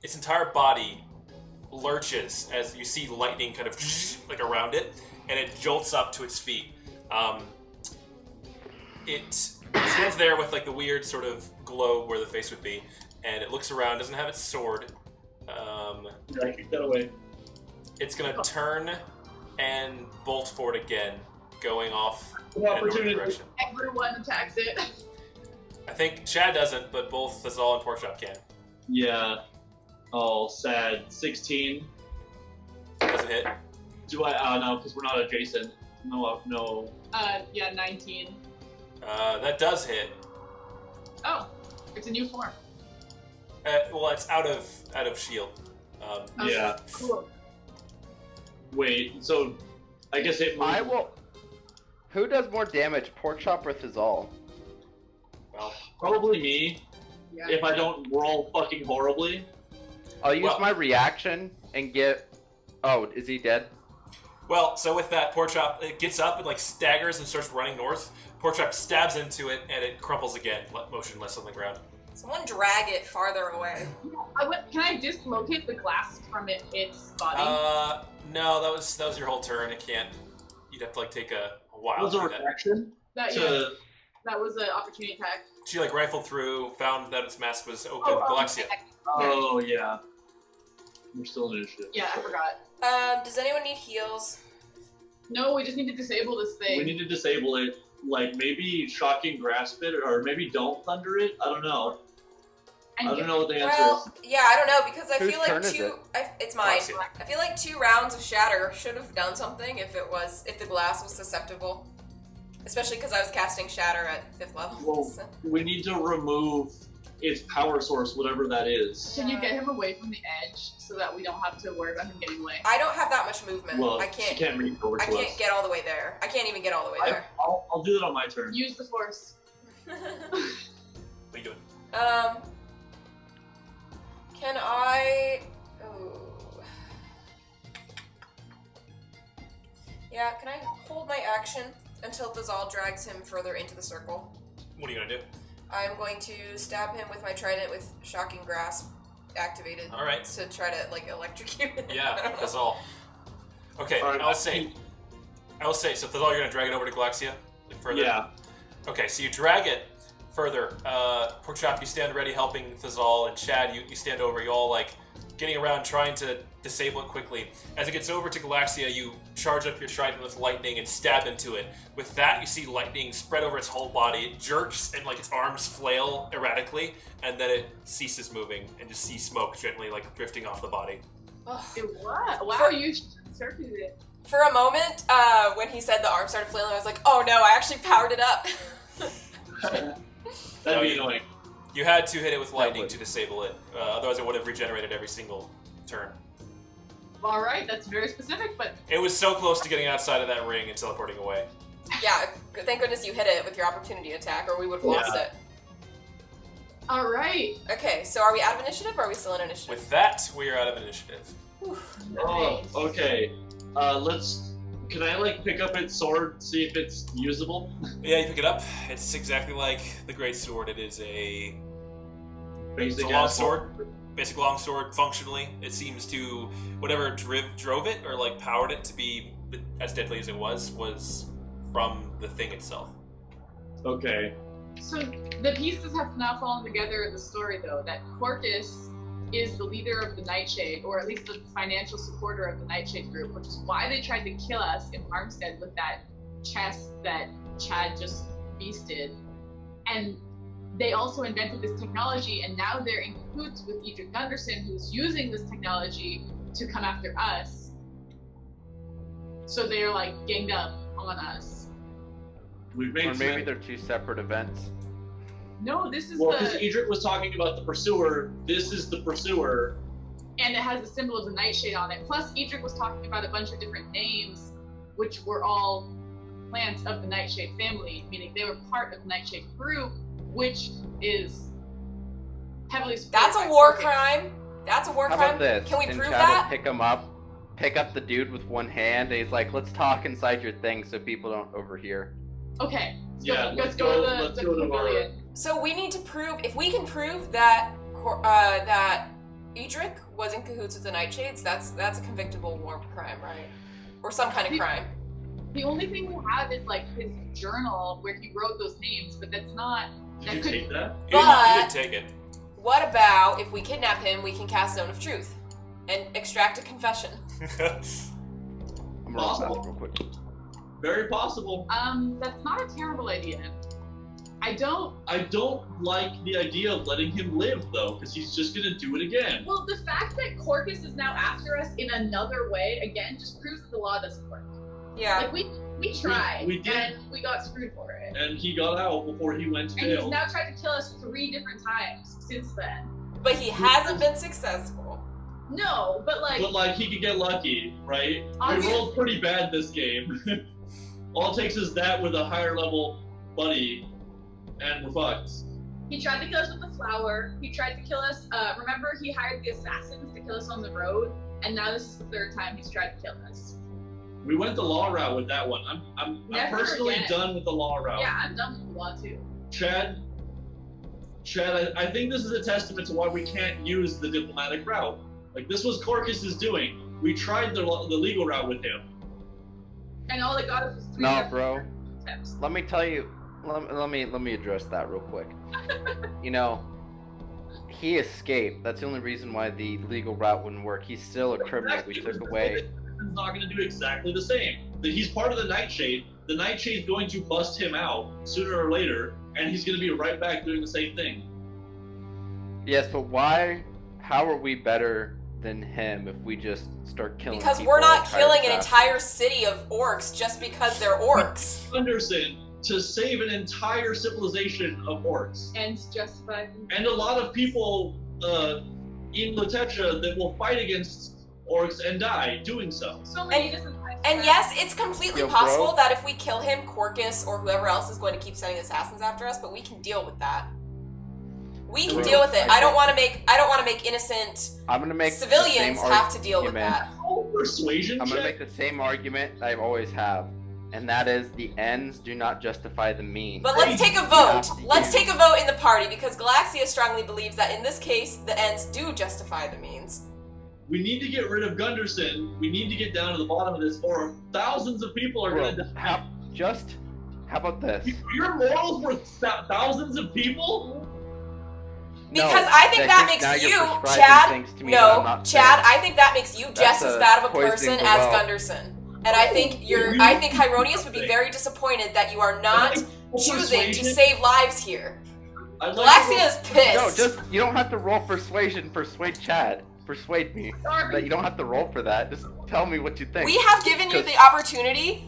Its entire body lurches as you see lightning kind of like around it, and it jolts up to its feet. It stands there with like the weird sort of globe where the face would be, and it looks around. Doesn't have its sword. I kicked that away. It's gonna turn and bolt forward again, going off in Good a northern opportunity. direction. Everyone attacks it. I think Chad doesn't, but both Fazal and Porkchop can. Yeah. Oh, sad. 16. Doesn't hit. Do I? No, because we're not adjacent. No. Yeah, 19. That does hit. Oh, it's a new form. Well, it's out of shield. Okay, Yeah. Cool. Wait. So, I guess it. I will. Who does more damage, pork chop or Thizal? Well, Probably me. Yeah. If I don't roll fucking horribly. I'll use Well- my reaction and get. Oh, is he dead? well, so with that, Porkchop it gets up and like staggers and starts running north. Porkchop stabs into it and it crumples again, motionless on the ground. Someone drag it farther away. Can I dislocate the glass from its body? No, that was your whole turn. It can't. You'd have to like take a while That was to a do that. reaction that was an opportunity attack. She like rifled through, found that its mask was open. Oh, Galaxia. Oh, yeah. We're still in initiative. Yeah, I forgot. Does anyone need heals? No, we just need to disable this thing. We need to disable it. Like, maybe shocking grasp it, or maybe don't thunder it. I don't know. And I don't know what the answer Well, yeah, I don't know because I Whose feel like turn is it's mine. Galaxia. I feel like 2 rounds of shatter should have done something if the glass was susceptible, especially because I was casting shatter at 5th level. Well, so. is. We need to remove its power source, whatever that is. Can you get him away from the edge so that we don't have to worry about him getting away? I don't have that much movement. Well, I she can't. can't reach over to I can't us. get all the way there. I can't even get all the way there. I'll do that on my turn. Use the force. What are you doing? Can I? Ooh. Yeah, can I hold my action until Thazal drags him further into the circle? What are you gonna do? I'm going to stab him with my trident with shocking grasp activated. All right. To try to like electrocute him. I Yeah, don't that's know. all. Okay, All right, I'll say. So Thazal, you're gonna drag it over to Galaxia? Like further? Yeah. Okay, so you drag it further. Porkchop, you stand ready helping Thazal, and Chad, you stand over. You all like getting around trying to disable it quickly. As it gets over to Galaxia, you charge up your trident with lightning and stab into it. With that, you see lightning spread over its whole body. It jerks and like its arms flail erratically, and then it ceases moving and just see smoke gently like drifting off the body. It was. Wow, you circulated it. For a moment, when he said the arm started flailing, I was like, oh no, I actually powered it up. That'd be annoying. You had to hit it with lightning to disable it. Otherwise, it would have regenerated every single turn. All right, that's very specific, but It was so close to getting outside of that ring and teleporting away. Yeah, thank goodness you hit it with your opportunity attack, or we would have lost it. all right. Okay, so are we out of initiative, or are we still in initiative? With that, we are out of initiative. Oh, okay. Can I like pick up its sword, see if it's usable? Yeah, you pick it up. It's exactly like the great sword. It is a Basic long ass sword. Basic long sword. Functionally, it seems to whatever drove it or like powered it to be as deadly as it was from the thing itself. Okay. So the pieces have now fallen together in the story, though, that Corcus is the leader of the Nightshade, or at least the financial supporter of the Nightshade group, which is why they tried to kill us in Harmstead with that chest that Chad just beasted. And they also invented this technology, and now they're in cahoots with Edric Gunderson, who's using this technology to come after us. So they're like ganged up on us. We've made Or maybe they're two separate events. No, this is because the... Edric was talking about the pursuer. This is the pursuer. And it has the symbol of the Nightshade on it. Plus, Edric was talking about a bunch of different names, which were all plants of the Nightshade family, meaning they were part of the Nightshade group, which is heavily supported. That's a by war Corcus. crime. That's a war How crime. about this? Can we And prove Chad that? will pick him up, pick up the dude with one hand, and he's like, let's talk inside your thing so people don't overhear. Okay. Yeah, Let's go to the to our- pavilion. So we need to prove, if we can prove that that Edric was in cahoots with the Nightshades, that's a convictable war crime, right? Or some kind of crime. The only thing we have is like his journal where he wrote those names, but that's not. Did you take that? You But- did take it. What about if we kidnap him, we can cast Zone of Truth and extract a confession? I'm gonna Possible. real quick. Very possible. That's not a terrible idea. I don't like the idea of letting him live though, because he's just gonna do it again. Well, the fact that Corcus is now after us in another way, again, just proves that the law doesn't work. Yeah. Like, we tried, we did. and we got screwed for it. And he got out before he went to And he's jail. now tried to kill us 3 different times since then. But he hasn't been successful. No, but like, But like he could get lucky, right? We Obviously. rolled pretty bad this game. All it takes is that with a higher level buddy, and we're fucked. he tried to kill us with the flower. He tried to kill us. Remember, he hired the assassins to kill us on the road, and now this is the 3rd time he's tried to kill us. We went the law route with that one. I'm Never personally again. done with the law route. Yeah, I'm done with the law too. Chad, I think this is a testament to why we can't use the diplomatic route. Like, this was Corcus' doing. We tried the legal route with him. And all it got us was 3 No, separate bro. attempts. Let me tell you. Let me address that real quick. You know, he escaped. That's the only reason why the legal route wouldn't work. He's still a criminal. We took away. He's not going to do exactly the same. That he's part of the Nightshade. The Nightshade's going to bust him out sooner or later, and he's going to be right back doing the same thing. Yes, but why? How are we better than him if we just start killing? Because people we're not like killing an hired entire city of orcs just because they're orcs. Anderson to save an entire civilization of orcs. And justified. And a lot of people in Latetia that will fight against orcs and die doing so. So many different types. And yes, it's completely Yo, possible bro. that if we kill him, Corcus or whoever else is going to keep sending assassins after us, but we can deal with that. We can Bro, deal with it. I I don't want to make innocent I'm gonna make the civilians same have to deal with argument. that. Oh, persuasion I'm gonna check? make the same argument I always have, and that is the ends do not justify the means. But let's take a vote. Let's take a vote in the party because Galaxia strongly believes that in this case, the ends do justify the means. We need to get rid of Gunderson. We need to get down to the bottom of this, or thousands of people are Bro, going to die. how about this? Your morals worth thousands of people? Because I think that makes now you're you, prescribing Chad. things to me that I'm No, not Chad. saying. I think that makes you just That's as bad of a poisoning person the as well. Gunderson. And I think I think Hyronius would be very disappointed that you are not choosing to save lives here. Galaxia is pissed. No, you don't have to roll persuasion. Persuade Chad. Persuade me. That you don't have to roll for that. Just tell me what you think. We have given you the opportunity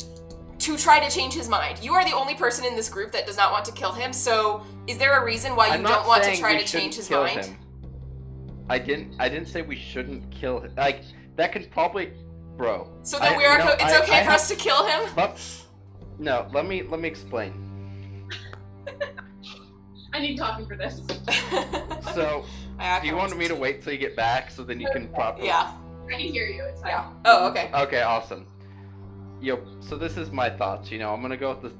to try to change his mind. You are the only person in this group that does not want to kill him, so is there a reason why you don't want to try to change his mind? Him. I didn't say we shouldn't kill him. Like, that could probably... Bro. So then it's okay for us to kill him? No, let me explain. I need coffee for this. So, do you want me to wait till you get back so then you can properly... Yeah. I can hear you. It's fine. Yeah. Oh, okay. Okay, awesome. So this is my thoughts, I'm gonna go with this.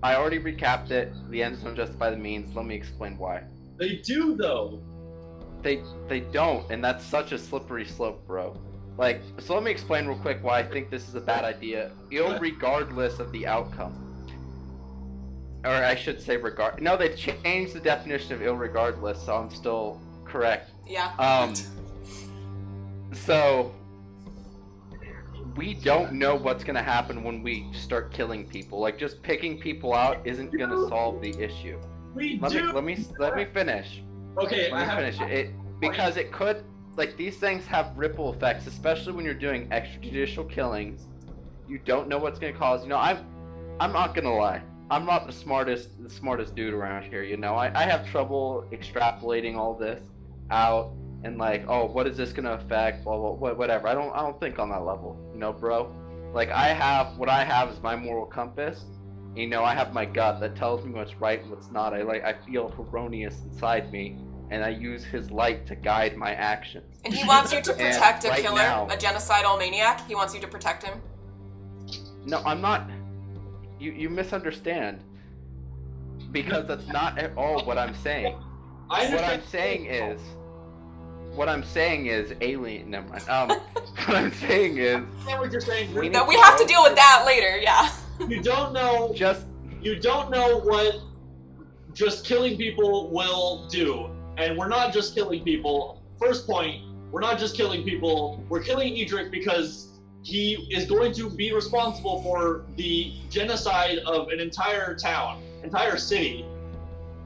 I already recapped it. The ends don't justify the means. Let me explain why. They do, though. They don't, and that's such a slippery slope, bro. Like, so let me explain real quick why I think this is a bad idea, regardless of the outcome. Or I should say no, they changed the definition of irregardless, so I'm still correct. Yeah. So we don't know what's gonna happen when we start killing people. Like, just picking people out isn't gonna solve the issue. Let me finish. Okay, Let me finish it. Because it could, like, these things have ripple effects, especially when you're doing extrajudicial killings. You don't know what's gonna cause. I'm not gonna lie. I'm not the smartest dude around here. I have trouble extrapolating all this out and like, oh, what is this gonna affect? Blah, blah, whatever. I don't think on that level, bro. Like, what I have is my moral compass. I have my gut that tells me what's right and what's not. I feel Hyronius inside me, and I use his light to guide my actions. And he wants you to protect a right killer, now, a genocidal maniac. He wants you to protect him. No, I'm not. You misunderstand. Because that's not at all what I'm saying. What I'm saying is alien. Never mind. What I'm saying is. What you're saying. We have to deal with that later. Yeah. You don't know. You don't know what just killing people will do, and we're not just killing people. First point, we're not just killing people. We're killing Edric because he is going to be responsible for the genocide of an entire town, entire city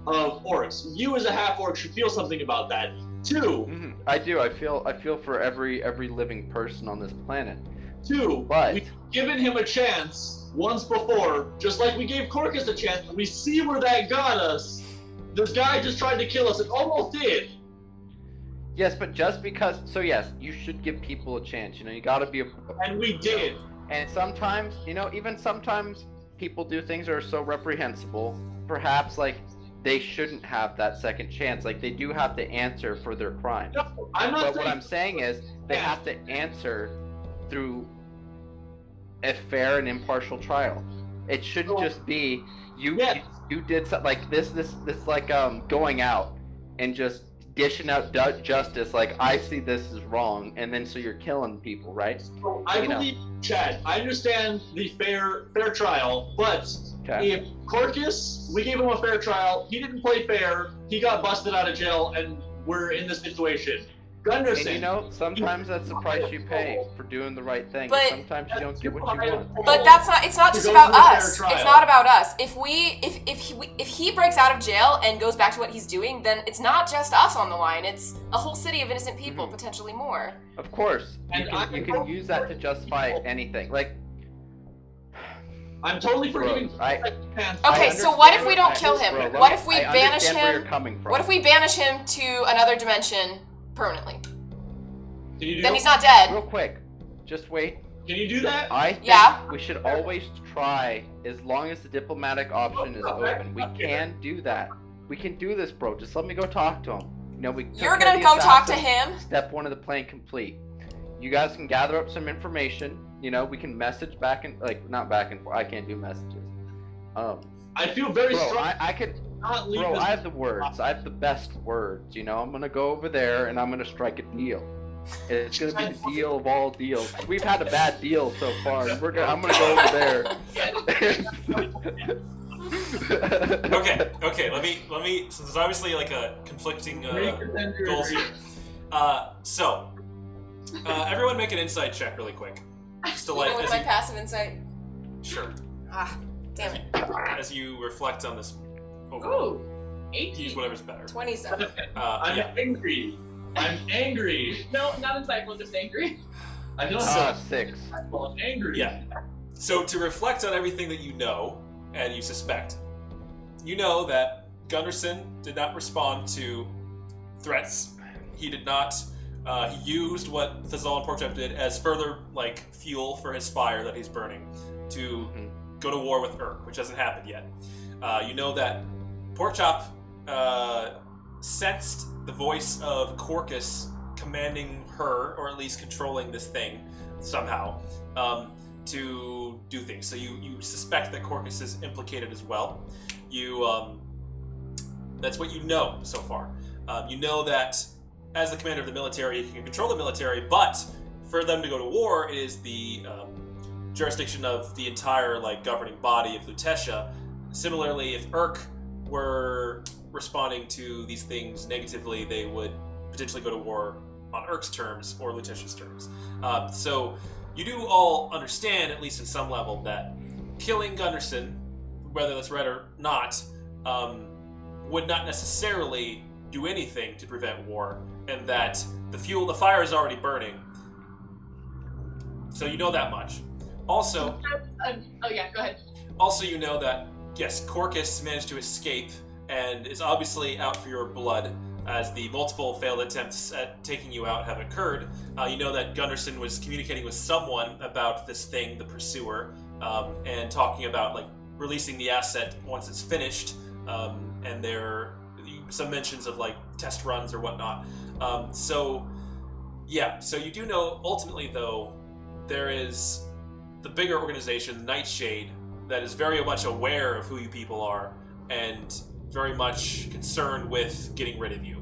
of orcs. You as a half-orc should feel something about that. Two. I do. I feel for every living person on this planet. Two. But we've given him a chance once before, just like we gave Corcus a chance. We see where that got us. This guy just tried to kill us. It almost did. Yes, but just because... So yes, you should give people a chance. You gotta be... And we did. And sometimes, even sometimes people do things that are so reprehensible. Perhaps, like, they shouldn't have that second chance. Like, they do have to answer for their crime. No, I'm not. But what I'm saying is, they have to answer through a fair and impartial trial. It shouldn't just be you did something like this like going out and just dishing out justice. Like, I see this is wrong, and then so you're killing people, right? So I believe, Chad, I understand the fair trial, but if Corcus, we gave him a fair trial, he didn't play fair, he got busted out of jail, and we're in this situation. Gunderson. And sometimes that's the price you pay for doing the right thing. But sometimes you don't get what you want. But it's not just about us. It's not about us. If he breaks out of jail and goes back to what he's doing, then it's not just us on the line. It's a whole city of innocent people, potentially more. Of course. You can use that to justify anything. Like, I'm totally forgiving. Okay, so what if we don't kill him? What if we banish him? What if we banish him to another dimension permanently? Then he's not dead. Real quick, just wait. Can you do that? I think we should always try, as long as the diplomatic option is open. We can do that. We can do this, bro. Just let me go talk to him. You're gonna go talk to him? Step 1 of the plan complete. You guys can gather up some information. We can message back and not back and forth. I can't do messages. I feel very strong. I could. Bro, I have the words. I have the best words. I'm gonna go over there and I'm gonna strike a deal. It's gonna be the deal of all deals. We've had a bad deal so far. I'm gonna go over there. Okay. Let me. So there's obviously like a conflicting goals here. So everyone make an insight check really quick. Just to like. Even with my passive insight. Sure. Ah, damn it. As you reflect on this. Overall, 18. use whatever's better. 27. I'm angry. I'm angry. No, not insightful, just angry. I don't 6. I'm angry. Yeah. So to reflect on everything that you know and you suspect, you know that Gunderson did not respond to threats. He did not. He used what Thazal and Porkchop did as further like fuel for his fire that he's burning to go to war with Urk, which hasn't happened yet. You know that Porkchop sensed the voice of Corcus commanding her, or at least controlling this thing somehow, to do things. So you suspect that Corcus is implicated as well. That's what you know so far. You know that as the commander of the military, you can control the military, but for them to go to war is the jurisdiction of the entire like governing body of Lutetia. Similarly, if Urk were responding to these things negatively, they would potentially go to war on Urk's terms or Lutetia's terms. So you do all understand, at least in some level, that killing Gunderson, whether that's right or not, would not necessarily do anything to prevent war, and that the fire is already burning. So you know that much. Also, oh yeah, go ahead. Also, you know that yes, Corcus managed to escape and is obviously out for your blood, as the multiple failed attempts at taking you out have occurred. You know that Gunderson was communicating with someone about this thing, the Pursuer, and talking about like releasing the asset once it's finished, and there are some mentions of like test runs or whatnot. So you do know ultimately though there is the bigger organization, Nightshade, that is very much aware of who you people are and very much concerned with getting rid of you,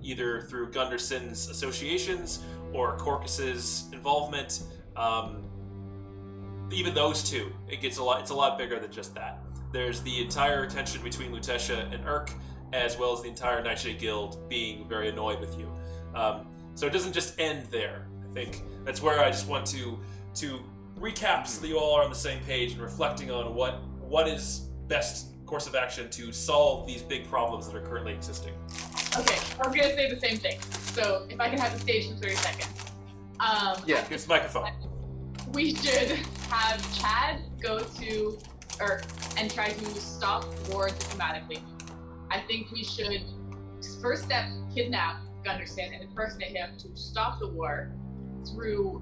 either through Gunderson's associations or Corcus's involvement. Even those two, it's a lot bigger than just that. There's the entire tension between Lutetia and Urk, as well as the entire Nightshade Guild being very annoyed with you. So it doesn't just end there. I think that's where I just want to recap so that you all are on the same page and reflecting on what is best course of action to solve these big problems that are currently existing. Okay, I'm gonna say the same thing. So if I can have the stage for 30 seconds. Yeah, here's the microphone. We should have Chad go to Urk and try to stop war diplomatically. I think we should, first step, kidnap Gunderson and impersonate him to stop the war through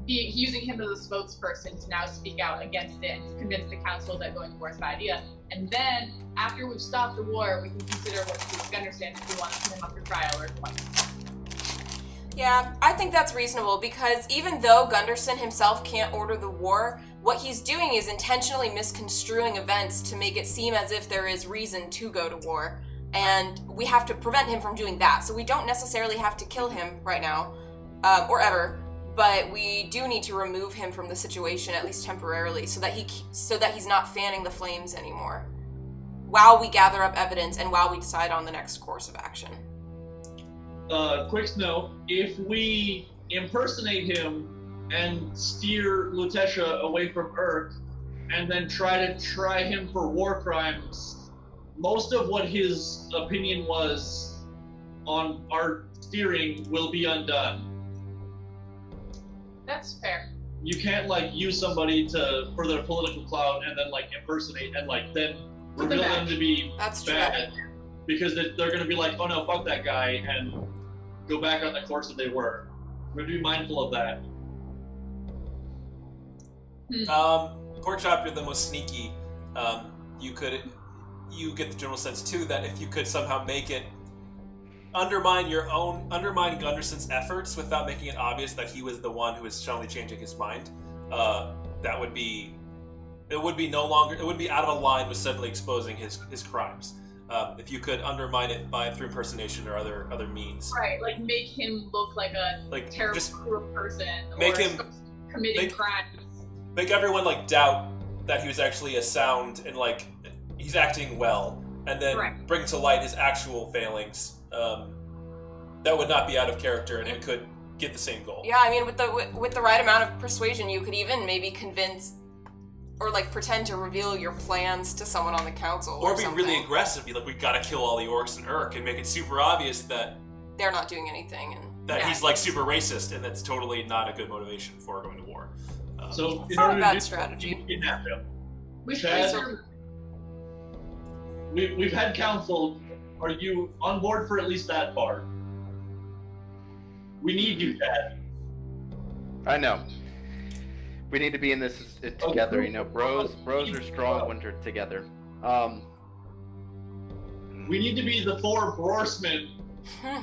using him as a spokesperson to now speak out against it and convince the council that going to war is a bad idea. And then, after we've stopped the war, we can consider what to do with Gunderson if we want to put him up for trial or what. Yeah, I think that's reasonable, because even though Gunderson himself can't order the war, what he's doing is intentionally misconstruing events to make it seem as if there is reason to go to war. And we have to prevent him from doing that. So we don't necessarily have to kill him right now, or ever. But we do need to remove him from the situation, at least temporarily, so that he's not fanning the flames anymore, while we gather up evidence and while we decide on the next course of action. Quick note: if we impersonate him and steer Lutetia away from Urk, and then try him for war crimes, most of what his opinion was on our steering will be undone. That's fair. You can't use somebody for their political clout and then impersonate and then reveal them to be bad, because they're going to be like, oh no, fuck that guy, and go back on the course that they were. We're going to be mindful of that. Porkchop, you're the most sneaky. You get the general sense too that if you could somehow make it undermine Gunderson's efforts without making it obvious that he was the one who was suddenly changing his mind, it would be out of line with suddenly exposing his crimes. If you could undermine it through impersonation or other means. Right, make him look like a terrible cruel person, make or him committing crimes. Make everyone doubt that he was actually a sound and he's acting well, and then Correct. bring to light his actual failings, that would not be out of character, and it could get the same goal. Yeah, I mean, with the right amount of persuasion, you could even maybe convince or like pretend to reveal your plans to someone on the council, Or or be something. really aggressive, be like, we gotta kill all the orcs in Urk, and make it super obvious that They're not doing anything, and he's like super racist, and that's totally not a good motivation for going to war. So it's in not order a to bad do strategy. we kidnap him. We Chad? should We've had council. Are you on board for at least that far? We need you, Chad. I know. We need to be in this together, you know. Bros are strong when they're together. We need to be the four horsemen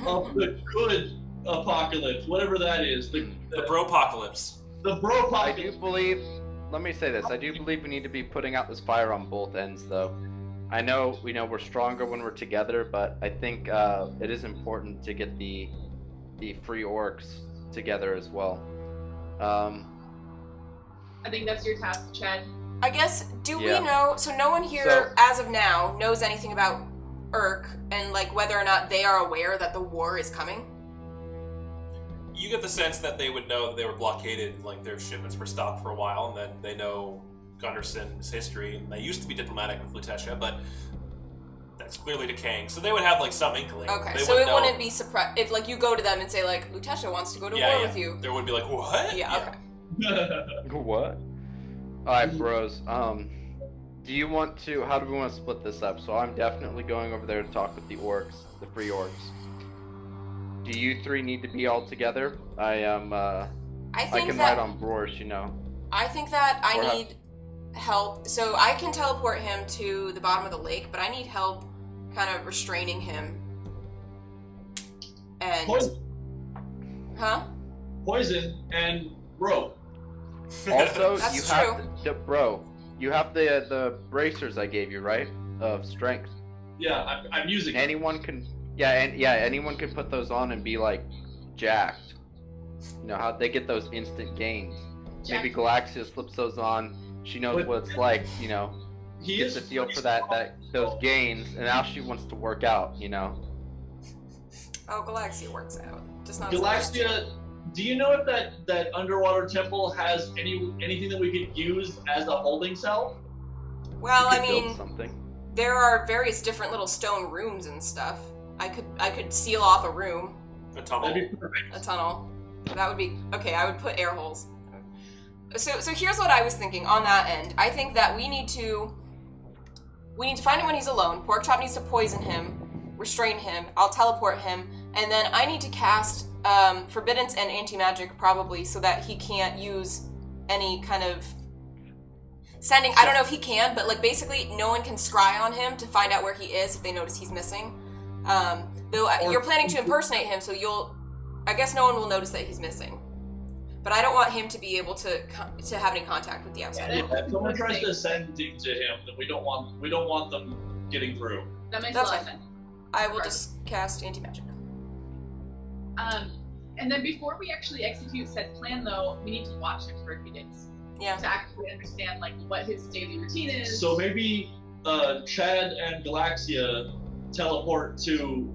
of the good apocalypse, whatever that is. The Bropocalypse. The I bro-apocalypse. do believe. Let me say this. I do believe we need to be putting out this fire on both ends, though. I know we're stronger when we're together, but I think it is important to get the free orcs together as well. I think that's your task, Chad. I guess, do Yeah. we know, so no one here, as of now, knows anything about Urk, and like whether or not they are aware that the war is coming? You get the sense that they would know that they were blockaded, like their shipments were stopped for a while, and then they know Gunderson's history, and they used to be diplomatic with Lutetia, but that's clearly decaying. So they would have like some inkling. Okay, They so would it know. wouldn't be surprised if like you go to them and say like, Lutetia wants to go to war with you. There would be like, what? Yeah, okay. What? Alright, bros. Do you want to? How do we want to split this up? So I'm definitely going over there to talk with the orcs, the free orcs. Do you three need to be all together? I am. I think can that ride on Brorish, you know. I think that I Or have- need help. So I can teleport him to the bottom of the lake, but I need help kind of restraining him. And huh? Poison and rope. Also, That's you true. have you have the bracers I gave you, right? Of strength. Yeah, I'm using it. Anyone can. Anyone can put those on and be like jacked. You know how they get those instant gains. Maybe Jack. Galaxia slips those on. She knows But- what it's like, you know. He Gets is a feel for those gains, and now she wants to work out, you know. Oh, Galaxia works out. Just not Galaxia, do you know if that underwater temple has anything that we could use as a holding cell? Well, You I could build mean, something. there are various different little stone rooms and stuff. I could seal off a room, A tunnel. That'd be perfect. a tunnel. That would be okay. I would put air holes. So here's what I was thinking on that end. I think that we need to find him when he's alone. Porkchop needs to poison him, restrain him. I'll teleport him, and then I need to cast Forbiddance and Anti-Magic probably so that he can't use any kind of sending. I don't know if he can, but like basically no one can scry on him to find out where he is if they notice he's missing. Though you're planning to impersonate him, so I guess no one will notice that he's missing. But I don't want him to be able to have any contact with the outside Yeah, world. If someone tries to send things to him, then we don't want them getting through. That makes That's a lot of fine. sense. I will just cast anti-magic. And then before we actually execute said plan, though, we need to watch him for a few days Yeah. to actually understand like what his daily routine is. So maybe Chad and Galaxia teleport to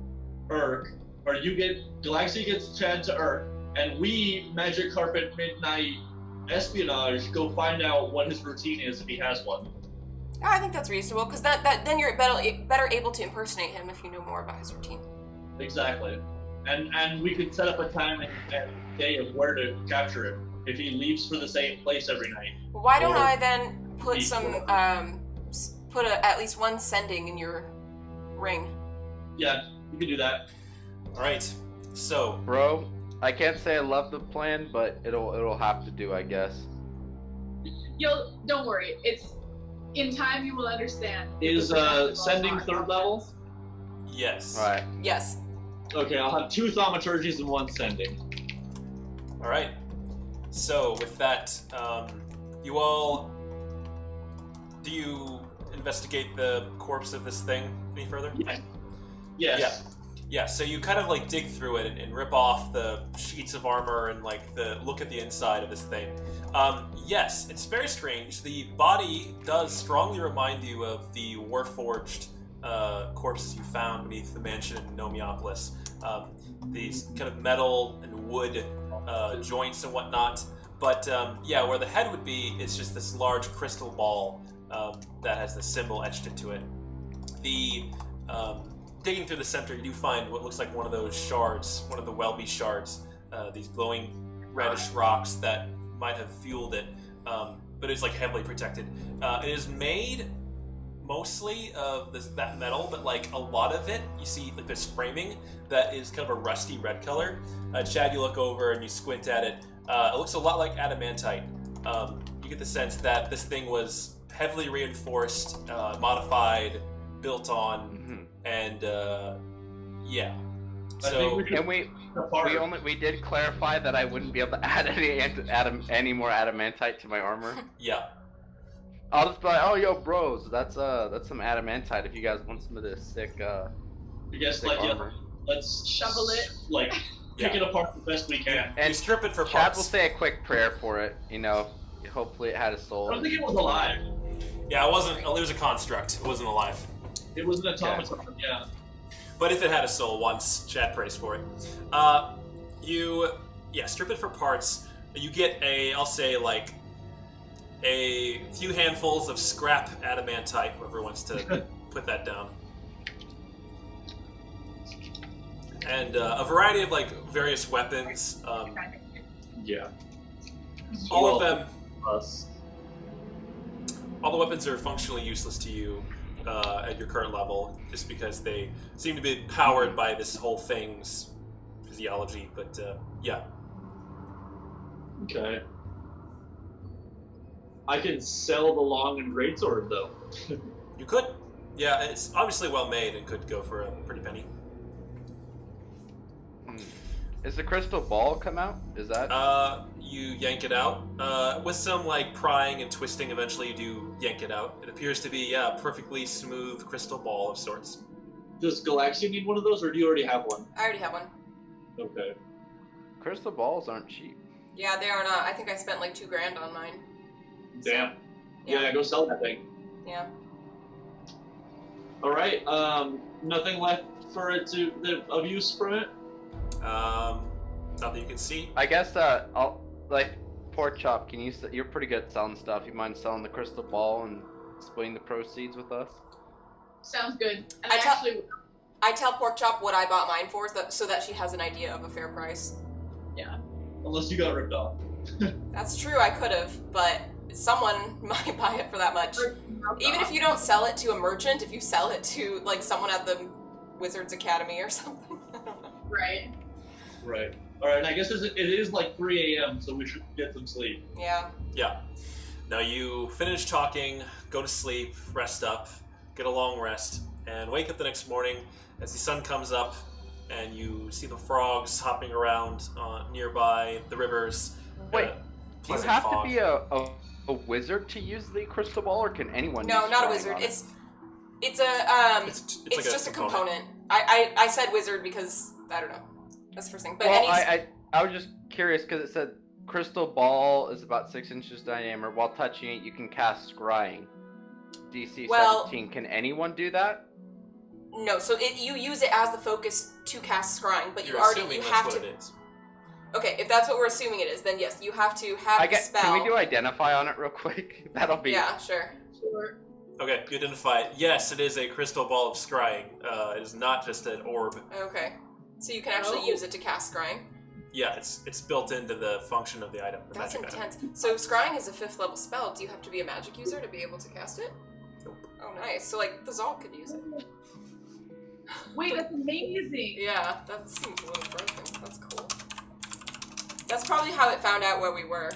Urk, or Galaxia gets Chad to Urk, and we magic carpet midnight espionage go find out what his routine is if he has one. Yeah, I think that's reasonable because then you're better able to impersonate him if you know more about his routine. Exactly. And we could set up a time and day of where to capture him if he leaves for the same place every night. Well, why don't Or- I then put some Before. at least one sending in your ring? Yeah, you can do that. All right. So Bro, I can't say I love the plan, but it'll have to do, I guess. Don't worry. It's in time you will understand. Is sending third level? yes. Alright. Yes. Okay, I'll have 2 thaumaturgies and 1 sending. All right. So with that, you all, do you investigate the corpse of this thing any further? Yes. Yeah. Yeah, so you kind of like dig through it and rip off the sheets of armor and like look at the inside of this thing. Yes, it's very strange. The body does strongly remind you of the warforged corpses you found beneath the mansion in Nomiopolis. These kind of metal and wood joints and whatnot. But yeah, where the head would be, it's just this large crystal ball that has the symbol etched into it. The digging through the center, you do find what looks like one of those shards, one of the Welby shards, these glowing reddish rocks that might have fueled it, but it's like heavily protected. It is made mostly of that metal, but like a lot of it, you see like this framing that is kind of a rusty red color. Chad, you look over and you squint at it. It looks a lot like adamantite. You get the sense that this thing was heavily reinforced, modified, built on, and yeah. So we did clarify that I wouldn't be able to add any more adamantite to my armor. Yeah. I'll just be like, oh yo bros, that's some adamantite if you guys want some of this sick You guys sick like armor. let's Shovel it. like pick it apart the best we can. And strip it for Chad parts. will say a quick prayer for it, you know. Hopefully it had a soul. I don't think it was alive. Yeah, it wasn't. It was a construct. It wasn't alive. It was an automaton, yeah. But if it had a soul once, Chad prays for it. You strip it for parts. You get I'll say like a few handfuls of scrap adamantite, whoever wants to put that down. And a variety of like various weapons. Yeah. All of them. Us. All the weapons are functionally useless to you at your current level, just because they seem to be powered by this whole thing's physiology. But yeah. Okay. I can sell the long and greatsword though. You could. Yeah, it's obviously well made and could go for a pretty penny. Is the crystal ball come out? Is that? You yank it out. With some like prying and twisting, eventually you do yank it out. It appears to be a perfectly smooth crystal ball of sorts. Does Galaxia need one of those, or do you already have one? I already have one. Okay. Crystal balls aren't cheap. Yeah, they are not. I think I spent like $2,000 on mine. Damn. Yeah. Yeah, go sell that thing. Yeah. All right. Nothing left for it of use from it. Not that you can see. I guess I'll Pork Chop. You're pretty good at selling stuff. You mind selling the crystal ball and splitting the proceeds with us? Sounds good. And I tell Pork Chop what I bought mine for, so that she has an idea of a fair price. yeah. Unless you got ripped off. That's true. I could have, but someone might buy it for that much. Even if you don't sell it to a merchant, if you sell it to like someone at the Wizards Academy or something. I don't know. Right. Right. All right. And I guess it is like 3 a.m., so we should get some sleep. Yeah. Yeah. Now you finish talking, go to sleep, rest up, get a long rest, and wake up the next morning as the sun comes up, and you see the frogs hopping around nearby, the rivers. Wait, do you pleasant have fog. to be a wizard to use the crystal ball, or can anyone? No, use not a scrying wizard. on it? It's It's like just a component. I said wizard because I don't know. That's the first thing. But Well, I was just curious because it said crystal ball is about 6 inches diameter. While touching it, you can cast scrying. DC 17. Can anyone do that? No, so you use it as the focus to cast scrying, but You're you assuming have that's to. what it is. Okay, if that's what we're assuming it is, then yes, you have to have the spell. Can we do identify on it real quick? That'll be. Yeah, sure. Sure. Okay, you identify it. Yes, it is a crystal ball of scrying. It is not just an orb. Okay, so you can actually use it to cast scrying. Yeah, it's built into the function of the item. The That's magic intense. So scrying is a 5th level spell. Do you have to be a magic user to be able to cast it? Nope. Oh, nice. So like the Zol could use it. Wait, that's amazing. Yeah, that seems a little broken. That's cool. That's probably how it found out where we were.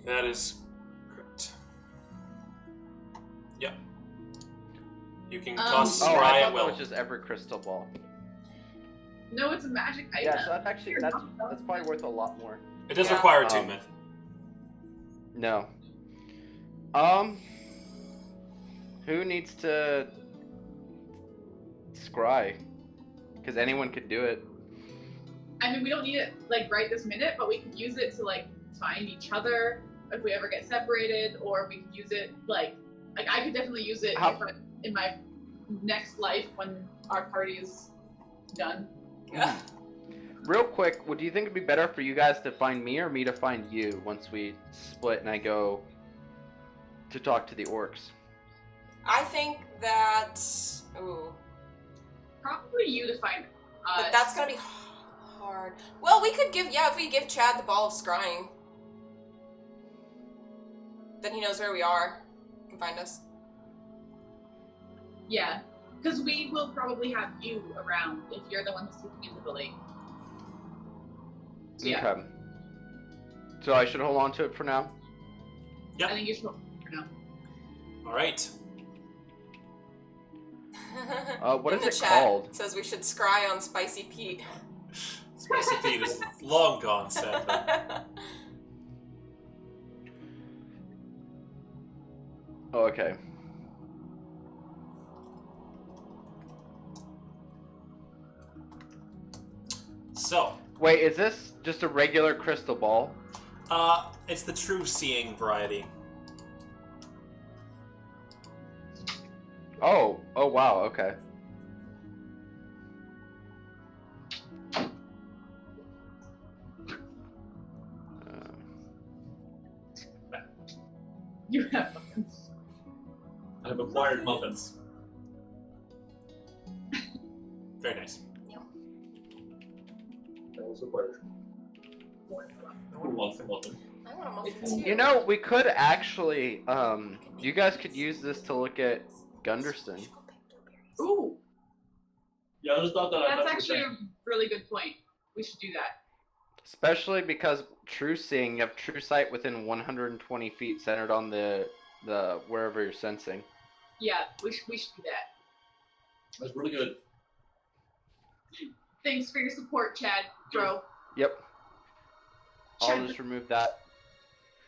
That is correct. Yep. You can toss Oh, I scry thought at that will. was just every crystal ball. No, it's a magic item. Yeah, so that's probably worth a lot more. It does Yeah. require attunement. No. Who needs to scry, because anyone could do it. I mean, we don't need it like right this minute, but we could use it to like find each other if we ever get separated, or we could use it like I could definitely use it in my next life when our party is done. Yeah. Real quick, would you think it'd be better for you guys to find me or me to find you once we split and I go to talk to the orcs? I think that. Ooh. Probably you to find us. But that's gonna be hard. Well, we could if we give Chad the ball of scrying, then he knows where we are. He can find us. Yeah, because we will probably have you around if you're the one who's taking into the lake. So, yeah. Okay. So I should hold on to it for now? Yep. I think you should hold it for now. All right. What In is the it chat, called? It says we should scry on Spicy Pete. Spicy Pete is long gone, sadly. Oh, okay. So, Wait, is this just a regular crystal ball? it's the true seeing variety. Oh wow, okay. You have muffins. I've acquired muffins. Very nice. That was a pleasure. Who wants a muffin? I want a muffin too. You know, we could actually, you guys could use this to look at Gunderson. Ooh, Yeah, I just thought that. that's actually a really good point. We should do that. Especially because true seeing, you have true sight within 120 feet centered on the wherever you're sensing. Yeah, we should do that. That's really good. Thanks for your support, Chad, bro. Yep. I'll Chad. just remove that.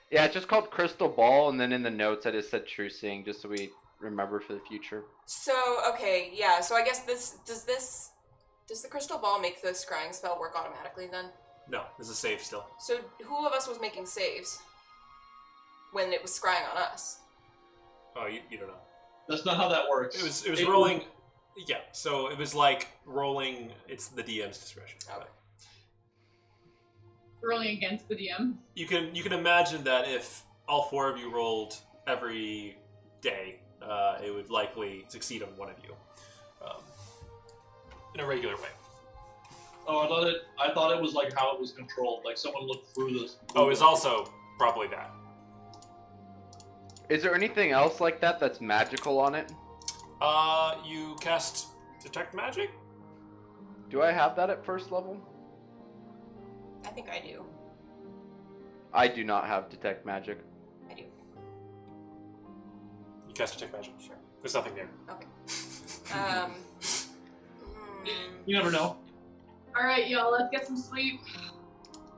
Yeah, it's just called Crystal Ball, and then in the notes I just said True Seeing, just so we remember for the future. So, okay, yeah, so I guess does the crystal ball make the scrying spell work automatically then? No, there's a save still. So who of us was making saves when it was scrying on us? Oh, you don't know. That's not how that works. It was rolling. Yeah, so it was like rolling. It's the DM's discretion. Okay. Rolling against the DM. You can imagine that if all four of you rolled every day, it would likely succeed on one of you, in a regular way. Oh, I thought it was like how it was controlled. Like someone looked through this. Oh, it's also probably that. Is there anything else like that that's magical on it? You cast Detect Magic? Do I have that at first level? I think I do. I do not have Detect Magic. I do. You cast Detect Magic? Sure. There's nothing there. Okay. You never know. All right, y'all, let's get some sleep.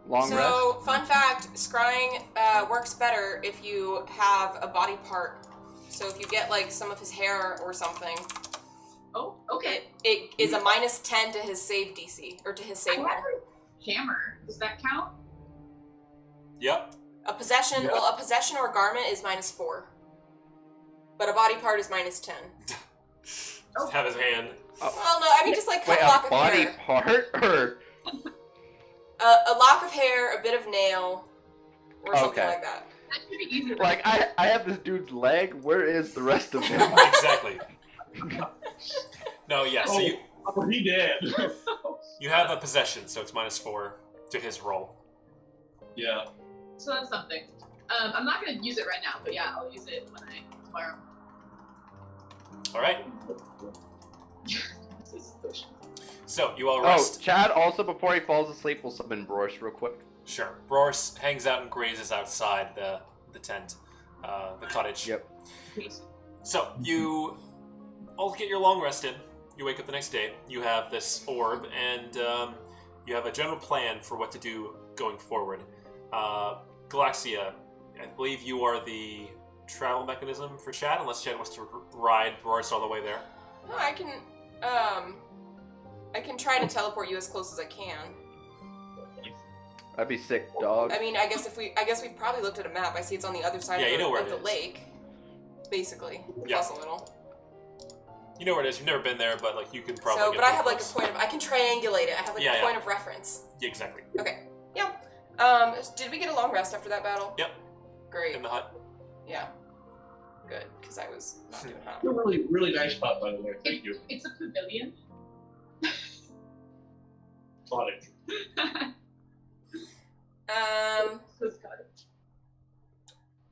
Long rest? So, fun fact, scrying works better if you have a body part. So if you get like some of his hair or something, Oh, okay. it is a -10 to his save DC, or to his save I roll. have a hammer. Does that count? Yep. A possession, Yeah. well, a possession or garment is -4. But a body part is -10. Just have his hand. Well, no, I mean just like cut Wait, a lock a of body hair. part? Or... A lock of hair, a bit of nail, or something Okay. like that. That should be easy. Like, I have this dude's leg, where is the rest of him? Exactly. No, yeah, so He did. you have a possession, so it's -4 to his roll. Yeah. So that's something. I'm not gonna use it right now, but yeah, I'll use it tomorrow. Alright, so you all Oh, rest. Chad, also before he falls asleep, will summon Broris real quick. Sure. Roars hangs out and grazes outside the tent, the cottage. Yep. Peace. So, you all get your long rest in. You wake up the next day. You have this orb, and you have a general plan for what to do going forward. Galaxia, I believe you are the travel mechanism for Chad, unless Chad wants to ride Boris all the way there. No, I can I can try to teleport you as close as I can. I'd be sick, dog. I mean, I guess we probably looked at a map. I see it's on the other side Yeah, you know where of it the is. lake, basically. Yeah. Plus a little. You know where it is. You've never been there, but like you could probably. So, get but I pretty have like a close. point of. I can triangulate it. I have like Yeah, a yeah. point of reference. Yeah, exactly. Okay. Yeah. Did we get a long rest after that battle? Yep. Great. In the hut. Yeah. Good, because I was not doing hot. You're really, really nice spot, by the way. Thank you. It's a pavilion. Cottage. This cottage.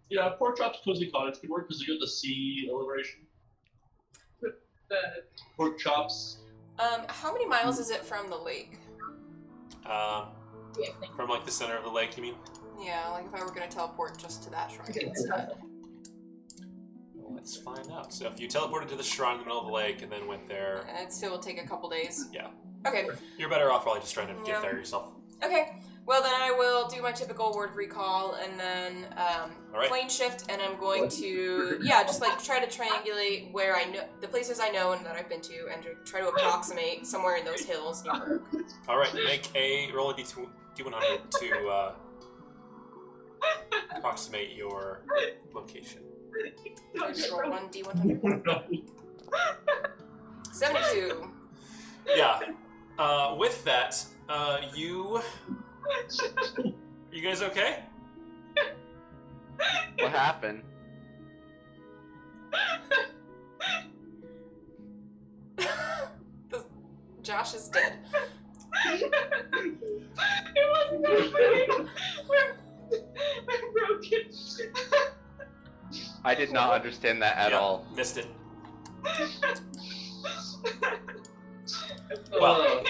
Yeah, pork chops, cozy cottage could work because you get the sea alliteration. The Pork chops. How many miles is it from the lake? yeah, thing. From like the center of the lake, you mean? Yeah, like if I were gonna teleport just to that shrine. Well, let's find out. So if you teleported to the shrine in the middle of the lake and then went there, It still will take a couple days. Yeah. Okay. you're better off probably just trying to Yeah. get there yourself. Okay. Well, then I will do my typical word recall and then Alright. plane shift, and I'm going to just like try to triangulate where I know the places I know and that I've been to, and to try to approximate somewhere in those hills. All right, make a roll a d100 to approximate your location. I just roll 1d100. 72. Yeah. With that, you guys okay? What happened? Josh is dead. It wasn't that funny. We're broken. I did not understand that at Yeah, all. Missed it. Well,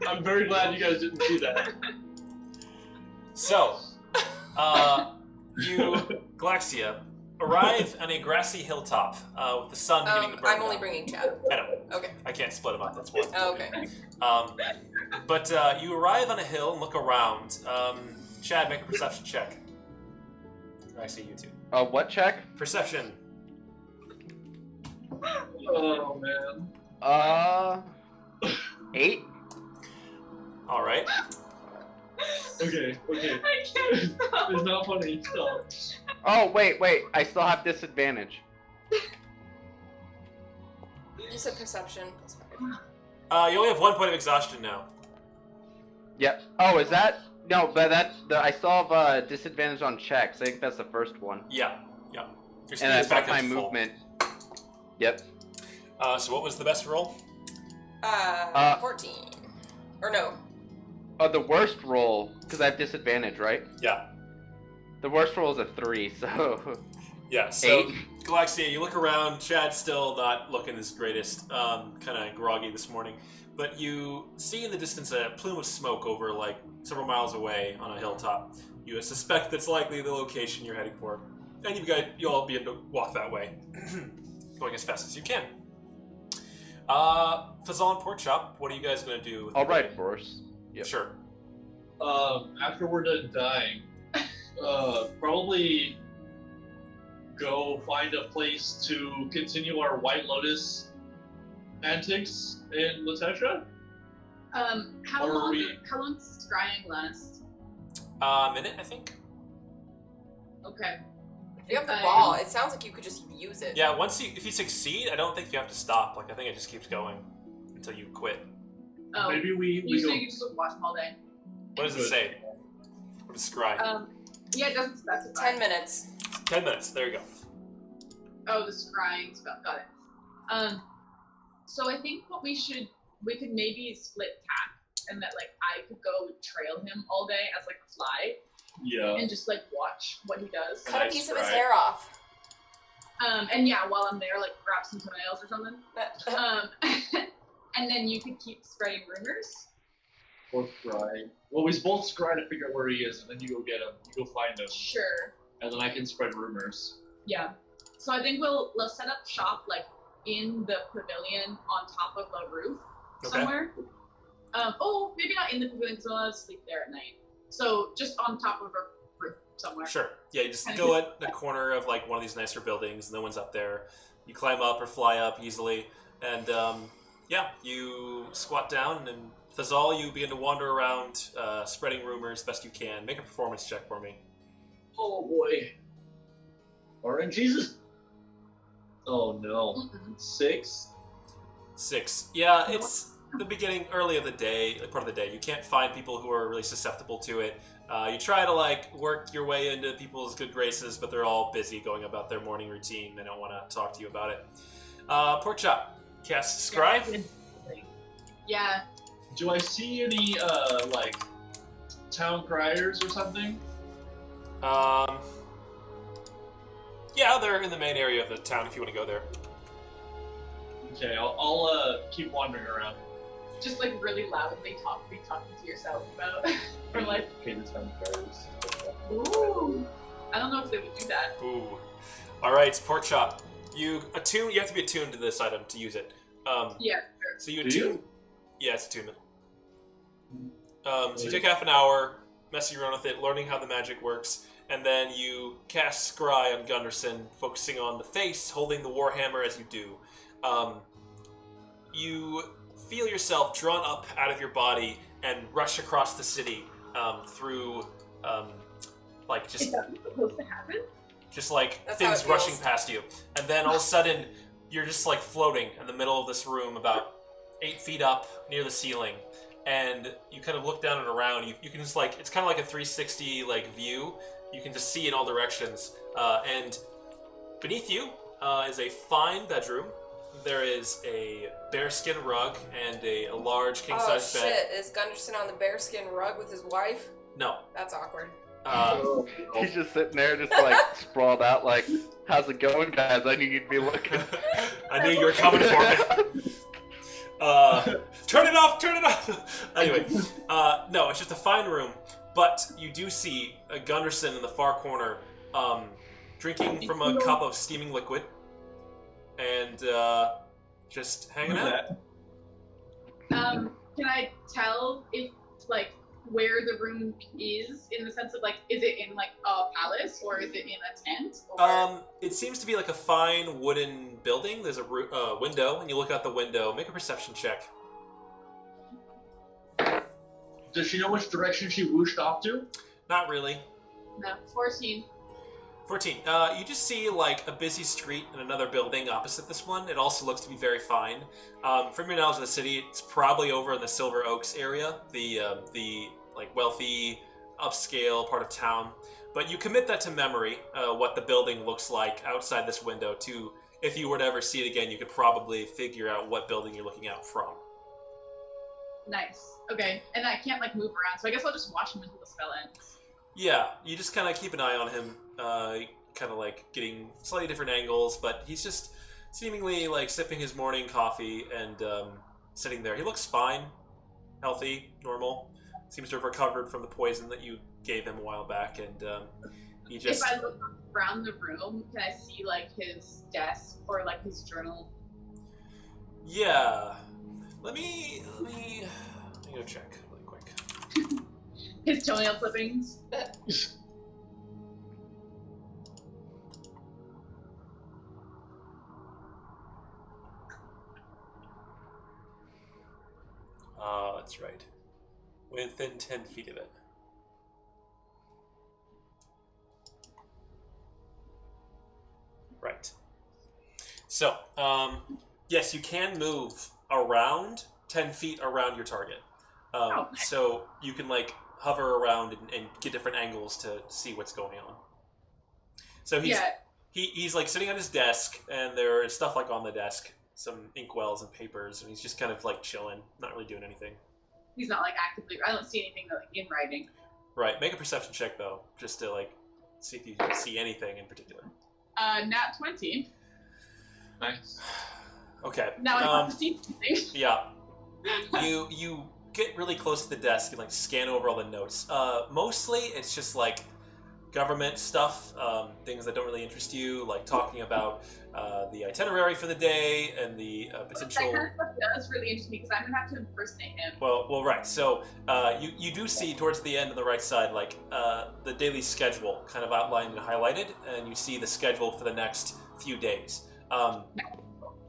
I'm very glad you guys didn't see that. So, you, Galaxia, arrive on a grassy hilltop with the sun beginning to burn I'm only down. bringing Chad. I know. Okay. I can't split them up. That's one. Oh, okay. But you arrive on a hill and look around. Chad, make a perception check. I see you two. What check? Perception. Oh man. 8? All right. Okay. I can't stop. It's not funny. Stop. Oh, wait. I still have disadvantage. You said perception. That's fine. You only have 1 point of exhaustion now. Yep. Oh, is that? No, but I still have disadvantage on checks. I think that's the first one. Yeah. Your speed And is that's back my up to full. movement. Yep. So what was the best roll? 14. Or no. Oh, the worst roll, because I have disadvantage, right? Yeah. The worst roll is a 3, so... Yeah, so 8. Galaxia, you look around, Chad's still not looking his greatest, kind of groggy this morning, but you see in the distance a plume of smoke over like several miles away on a hilltop. You suspect that's likely the location you're heading for, and you all begin to walk that way, going as fast as you can. Fazal and Pork Chop, what are you guys going to do? With I'll the ride day? first. Yep. Sure. After we're done dying, probably go find a place to continue our White Lotus antics in Latetra. How Or long? we- How long does scrying last? A minute, I think. Okay. If you have the I- ball, it sounds like you could just use it. Yeah, if you succeed, I don't think you have to stop. Like, I think it just keeps going until you quit. Oh, Maybe we you go. so you can just watch them all day. What does it Good. say? What is scry? Yeah, it doesn't specify. 10 minutes. 10 minutes, there you go. Oh, the scrying spell. Got it. So I think we could maybe split tack, and that like I could go trail him all day as like a fly, Yeah. and just like watch what he does. Cut a Nice piece of his try. hair off. And yeah, while I'm there, like grab some toenails or something. And then you could keep spreading rumors. Or scry. Well, we both scry to figure out where he is, and then you go get him. You go find him, Sure. and then I can spread rumors. Yeah. So I think we'll set up shop like in the pavilion on top of a roof Okay. somewhere. Maybe not in the pavilion because we'll have to sleep there at night. So just on top of a roof somewhere. Sure. Yeah, you just go at the corner of like one of these nicer buildings, no one's up there. You climb up or fly up easily, and Yeah, you squat down, and Fazal, you begin to wander around, spreading rumors best you can. Make a performance check for me. Oh boy. Oranges is. Oh no. 6. 6. Yeah, it's the beginning, early of the day, part of the day. You can't find people who are really susceptible to it. You try to work your way into people's good graces, but they're all busy going about their morning routine. They don't want to talk to you about it. Pork chop, cast scry. Yeah. Do I see any town criers or something? Yeah, they're in the main area of the town if you want to go there. Okay, I'll keep wandering around. Just really loudly talking to yourself about, or Okay, the town criers. ooh. I don't know if they would do that. Ooh. All right, pork chop. You have to be attuned to this item to use it. Yeah. So you Do attune. you? Yeah, it's attunement. So you take half an hour messing around with it, learning how the magic works, and then you cast Scry on Gunderson, focusing on the face, holding the warhammer as you do. You feel yourself drawn up out of your body and rush across the city through, just Is that supposed to happen? just That's things how it rushing feels. past you, and then all of a sudden you're just floating in the middle of this room, about 8 feet up near the ceiling, and you kind of look down and around. You can just it's kind of like a 360 view. You can just see in all directions, and beneath you is a fine bedroom. There is a bearskin rug and a large king-size Oh bed. shit! Is Gunderson on the bearskin rug with his wife? No. That's awkward. He's just sitting there, just sprawled out, how's it going, guys? I knew you'd be looking. I knew you were coming for me. Turn it off! Turn it off! Anyway, no, it's just a fine room, but you do see a Gunderson in the far corner, drinking from a cup of steaming liquid, and just hanging out. Can I tell if where the room is, in the sense of is it in a palace or is it in a tent? Or... It seems to be a fine wooden building. There's a window, and you look out the window. Make a perception check. Does she know which direction she whooshed off to? Not really. No, 14. 14. You just see a busy street and another building opposite this one. It also looks to be very fine. From your knowledge of the city, it's probably over in the Silver Oaks area, the wealthy, upscale part of town. But you commit that to memory, what the building looks like outside this window. To if you were to ever see it again, you could probably figure out what building you're looking out from. Nice. Okay, and I can't move around, so I guess I'll just watch him until the spell ends. Yeah, you just kind of keep an eye on him, kind of getting slightly different angles, but he's just seemingly sipping his morning coffee and sitting there. He looks fine, healthy, normal. Seems to have recovered from the poison that you gave him a while back, and he just... If I look around the room, can I see his desk or his journal? Yeah. Let me go check really quick. His toenail clippings. That's right. Within 10 feet of it. Right. So, yes, you can move around 10 feet around your target. Nice. So you can hover around and get different angles to see what's going on. So he's sitting at his desk, and there is stuff on the desk, some inkwells and papers, and he's just kind of chilling, not really doing anything. He's not actively. I don't see anything in writing. Right. Make a perception check though, just to see if you can see anything in particular. Nat 20. Nice. Okay. Now I have to see something. Yeah. You get really close to the desk and scan over all the notes. Mostly it's just government stuff, things that don't really interest you, talking about the itinerary for the day and the potential. That kind of stuff does really interest me because I'm gonna have to impersonate him. Well, right. So you do see towards the end on the right side, the daily schedule kind of outlined and highlighted, and you see the schedule for the next few days.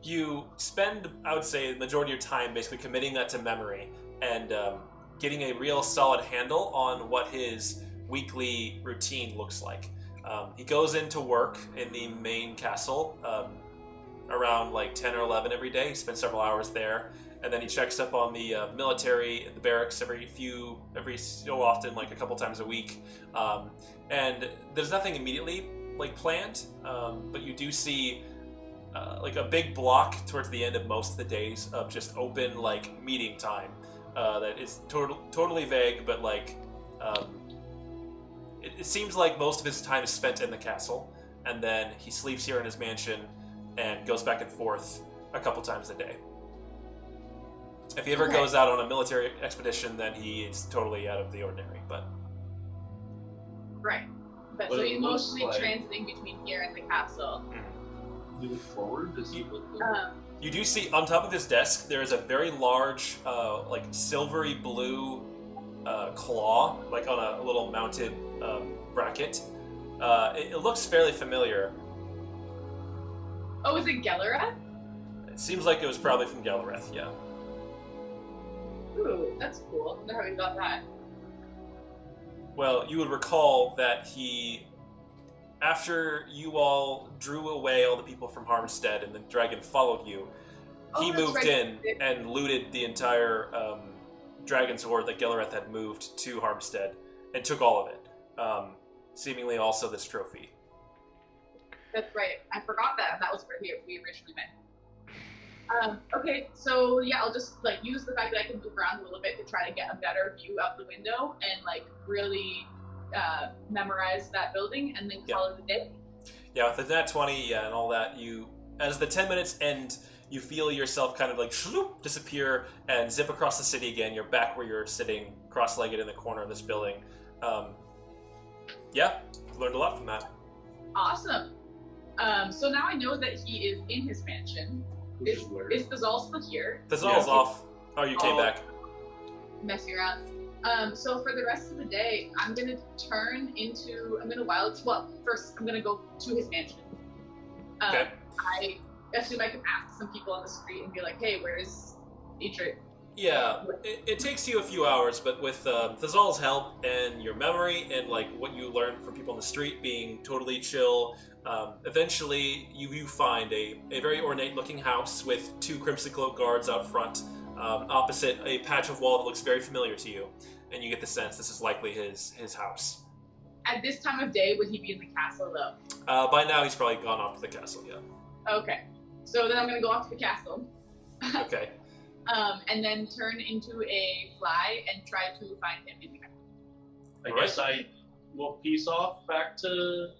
you spend, I would say, the majority of your time basically committing that to memory and getting a real solid handle on what his weekly routine looks like. He goes into work in the main castle around like 10 or 11 every day. He spends several hours there, and then he checks up on the military in the barracks every so often, like a couple times a week. And there's nothing immediately like planned, but you do see like a big block towards the end of most of the days of just open like meeting time that is totally vague, but like it seems like most of his time is spent in the castle, and then he sleeps here in his mansion and goes back and forth a couple times a day. If he ever goes out on a military expedition, then he is totally out of the ordinary. But Right. But What so it he's looks mostly like. transiting between here and the castle. You look forward to see what the... you do see on top of his desk there is a very large, like silvery blue claw, like on a little mounted bracket. It looks fairly familiar. Oh, is it Gellereth? It seems like it was probably from Gallareth, yeah. Ooh, that's cool. I wonder how we got that. Well, you would recall that he, after you all drew away all the people from Harmstead and the dragon followed you, he Oh, that's moved right. in and looted the entire dragon's hoard that Gellereth had moved to Harmstead and took all of it. Seemingly also this trophy. That's right. I forgot that. That was where we originally met. Okay, so yeah, I'll just like use the fact that I can move around a little bit to try to get a better view out the window and like really memorize that building and then call it a day. Yeah, with the nat 20, and all that, you, as the 10 minutes end, you feel yourself kind of like shloop, disappear and zip across the city again. You're back where you're sitting cross-legged in the corner of this building. Yeah, learned a lot from that. Awesome. So now I know that he is in his mansion. Is Thazal still here? Thazal's off. Oh, you came back. Messing around. So for the rest of the day, I'm gonna first I'm gonna go to his mansion. Okay. I assume I can ask some people on the street and be like, hey, where's Idrit? Yeah, it takes you a few hours, but with Thazal's help and your memory and like what you learned from people on the street being totally chill, eventually you find a very ornate looking house with 2 Crimson Cloak guards out front, opposite a patch of wall that looks very familiar to you, and you get the sense this is likely his house. At this time of day, would he be in the castle though? By now he's probably gone off to the castle, yeah. Okay. So then I'm gonna go off to the castle. Okay. And then turn into a fly and try to find him in the castle. I guess I will peace off back to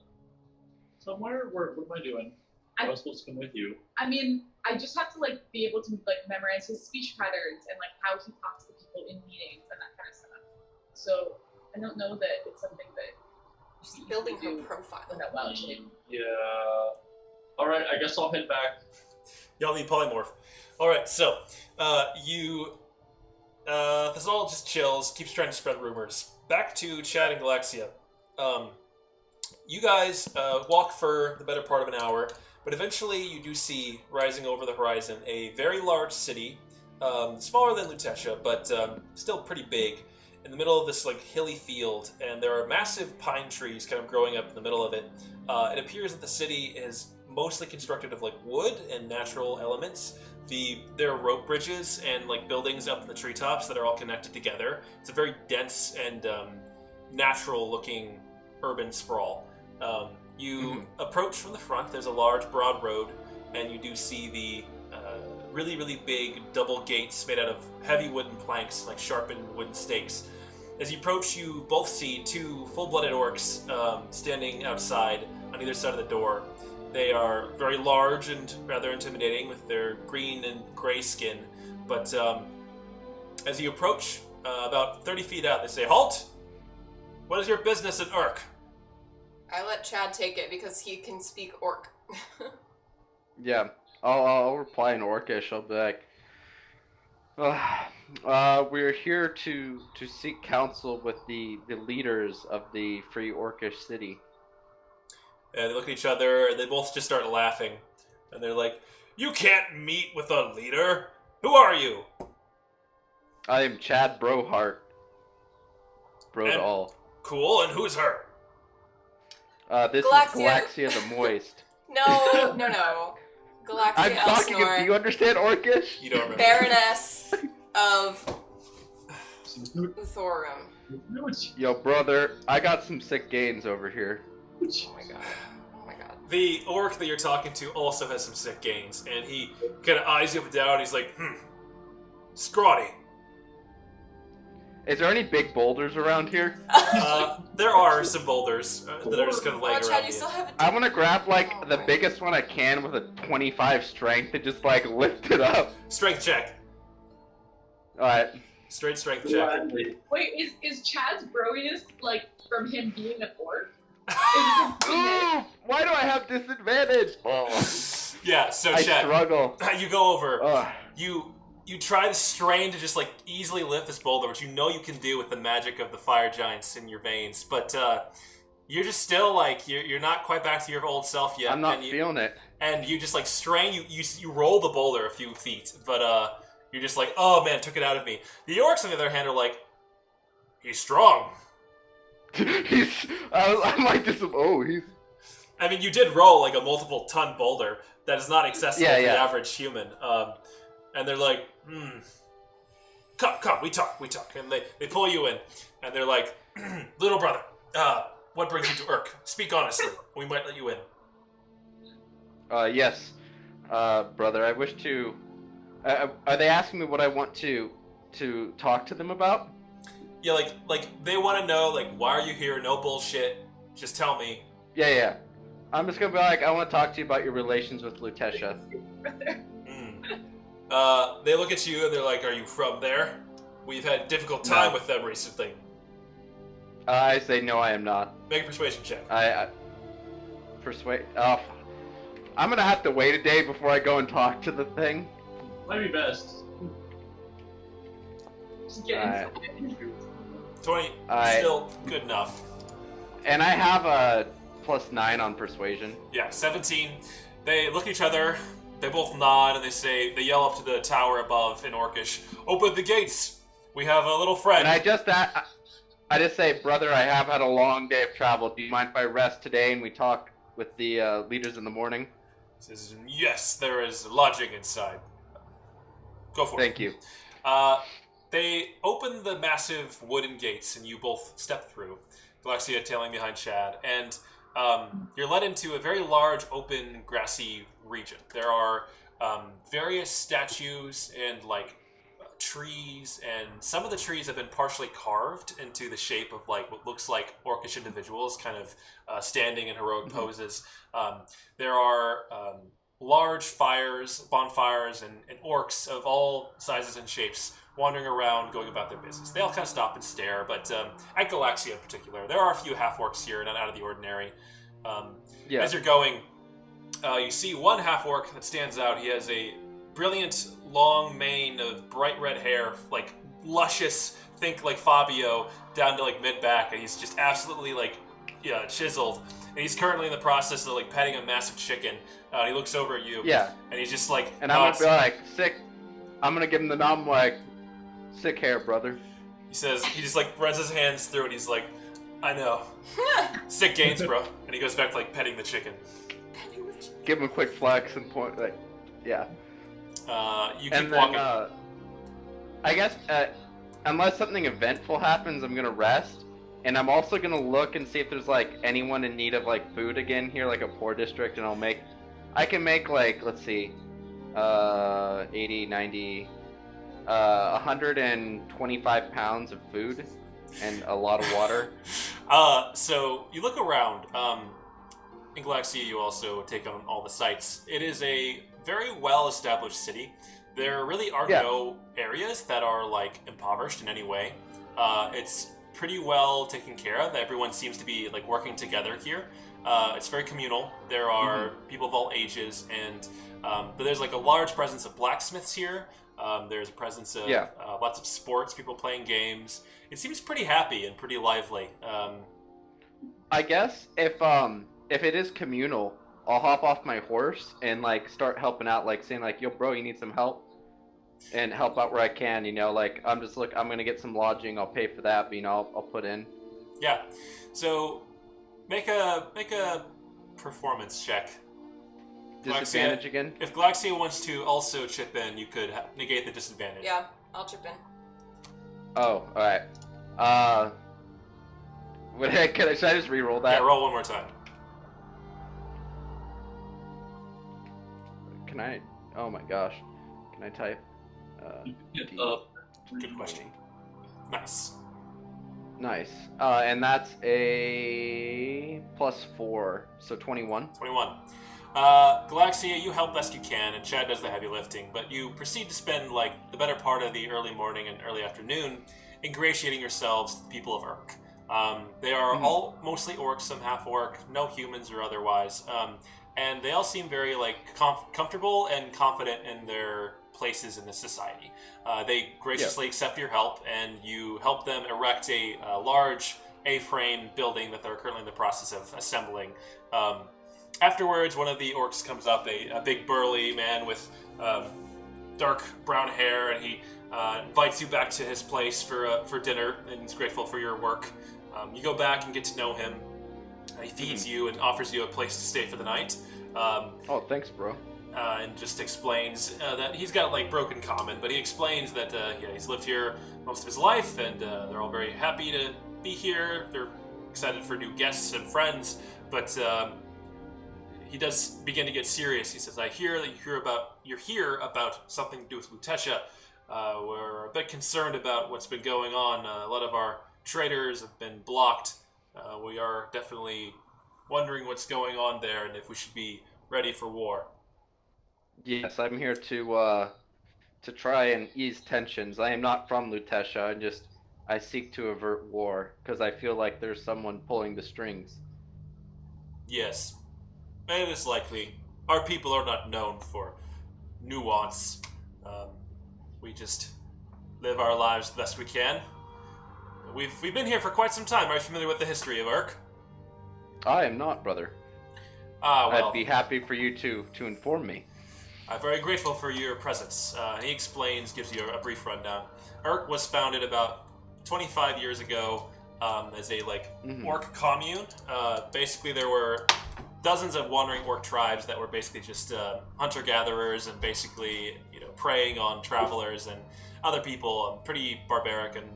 somewhere. What am I doing? I was supposed to come with you. I mean, I just have to like be able to like memorize his speech patterns and like how he talks to people in meetings and that kind of stuff. So I don't know that it's something that She's building her profile. that well shape. Yeah. All right. I guess I'll head back. Y'all need polymorph. Alright, so, Thazal just chills, keeps trying to spread rumors. Back to Chad and Galaxia. You guys walk for the better part of an hour, but eventually you do see, rising over the horizon, a very large city, smaller than Lutetia, but still pretty big, in the middle of this like hilly field, and there are massive pine trees kind of growing up in the middle of it. It appears that the city is mostly constructed of like wood and natural elements. There are rope bridges and like buildings up in the treetops that are all connected together. It's a very dense and natural looking urban sprawl. You approach from the front. There's a large broad road, and you do see the really, really big double gates made out of heavy wooden planks, like sharpened wooden stakes. As you approach, you both see 2 full-blooded orcs standing outside on either side of the door. They are very large and rather intimidating with their green and gray skin, but as you approach, about 30 feet out, they say, "Halt! What is your business at Urk?" I let Chad take it because he can speak orc. Yeah, I'll reply in Orcish. I'll be like, we're here to seek counsel with the leaders of the Free Orcish City. And they look at each other, and they both just start laughing. And they're like, You can't meet with a leader. Who are you? I am Chad Brohart. Bro to And- all. Cool, and who's her? This Galaxia. is Galaxia the Moist. No. Galaxia I'm talking. Do Elsnor, you understand Orcish? You don't remember. Baroness of Thorum. Yo, brother, I got some sick gains over here. Oh my god. Oh my god. The orc that you're talking to also has some sick gains, and he kind of eyes you up and down. He's like, scrawny. Is there any big boulders around here? There are some boulders that are just kind of laying Oh, around Chad, you still have a I want to grab Oh the my biggest one I can with a 25 strength and just lift it up. Strength check. All right. Straight strength check. Gladly. Wait, is Chad's broiness from him being an orc? Ooh, why do I have disadvantage? Oh, Yeah, so I Chad, struggle. you go over. Ugh. You try to strain to just easily lift this boulder, which you know you can do with the magic of the fire giants in your veins, but you're just still you're not quite back to your old self yet. I'm not and feeling it. And you just strain. You roll the boulder a few feet, but you're just oh man, took it out of me. The orcs on the other hand are he's strong. I'm like this. Oh, he's. I mean, you did roll a multiple ton boulder that is not accessible to the average human. And they're come, we talk. And they pull you in, and they're little brother, what brings you to Urk? Speak honestly. We might let you in. Yes, brother. I wish to. Are they asking me what I want to talk to them about? Yeah, they want to know why are you here? No bullshit. Just tell me. Yeah. I'm just gonna be I want to talk to you about your relations with Lutetia. They look at you and they're are you from there? We've had a difficult time with them recently. I say no, I am not. Make a persuasion check. I persuade. Oh, I'm gonna have to wait a day before I go and talk to the thing. Might be best. Just get inside. 20, still good enough. And I have a +9 on persuasion. Yeah, 17. They look at each other, they both nod, and they yell up to the tower above in Orcish, "Open the gates! We have a little friend." And I just say, brother, I have had a long day of travel. Do you mind if I rest today and we talk with the leaders in the morning? He says, "Yes, there is lodging inside. Go for it." Thank you. They open the massive wooden gates, and you both step through, Galaxia tailing behind Chad, and you're led into a very large, open, grassy region. There are various statues and trees, and some of the trees have been partially carved into the shape of what looks like orcish individuals, kind of standing in heroic poses. There are large bonfires, and orcs of all sizes and shapes wandering around, going about their business. They all kind of stop and stare, but at Galaxia in particular, there are a few half-orcs here, not out of the ordinary. As you're going, you see one half-orc that stands out. He has a brilliant, long mane of bright red hair, luscious, think Fabio, down to mid-back, and he's just absolutely chiseled. And he's currently in the process of petting a massive chicken. He looks over at you, and he's just and nods. I'm gonna be sick. I'm gonna give him the nod. I'm sick hair, brother. He says, he just runs his hands through it. He's I know. Sick gains, bro. And he goes back to petting the chicken. Give him a quick flex and point. Yeah. You keep And then, walking. I guess, unless something eventful happens, I'm gonna rest. And I'm also gonna look and see if there's anyone in need of food again here, a poor district, and I can make let's see, 80, 90, 125 pounds of food and a lot of water. So you look around. In Galaxia, you also take on all the sights. It is a very well-established city. There really are no areas that are impoverished in any way. It's pretty well taken care of. Everyone seems to be working together here. It's very communal. There are people of all ages, and but there's a large presence of blacksmiths here. There's a presence of lots of sports, people playing games. It seems pretty happy and pretty lively. I guess if it is communal, I'll hop off my horse and like start helping out, like saying like, "Yo, bro, you need some help?" And help out where I can. Like I'm gonna get some lodging. I'll pay for that, but I'll put in. Yeah. So make a performance check. Disadvantage again? If Galaxia wants to also chip in, you could negate the disadvantage. Yeah, I'll chip in. Oh, alright. Should I just re-roll that? Yeah, roll one more time. Can I? Oh my gosh. Can I type? Good question. Nice. Nice. And that's a +4, so 21. 21. Galaxia, you help best you can, and Chad does the heavy lifting, but you proceed to spend, like, the better part of the early morning and early afternoon ingratiating yourselves to the people of Urk. They are all mostly orcs, some half-orc, no humans or otherwise, and they all seem very, like, comfortable and confident in their places in the society. They graciously accept your help, and you help them erect a large A-frame building that they're currently in the process of assembling. Afterwards, one of the orcs comes up, a big burly man with dark brown hair, and he invites you back to his place for dinner, and he's grateful for your work. You go back and get to know him. He feeds you and offers you a place to stay for the night. Oh, thanks, bro. And just explains that he's got like broken common, but he explains that he's lived here most of his life, and they're all very happy to be here. They're excited for new guests and friends, but he does begin to get serious. He says, "I hear that you're here about something to do with Lutetia. We're a bit concerned about what's been going on. A lot of our traders have been blocked. We are definitely wondering what's going on there and if we should be ready for war." Yes, I'm here to try and ease tensions. I am not from Lutetia. I seek to avert war because I feel like there's someone pulling the strings. Yes, it is likely. Our people are not known for nuance. We just live our lives the best we can. We've been here for quite some time. Are you familiar with the history of Urk? I am not, brother. Well, I'd be happy for you to inform me. I'm very grateful for your presence. He explains, gives you a brief rundown. Urk was founded about 25 years ago as a orc commune. Basically, there were dozens of wandering orc tribes that were basically just hunter-gatherers and basically preying on travelers and other people. Pretty barbaric and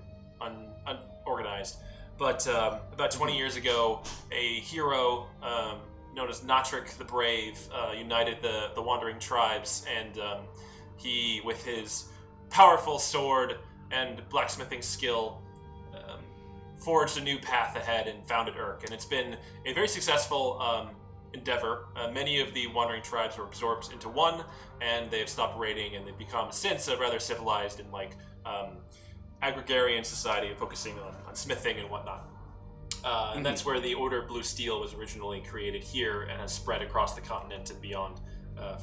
unorganized. But about 20 years ago, a hero known as Natrick the Brave united the wandering tribes, and he, with his powerful sword and blacksmithing skill, forged a new path ahead and founded Urk. And it's been a very successful endeavor. Many of the wandering tribes were absorbed into one, and they've stopped raiding, and they've become since a rather civilized and agrarian society, focusing on smithing and whatnot. And that's where the Order of Blue Steel was originally created here and has spread across the continent and beyond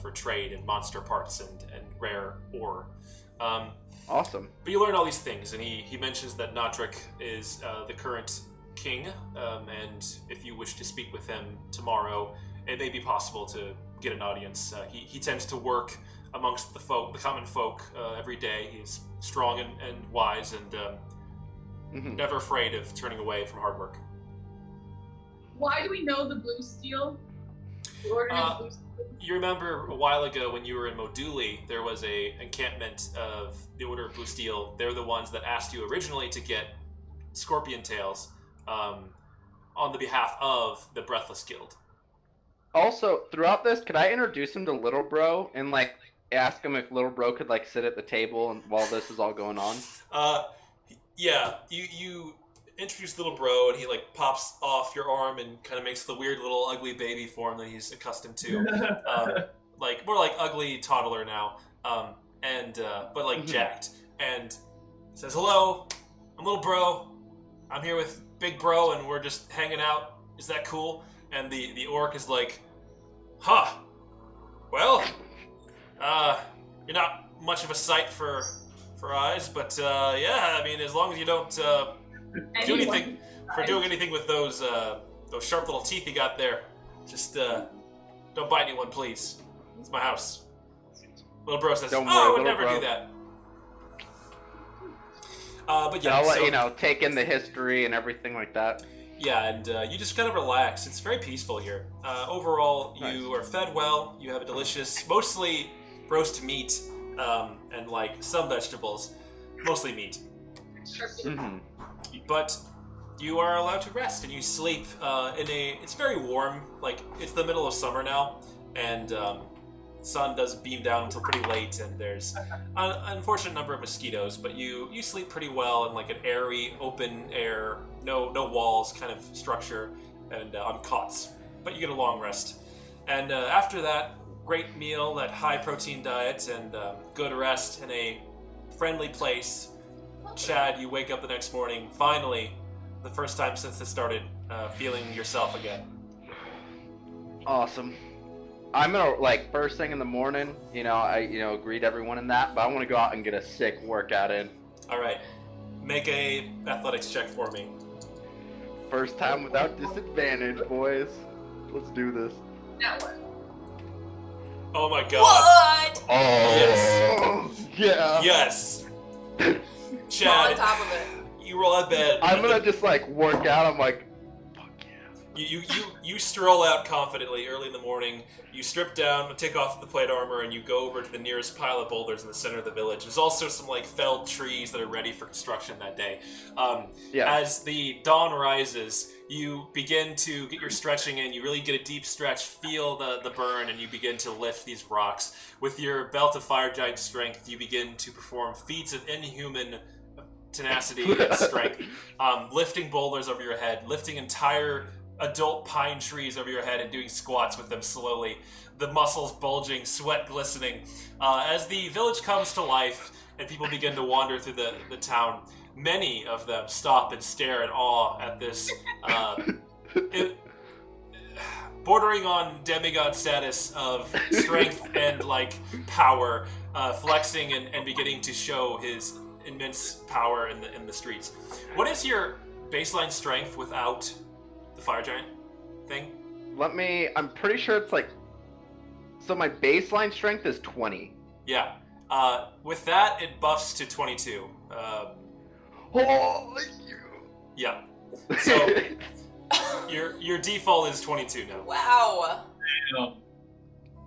for trade and monster parts and rare ore. Awesome. But you learn all these things, and he mentions that Natrick is the current king, and if you wish to speak with him tomorrow, it may be possible to get an audience. He tends to work amongst the common folk, every day. He's strong and wise, and never afraid of turning away from hard work. Why do we know the Blue Steel? The Order of Blue Steel? You remember a while ago when you were in Moduli, there was a encampment of the Order of Blue Steel. They're the ones that asked you originally to get Scorpion Tails on the behalf of the Breathless Guild. Also, throughout this, could I introduce him to Little Bro and ask him if Little Bro could sit at the table and while this is all going on? Yeah, you introduce Little Bro, and he pops off your arm and kind of makes the weird little ugly baby form that he's accustomed to, more like ugly toddler now, but jacked, and says, "Hello, I'm Little Bro. I'm here with Big Bro, and we're just hanging out. Is that cool?" And the orc is like, "Huh? Well, you're not much of a sight for eyes, but yeah, I mean, as long as you don't do anything with those sharp little teeth you got there, just Don't bite anyone, please. It's my house. Little bro says, Don't "Oh, I worry, would little never bro." do that." But yeah, I'll let so, take in the history and everything like that. yeah, and you just kind of relax. It's very peaceful here. Overall, Nice. you are fed well. You have a delicious, mostly roast meat, and like some vegetables, mostly meat. Mm-hmm. But you are allowed to rest, and you sleep in a. It's very warm. Like it's the middle of summer now, and sun does beam down until pretty late, and there's an unfortunate number of mosquitoes. But you sleep pretty well in like an airy, open air, no walls kind of structure, and on cots. But you get a long rest, and after that great meal, that high protein diet, and good rest in a friendly place. Chad, you wake up the next morning, finally, the first time since this started, feeling yourself again. Awesome. I'm gonna like first thing in the morning. I greet everyone in that, but I want to go out and get a sick workout in. All right, make a athletics check for me. First time without disadvantage, boys. Let's do this. Now what? Oh my god. What? Oh. Yeah. Yes. All on Chad, top of it. you roll out of bed. I'm gonna just like work out. I'm like, fuck yeah. You stroll out confidently early in the morning. You strip down, take off the plate armor, and you go over to the nearest pile of boulders in the center of the village. There's also some like felled trees that are ready for construction that day. Yeah. As the dawn rises, you begin to get your stretching in. You really get a deep stretch, feel the burn, and you begin to lift these rocks. With your belt of fire giant strength, you begin to perform feats of inhuman tenacity and strength. Lifting boulders over your head, lifting entire adult pine trees over your head and doing squats with them slowly, the muscles bulging, sweat glistening. As the village comes to life and people begin to wander through the town, many of them stop and stare in awe at this bordering on demigod status of strength and like power, flexing and beginning to show his immense power in the streets. What is your baseline strength without the fire giant thing? I'm pretty sure it's like, so my baseline strength is 20. Yeah. With that, it buffs to 22. Oh, Yeah. So your default is 22 now. Wow.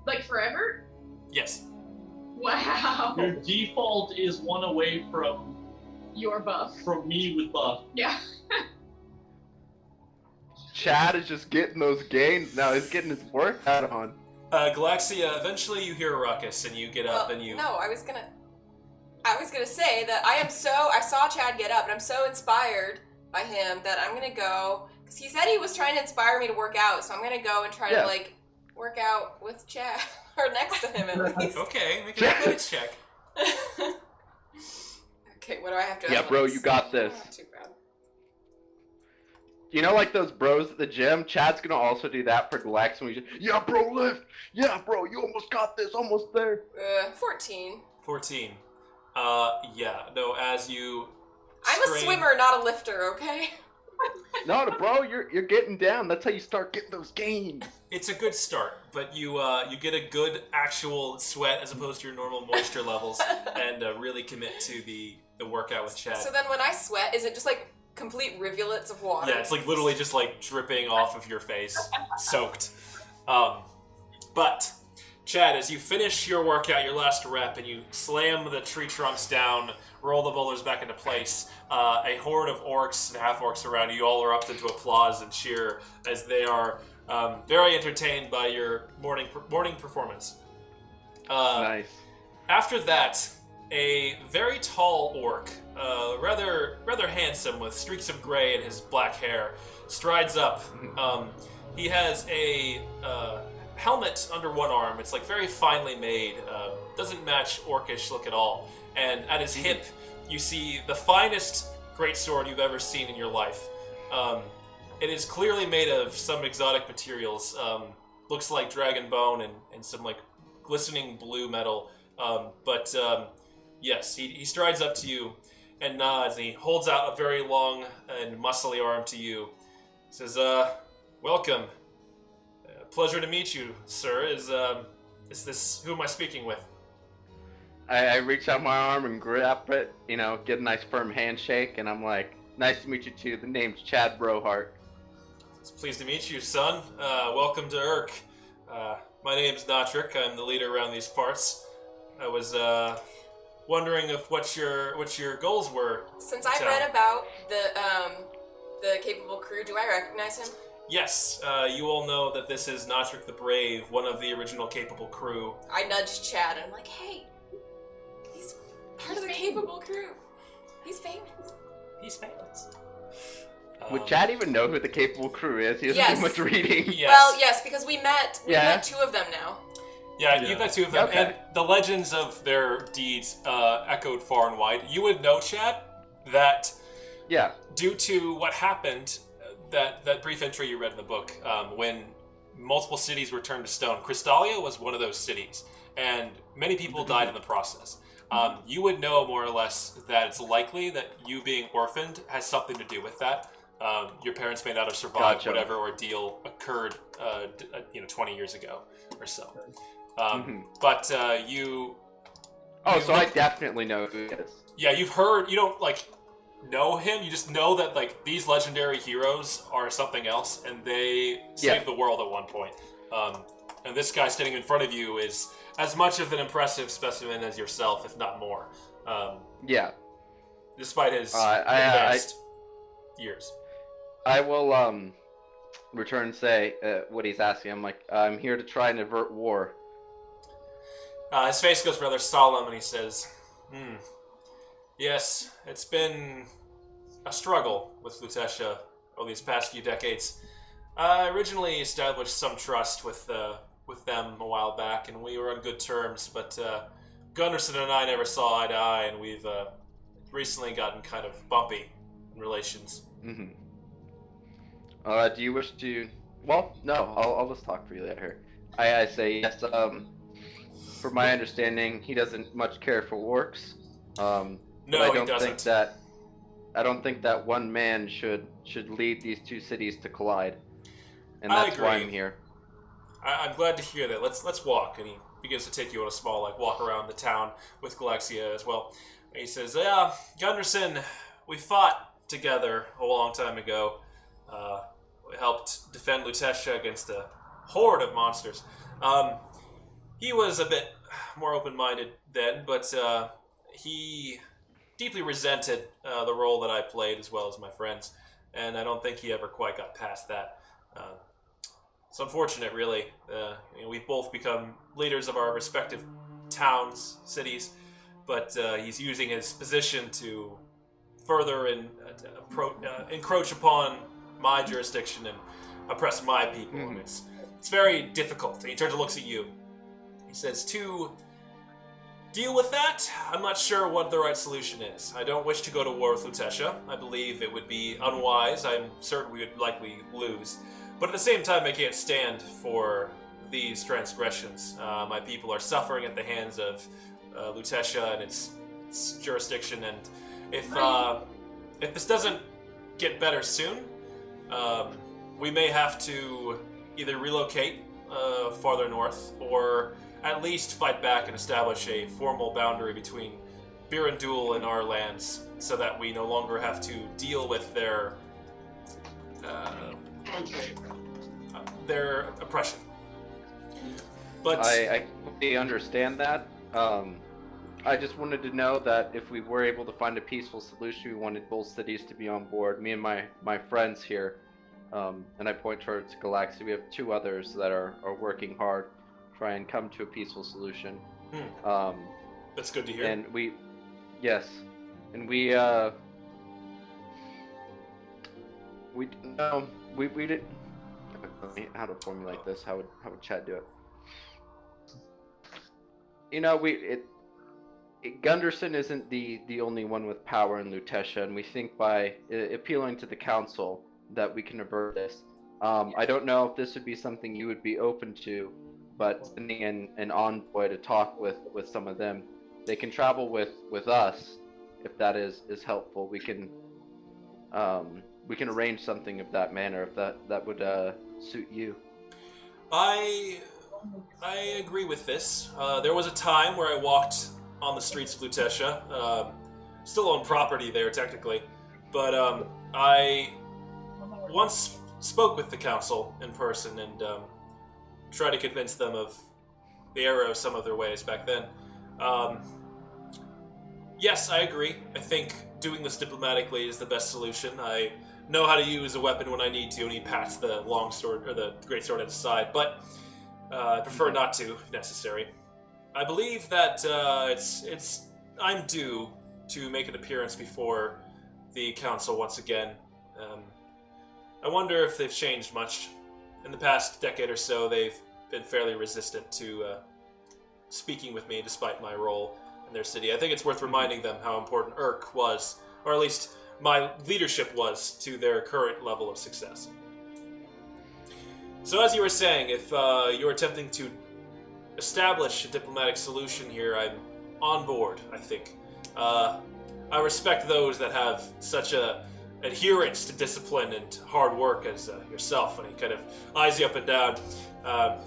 Like forever? Yes. Wow. Your default is one away from Your buff. me with buff. Yeah. Chad is just getting those gains now. He's getting his workout on. Galaxia, eventually you hear a ruckus and you get up and you... No, I was gonna say that I saw Chad get up and I'm so inspired by him that I'm gonna go, because he said he was trying to inspire me to work out, so I'm gonna go and try to like work out with Chad, or next to him at least. Okay, make an athletics check. Okay, what do I have to? Yeah, bro, you got this. Not too bad. You know, like those bros at the gym? Chad's gonna also do that for Galax when we just, yeah, bro, lift. Yeah, bro, you almost got this, almost there. 14. 14. Yeah, no, as you I'm a swimmer, not a lifter, okay? No, bro, you're getting down. That's how you start getting those gains. It's a good start, but you get a good actual sweat as opposed to your normal moisture levels, and really commit to the workout with Chad. So then when I sweat, is it just like complete rivulets of water? Yeah, it's like literally just like dripping off of your face, soaked. But Chad, as you finish your workout, your last rep, and you slam the tree trunks down, roll the boulders back into place, a horde of orcs and half-orcs around you all erupt into applause and cheer as they are very entertained by your morning performance. Nice. After that, a very tall orc, rather handsome with streaks of gray in his black hair, strides up. He has a helmet under one arm. It's like very finely made. Doesn't match orcish look at all. And at his hip, you see the finest greatsword you've ever seen in your life. It is clearly made of some exotic materials. Looks like dragon bone and some like glistening blue metal. Yes, he strides up to you and nods, and he holds out a very long and muscly arm to you. He says, welcome. Pleasure to meet you, sir. Is this who am I speaking with? I reach out my arm and grab it, get a nice firm handshake, and I'm like, nice to meet you too. The name's Chad Brohart. It's pleased to meet you, son. Welcome to Urk. My name's Notrick. I'm the leader around these parts. I was wondering if what your goals were. Since I read about the capable crew, do I recognize him? Yes, you all know that this is Notrick the Brave, one of the original capable crew. I nudged Chad and I'm like, hey, he's part of the capable crew. He's famous. He's famous. Would Chad even know who the capable crew is? He doesn't do much reading. Yes. Well, yes, because we met two of them now. Yeah, you've met two of them, Okay. and the legends of their deeds echoed far and wide. You would know, Chad, that due to what happened, that brief entry you read in the book, when multiple cities were turned to stone, Crystalia was one of those cities, and many people died in the process. You would know more or less that it's likely that you being orphaned has something to do with that. Your parents may not have survived whatever ordeal occurred, 20 years ago or so. But you. Oh, so I definitely know who he is. Yeah, you've heard. You don't know him. You just know that these legendary heroes are something else, and they saved the world at one point. And this guy standing in front of you is as much of an impressive specimen as yourself, if not more. Despite his advanced years. I will return and say what he's asking. I'm like, I'm here to try and avert war. His face goes rather solemn, and he says, yes, it's been a struggle with Lutetia over these past few decades. I originally established some trust with them a while back, and we were on good terms, but Gunderson and I never saw eye to eye, and we've recently gotten kind of bumpy in relations. Do you wish to... Well, no, I'll just talk for you later. I say, yes, from my understanding, he doesn't much care for orcs. No, he doesn't. I don't think that one man should lead these two cities to collide. And I that's agree. why I'm here. I'm glad to hear that. Let's walk. And he begins to take you on a small walk around the town with Galaxia as well. And he says, yeah, Gunderson, we fought together a long time ago. We helped defend Lutetia against a horde of monsters. He was a bit more open-minded then, but he deeply resented the role that I played as well as my friends. And I don't think he ever quite got past that. It's unfortunate, really. We've both become leaders of our respective towns, cities, but he's using his position to further encroach upon my jurisdiction and oppress my people. And it's very difficult. And he turns and looks at you. He says, to deal with that, I'm not sure what the right solution is. I don't wish to go to war with Lutetia. I believe it would be unwise. I'm certain we would likely lose. But at the same time, I can't stand for these transgressions. My people are suffering at the hands of Lutetia and its jurisdiction, and if this doesn't get better soon, we may have to either relocate farther north, or at least fight back and establish a formal boundary between Birandul and our lands, so that we no longer have to deal with their oppression. But I completely understand that. I just wanted to know that if we were able to find a peaceful solution, we wanted both cities to be on board. Me and my friends here, and I point towards Galaxy. We have two others that are working hard to try and come to a peaceful solution. That's good to hear. And we did. How to formulate this? How would Chad do it? Gunderson isn't the only one with power in Lutetia, and we think by appealing to the council that we can avert this. I don't know if this would be something you would be open to, but sending in an envoy to talk with some of them. They can travel with us if that is helpful. We can arrange something of that manner if that would suit you. I agree with this. There was a time where I walked on the streets of Lutetia. Still own property there, technically. But I once spoke with the council in person and tried to convince them of the error of some of their ways back then. Yes, I agree. I think doing this diplomatically is the best solution. I know how to use a weapon when I need to, and he pats the long sword or the great sword at his side, but I prefer not to, if necessary. I believe that I'm due to make an appearance before the council once again. I wonder if they've changed much. In the past decade or so, they've been fairly resistant to speaking with me despite my role in their city. I think it's worth reminding them how important Urk was, or at least my leadership was, to their current level of success. So as you were saying, if you're attempting to establish a diplomatic solution here, I'm on board, I think. I respect those that have such a adherence to discipline and hard work as yourself, and he kind of eyes you up and down.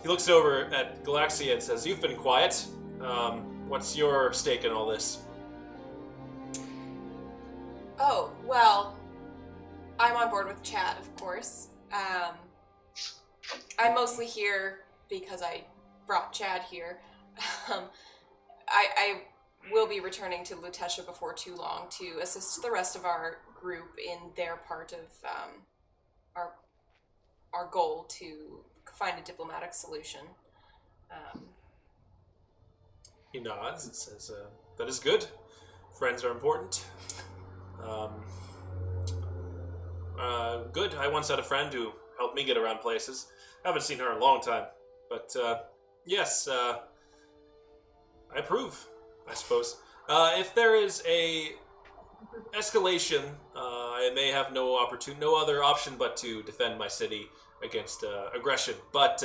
He looks over at Galaxia and says, "You've been quiet. What's your stake in all this?" Oh, well, I'm on board with Chad, of course. I'm mostly here because I brought Chad here. I will be returning to Lutetia before too long to assist the rest of our group in their part of our goal to find a diplomatic solution. He nods and says, "That is good. Friends are important." Good. I once had a friend who helped me get around places. Haven't seen her in a long time. But, yes, I approve, I suppose. If there is a escalation, I may have no other option but to defend my city against aggression. But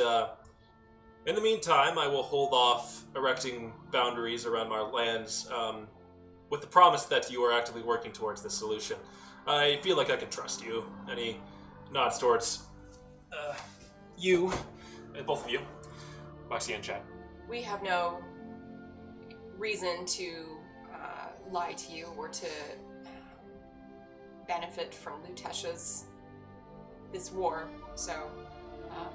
in the meantime, I will hold off erecting boundaries around our lands with the promise that you are actively working towards this solution. I feel like I can trust you. And he nods towards you, both of you, Roxy and Chad. We have no reason to lie to you or to benefit from Lutetia's this war. So,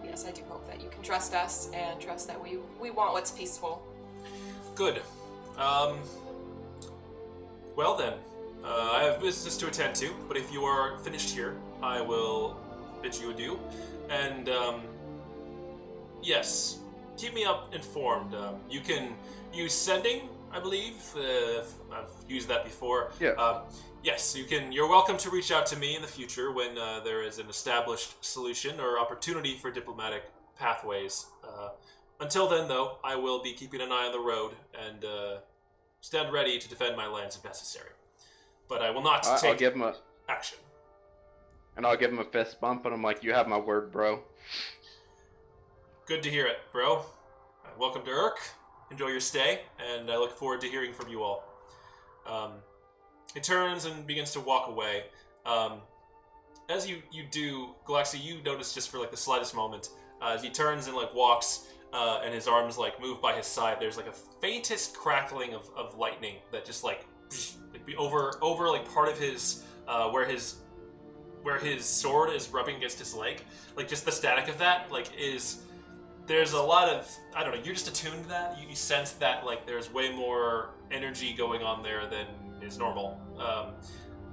yes, I do hope that you can trust us and trust that we want what's peaceful. Good. Well then, I have business to attend to, but if you are finished here, I will bid you adieu. And, yes, keep me informed. You can use sending, I believe. I've used that before. Yeah. Yes, you're welcome to reach out to me in the future when there is an established solution or opportunity for diplomatic pathways. Until then, though, I will be keeping an eye on the road and stand ready to defend my lands if necessary. But I will not take action. And I'll give him a fist bump, and I'm like, "You have my word, bro." Good to hear it, bro. Welcome to Urk. Enjoy your stay, and I look forward to hearing from you all. He turns and begins to walk away. As you do, Galaxy, you notice just for like the slightest moment, as he turns and like walks, and his arms like move by his side, there's like a faintest crackling of lightning that just like be over like part of his where his sword is rubbing against his leg. Like just the static of that there's a lot of, I don't know, you're just attuned to that. You sense that like there's way more energy going on there than is normal.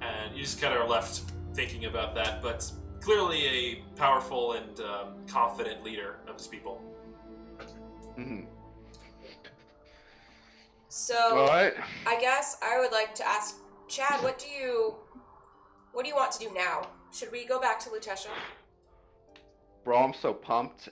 And you just kind of are left thinking about that, but clearly a powerful and confident leader of his people. Mm-hmm. So, All right. I guess I would like to ask Chad, what do you want to do now? Should we go back to Lutetia? Bro, I'm so pumped.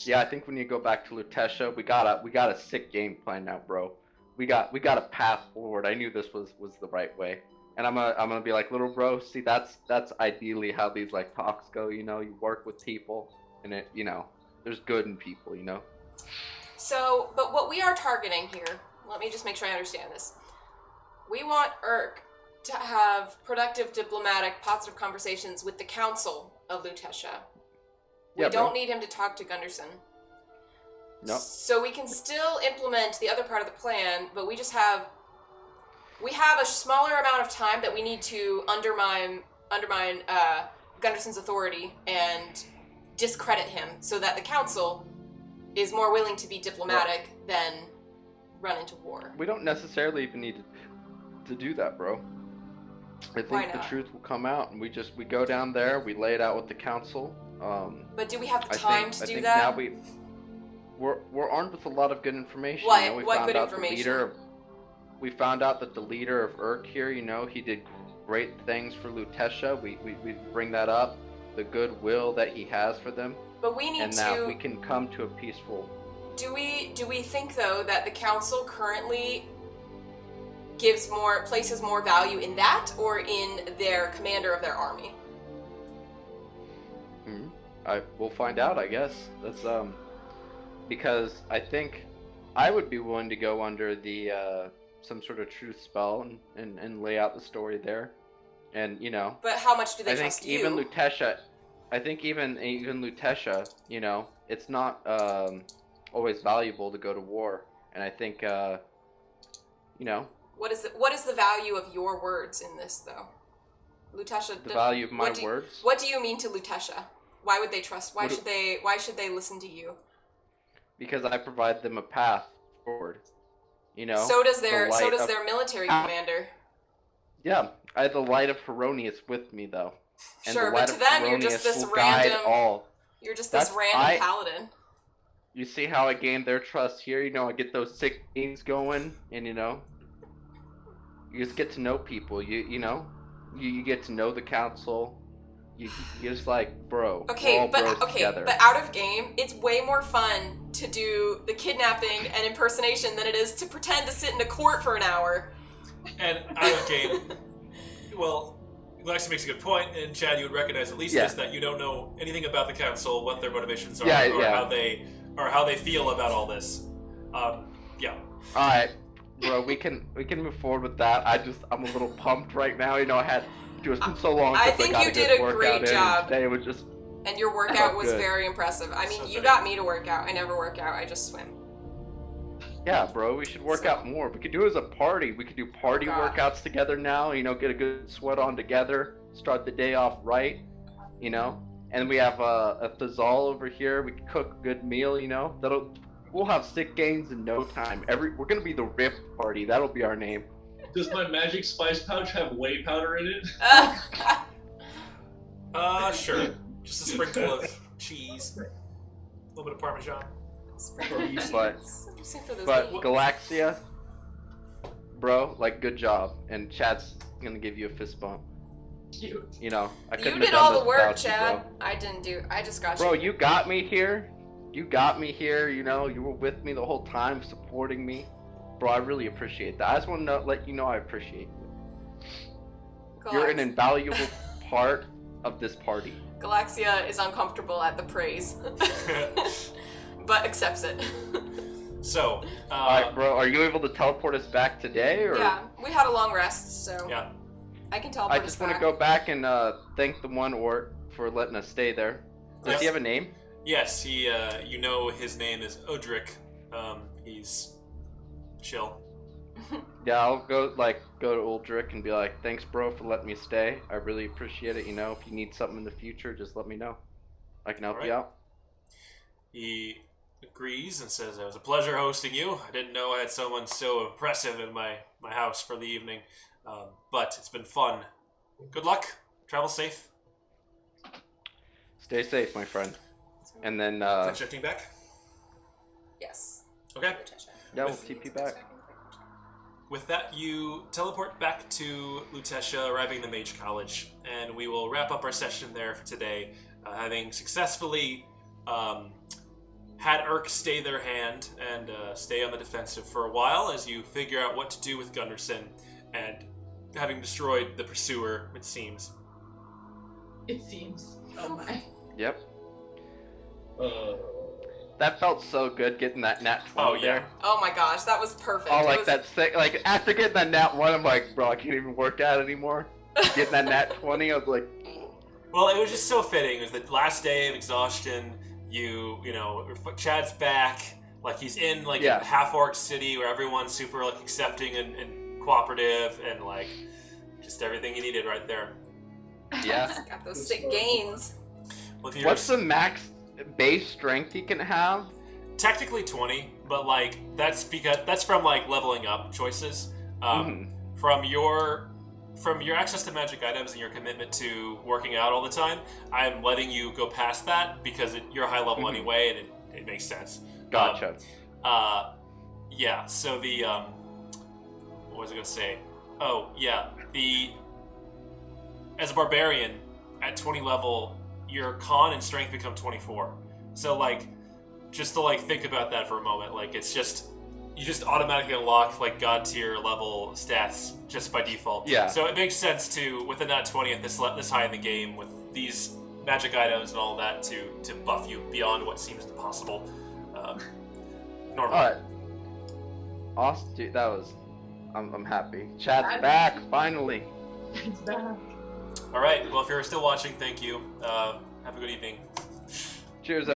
Yeah, I think when you go back to Lutetia, we got a sick game plan now, bro. We got a path forward. I knew this was the right way. And I'm gonna be like, little bro, see that's ideally how these like talks go, you know, you work with people and it, you know, there's good in people, you know. So, but what we are targeting here, let me just make sure I understand this. We want Urk to have productive, diplomatic, positive conversations with the Council of Lutetia. We Yeah, don't bro. need him to talk to Gunderson. Nope. So we can still implement the other part of the plan, but we have a smaller amount of time that we need to undermine Gunderson's authority and discredit him, so that the council is more willing to be diplomatic than run into war. We don't necessarily even need to do that, bro. I Why think the not? truth will come out, and we go down there, we lay it out with the council. But do we have the I time think, to I do think that? now we're armed with a lot of good information. What- You know, we what found good out information? we found out that the leader of Urk here, you know, he did great things for Lutesha. We bring that up, the goodwill that he has for them, But we need and to. that we can come to a peaceful. Do we think though that the council currently places more value in that or in their commander of their army? We'll find out, I guess. That's because I think I would be willing to go under the some sort of truth spell and lay out the story there, and you know. But how much do they I think trust you? even Lutesha, I think even Lutesha, you know, it's not always valuable to go to war, and I think you know. What is the value of your words in this though? Lutesha, The value of my what words. What do you mean to Lutesha? Why would they trust? Why What should they listen to you? Because I provide them a path forward. You know. So does their light of- their military commander. Yeah, I have the light of Heronius with me though. And Sure, the but light to of them you're just Heronius this will guide random. all. You're just this That's- random paladin. You see how I gain their trust here? You know, I get those sick teams going, and you know, you just get to know people. You know, you get to know the council. You're just like, bro. we're Okay, all but bros together. out of game, it's way more fun to do the kidnapping and impersonation than it is to pretend to sit in a court for an hour. And out of game, well, Galaxy makes a good point, and Chad, you would recognize at least Yeah. this, that you don't know anything about the council, what their motivations are, Yeah, or yeah. how they feel about all this. Yeah. All right, bro. We can move forward with that. I'm a little pumped right now. You know, it's been so long. I since think got you a did good a workout great in, and job. Today was just. And your workout was good. very impressive. I mean, So you thank got me to work out. I never work out. I just swim. Yeah, bro, we should work out more. We could do it as a party. We could do party God. workouts together now, you know, get a good sweat on together, start the day off right, you know. And we have a Thazal over here. We can cook a good meal, you know. We'll have sick gains in no time. We're gonna be the Rift Party. That'll be our name. Does my magic spice pouch have whey powder in it? Sure. Just a sprinkle of cheese, a little bit of Parmesan. But Galaxia, bro, like good job. And Chad's gonna give you a fist bump. Cute. You know, I couldn't You have did done all this the work, without you, Chad. bro. I didn't do. I just got Bro, you. you got me here. You got me here. You know, you were with me the whole time, supporting me. Bro, I really appreciate that. I just want to let you know I appreciate you. You're an invaluable part of this party. Galaxia is uncomfortable at the praise, but accepts it. So, Alright, bro, are you able to teleport us back today? Or Yeah, we had a long rest, so yeah. I can I teleport us just want to back. go back and thank the one orc for letting us stay there. Does Yes. he have a name? Yes, he, you know his name is Odric. He's chill. Yeah, I'll go to Uldrick and be like, thanks, bro, for letting me stay. I really appreciate it. You know, if you need something in the future, just let me know. I can help you Alright. out. He agrees and says, it was a pleasure hosting you. I didn't know I had someone so impressive in my house for the evening. But it's been fun. Good luck. Travel safe. Stay safe, my friend. And then, Checking back. Yes. Okay. yeah, we'll TP back. With that, you teleport back to Lutesha, arriving at the Mage College, and we will wrap up our session there for today, having successfully had Urk stay their hand and stay on the defensive for a while as you figure out what to do with Gunderson, and having destroyed the pursuer, it seems. It seems. Oh my. Yep. Uh, That felt so good getting that nat 20 Oh, yeah. there. Oh my gosh, that was perfect. Oh, It like was- that sick, like after getting that nat 1, I'm like, bro, I can't even work out anymore. Getting that nat 20, I was like, Well, it was just so fitting. It was the last day of exhaustion. You know, Chad's back. Like he's in like a half-orc city where everyone's super like accepting and cooperative and like just everything you needed right there. Yeah. Got those sick gains. Well, What's the max base strength you can have? Technically 20, but like that's from like leveling up choices. From your access to magic items and your commitment to working out all the time, I'm letting you go past that because you're high level anyway, and it makes sense. Gotcha. Yeah. So the what was I gonna say? Oh yeah, as a barbarian at 20 level, your con and strength become 24. So like, just to like think about that for a moment, like it's just. You just automatically unlock like god tier level stats just by default. Yeah. So it makes sense to within that 20 at this high in the game with these magic items and all that to buff you beyond what seems possible. Normally. All right. Awesome, dude. That was. I'm happy. Chad's back finally. It's back. All right. Well, if you're still watching, thank you. Have a good evening. Cheers.